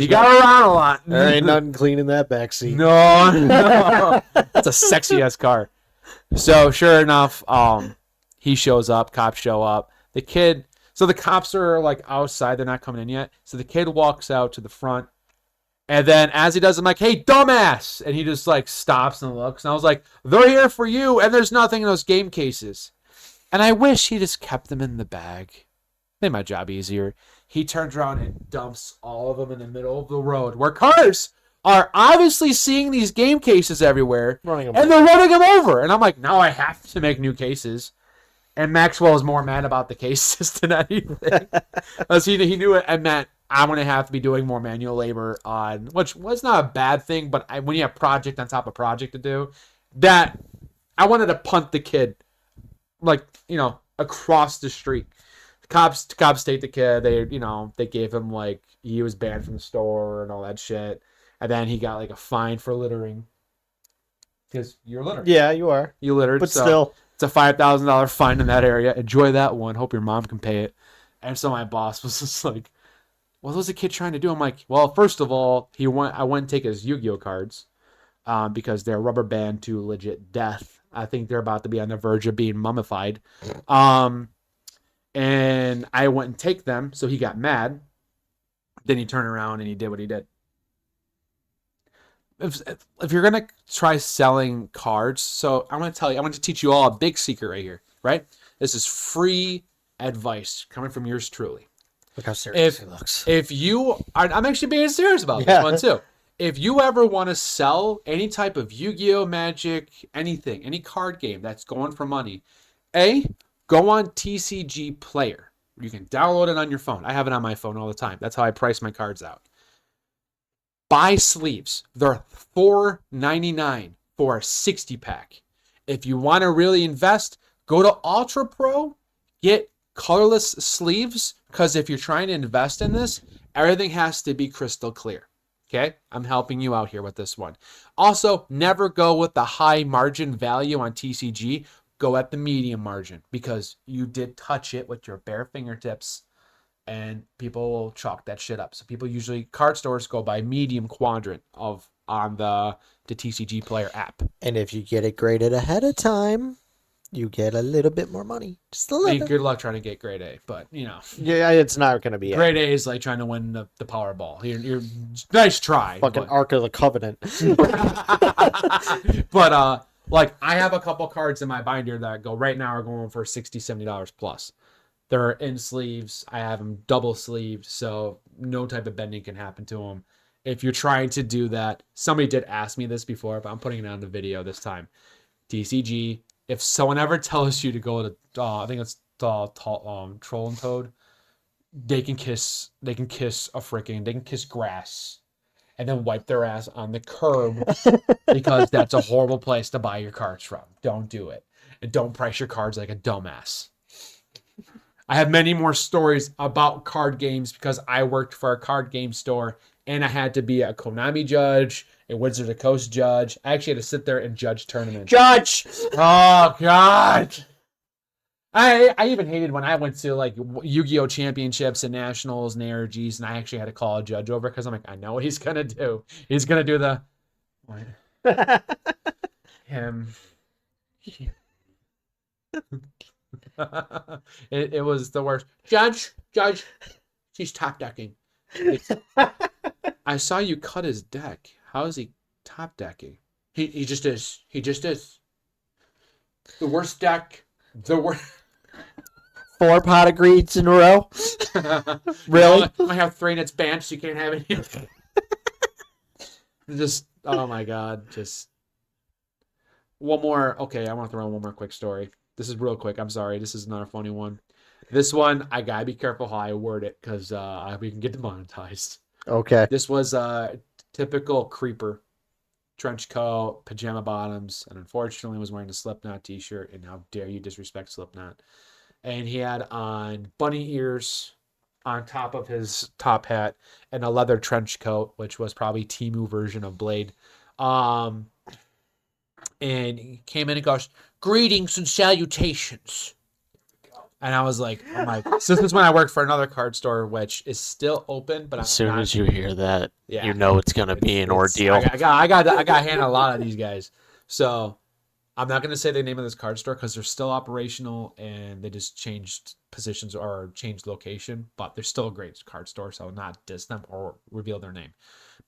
got around a lot. There ain't nothing clean in that backseat. No. That's a sexy ass car. So sure enough, he shows up. Cops show up. So the cops are like outside. They're not coming in yet. So the kid walks out to the front. And then as he does, I'm like, hey, dumbass. And he just like stops and looks. And I was like, they're here for you. And there's nothing in those game cases. And I wish he just kept them in the bag. Made my job easier. He turns around and dumps all of them in the middle of the road where cars are obviously seeing these game cases everywhere. They're running them over. And I'm like, now I have to make new cases. And Maxwell is more mad about the cases than anything. Because he knew it meant I'm going to have to be doing more manual labor on, which was not a bad thing, but when you have project on top of project to do, that I wanted to punt the kid, across the street. Cops take the kid. They gave him, he was banned from the store and all that shit. And then he got, a fine for littering. Because you're littering. Yeah, you are. You littered. But still. It's a $5,000 fine in that area. Enjoy that one. Hope your mom can pay it. And so my boss was just like, what was the kid trying to do? I'm like, well, first of all, I went and take his Yu-Gi-Oh cards because they're rubber band to legit death. I think they're about to be on the verge of being mummified. And I went and take them, so he got mad. Then he turned around and he did what he did. if you're gonna try selling cards, so I'm going to teach you all a big secret right here, right? This is free advice coming from yours truly. Look how serious he looks. If you, I'm actually being serious about this one too. If you ever want to sell any type of Yu-Gi-Oh, Magic, anything, any card game that's going for money, go on TCG Player. You can download it on your phone. I have it on my phone all the time. That's how I price my cards out. Buy sleeves. They're $4.99 for a 60-pack. If you want to really invest, go to Ultra Pro, get colorless sleeves, because if you're trying to invest in this, everything has to be crystal clear. Okay? I'm helping you out here with this one. Also, never go with the high margin value on TCG. Go at the medium margin, because you did touch it with your bare fingertips, and people will chalk that shit up. So people usually, card stores go by medium quadrant on the TCG Player app. And if you get it graded ahead of time, you get a little bit more money. Just a little bit. Good luck trying to get grade A, but you know. Yeah, it's not going to be grade A is like trying to win the Powerball. You're nice try. Fucking Ark of the Covenant. But like I have a couple cards in my binder that right now are going for $60, $70 plus. They're in sleeves. I have them double sleeved, so no type of bending can happen to them. If you're trying to do that, somebody did ask me this before, but I'm putting it on the video this time. TCG. If someone ever tells you to go to, I think it's Troll and Toad, they can kiss grass, and then wipe their ass on the curb, because that's a horrible place to buy your cards from. Don't do it, and don't price your cards like a dumbass. I have many more stories about card games because I worked for a card game store, and I had to be a Konami judge, a Wizards of the Coast judge. I actually had to sit there and judge tournaments. Judge! Oh, God. I even hated when I went to like Yu-Gi-Oh! Championships and Nationals and ARGs, and I actually had to call a judge over because I'm like, I know what he's going to do. He's going to do the... him. It was the worst. Judge, she's top decking. I saw you cut his deck. How is he top decking? He just is. He just is. The worst deck. The worst. 4 pot of greeds in a row. Really? I have 3 and it's banned, so you can't have it. Just, oh my God. Just one more. Okay, I want to throw in one more quick story. This is real quick. I'm sorry. This is another funny one. This one, I gotta be careful how I word it, because we can get demonetized. Okay. This was a typical creeper. Trench coat, pajama bottoms, and unfortunately was wearing a Slipknot t-shirt, and how dare you disrespect Slipknot. And he had on bunny ears on top of his top hat, and a leather trench coat, which was probably Temu version of Blade. And he came in and goes, "Greetings and salutations." And I was like, oh my. So this is when I worked for another card store, which is still open, but as soon as you hear that, yeah, you know it's gonna be an ordeal. I got to handle a lot of these guys. So I'm not gonna say the name of this card store because they're still operational and they just changed positions or changed location, but they're still a great card store, so not diss them or reveal their name.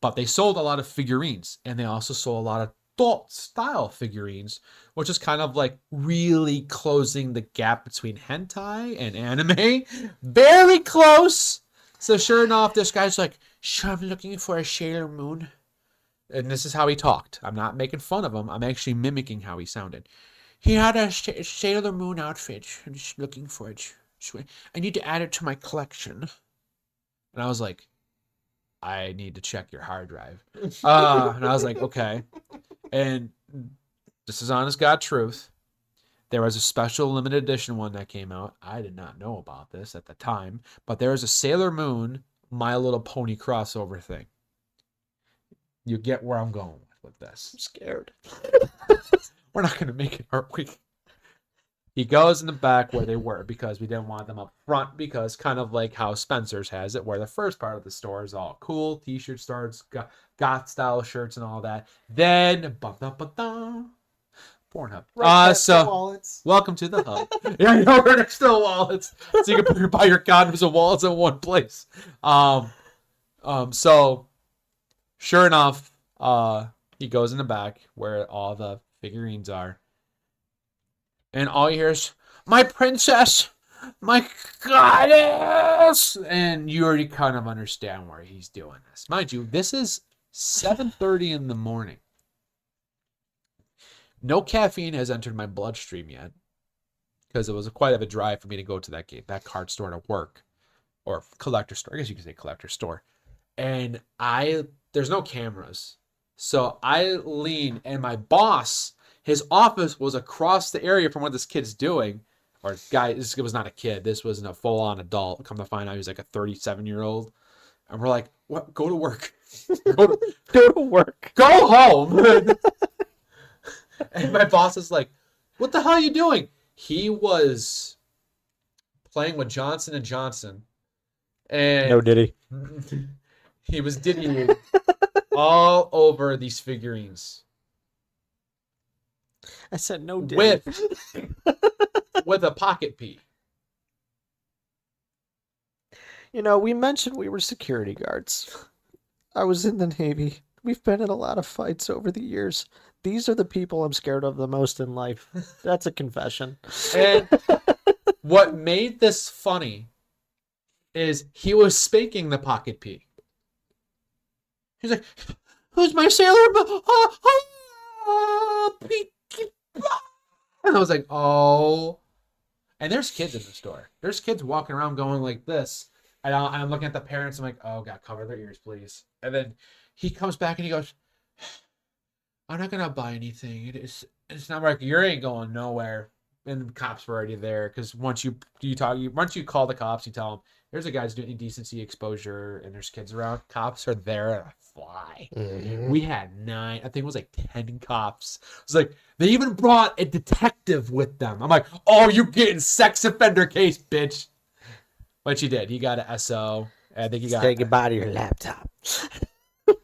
But they sold a lot of figurines, and they also sold a lot of adult style figurines, which is kind of like really closing the gap between hentai and anime. Barely close. So sure enough, this guy's like, "Sure, I'm looking for a Sailor Moon." And this is how he talked. I'm not making fun of him. I'm actually mimicking how he sounded. "He had a Sailor Moon outfit. I'm just looking for it. I need to add it to my collection." And I was like, "I need to check your hard drive." And I was like, okay. And this is honest God truth. There was a special limited edition one that came out. I did not know about this at the time, but there was a Sailor Moon My Little Pony crossover thing. You get where I'm going with this. I'm scared. We're not going to make it, are we? He goes in the back where they were because we didn't want them up front, because kind of like how Spencer's has it, where the first part of the store is all cool, t-shirt stores, goth style shirts and all that. Then, Pornhub. Welcome to the hub. Yeah, you know, we're next to the wallets, so you can buy your condoms and wallets in one place. So, sure enough, He goes in the back where all the figurines are. And all you hear is, my princess, my goddess. And you already kind of understand where he's doing this. Mind you, this is 7:30 in the morning. No caffeine has entered my bloodstream yet. Because it was quite of a drive for me to go to that card store to work. Or collector store. I guess you could say collector store. And there's no cameras. So I lean, and my boss, his office was across the area from what this kid's doing. Or guy, this was not a kid. This was a full-on adult. Come to find out, he was like a 37-year-old. And we're like, what? Go to work. Go to work. Go home. And my boss is like, what the hell are you doing? He was playing with Johnson & Johnson. And No diddy. He was diddying all over these figurines. I said no diddy. With a pocket pea. We mentioned we were security guards. I was in the Navy. We've been in a lot of fights over the years. These are the people I'm scared of the most in life. That's a confession. And what made this funny is he was spanking the pocket pea. He's like, who's my sailor? And I was like, oh. And there's kids in the store. There's kids walking around going like this. And I'm looking at the parents. I'm like, oh, God, cover their ears, please. And then he comes back and he goes, I'm not going to buy anything. It's not like you ain't going nowhere. And the cops were already there. Because once you call the cops, you tell them, there's a guy's doing indecency exposure and there's kids around. Cops are there and fly. Mm-hmm. We had 9, I think it was like 10 cops. It was like, they even brought a detective with them. I'm like, oh, you getting sex offender case, bitch. But she did. He got an SO. I think he got. Say goodbye to your laptop.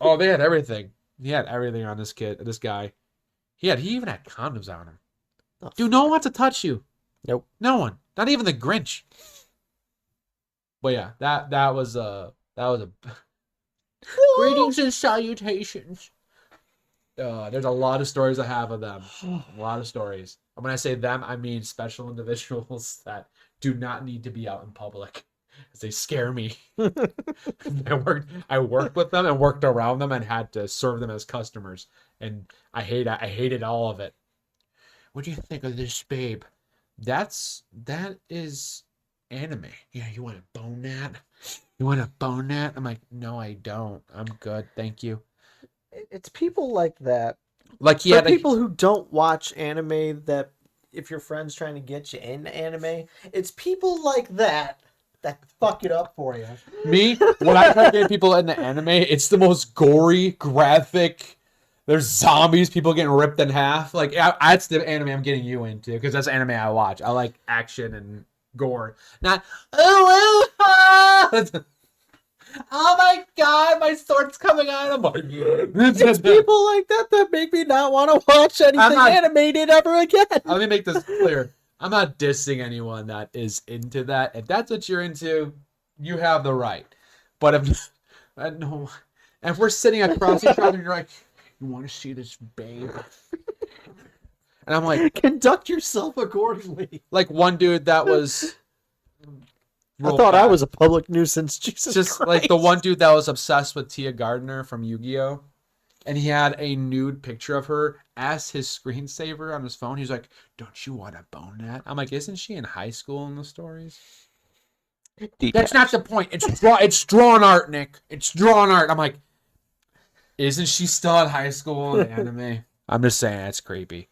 Oh, they had everything. He had everything on this guy. He even had condoms on him. Oh, dude, no one wants to touch you. Nope. No one. Not even the Grinch. But yeah, that was a greetings and salutations. There's a lot of stories I have of them. A lot of stories. And when I say them, I mean special individuals that do not need to be out in public. Because they scare me. I worked with them and worked around them and had to serve them as customers. And I hated all of it. What do you think of this, babe? That is anime. Yeah, you want to bone that? You want to bone that? I'm like, no, I don't. I'm good, thank you. It's people like that. Like people who don't watch anime, that if your friend's trying to get you into anime, it's people like that fuck it up for you. Me, when I try to get people into anime, it's the most gory, graphic. There's zombies, people getting ripped in half. Like, that's the anime I'm getting you into, because that's anime I watch. I like action and gore. Not, oh my God, my sword's coming out of my It's people like that make me not want to watch anything animated ever again. Let me make this clear. I'm not dissing anyone that is into that. If that's what you're into, you have the right. But if we're sitting across each other and you're like, you want to see this babe? And I'm like, conduct yourself accordingly. Like one dude that was... I thought I was a public nuisance. Jesus Just Christ. like the one dude that was obsessed with Tia Gardner from Yu-Gi-Oh! And he had a nude picture of her as his screensaver on his phone. He's like, don't you want to bone that? I'm like, isn't she in high school in the stories? That's not the point. It's drawn art, Nick. It's drawn art. I'm like, isn't she still in high school in anime? I'm just saying, it's creepy.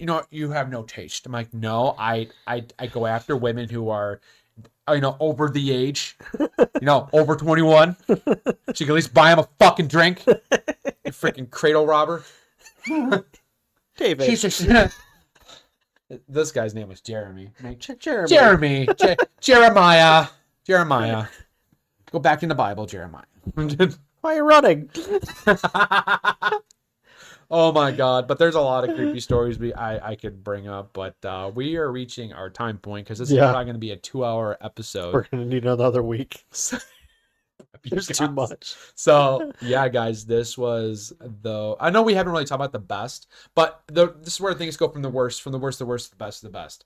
You know, you have no taste. I'm like, no, I go after women who are, over the age, over 21. She can at least buy him a fucking drink. You freaking cradle robber. David. This guy's name was Jeremy. Jeremy. Jeremiah. Go back in the Bible, Jeremiah. Why are you running? Oh my God! But there's a lot of creepy stories I could bring up, but we are reaching our time point because this is probably going to be a 2-hour episode. We're going to need another week. There's too much. So yeah, guys, this was the. I know we haven't really talked about the best, but this is where things go from the worst, to the best, to the best.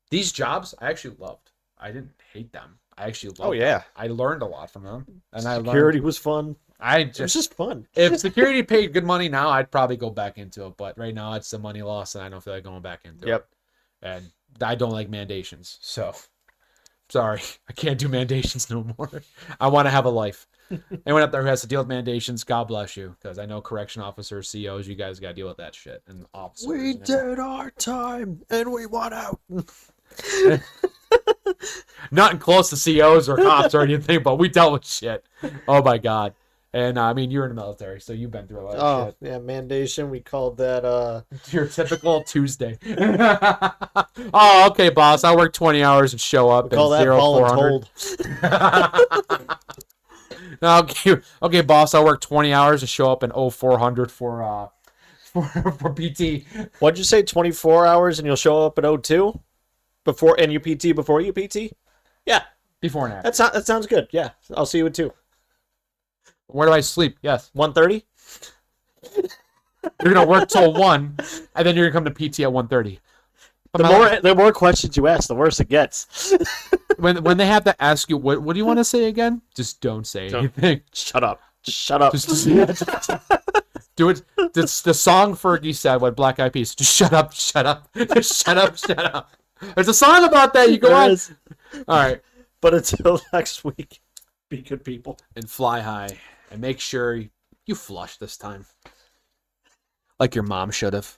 These jobs I actually loved. I didn't hate them. I actually loved. Oh yeah. them. I learned a lot from them, and Security was fun. It was just fun. If security paid good money now, I'd probably go back into it. But right now, it's the money loss, and I don't feel like going back into it. And I don't like mandations, so sorry, I can't do mandations no more. I want to have a life. Anyone out there who has to deal with mandations, God bless you, because I know correction officers, COs, you guys got to deal with that shit. And officers, We did our time, and we want out. Nothing close to COs or cops or anything, but we dealt with shit. Oh my God. And I mean, you're in the military, so you've been through a lot of shit. Yeah, mandation. We called that Your typical Tuesday. Oh, okay, boss. I work 20 hours and show up. We call that 0400. Okay, boss. I work 20 hours and show up in 0400 for PT. What'd you say? 24 hours and you'll show up at 02 before and you PT before you PT? Yeah, Before and after. that sounds good. Yeah, I'll see you at 2. Where do I sleep? Yes. 1:30. You're gonna work till 1, and then you're gonna come to PT at 1:30. The more questions you ask, the worse it gets. When they have to ask you what do you want to say again, just don't say anything. Shut up. Shut up. Just do it. It's the song Fergie said when Black Eyed Peas. Just shut up, shut up, just shut up, shut up. There's a song about that. You go on. All right. But until next week, be good people and fly high, and make sure you flush this time, like your mom should have.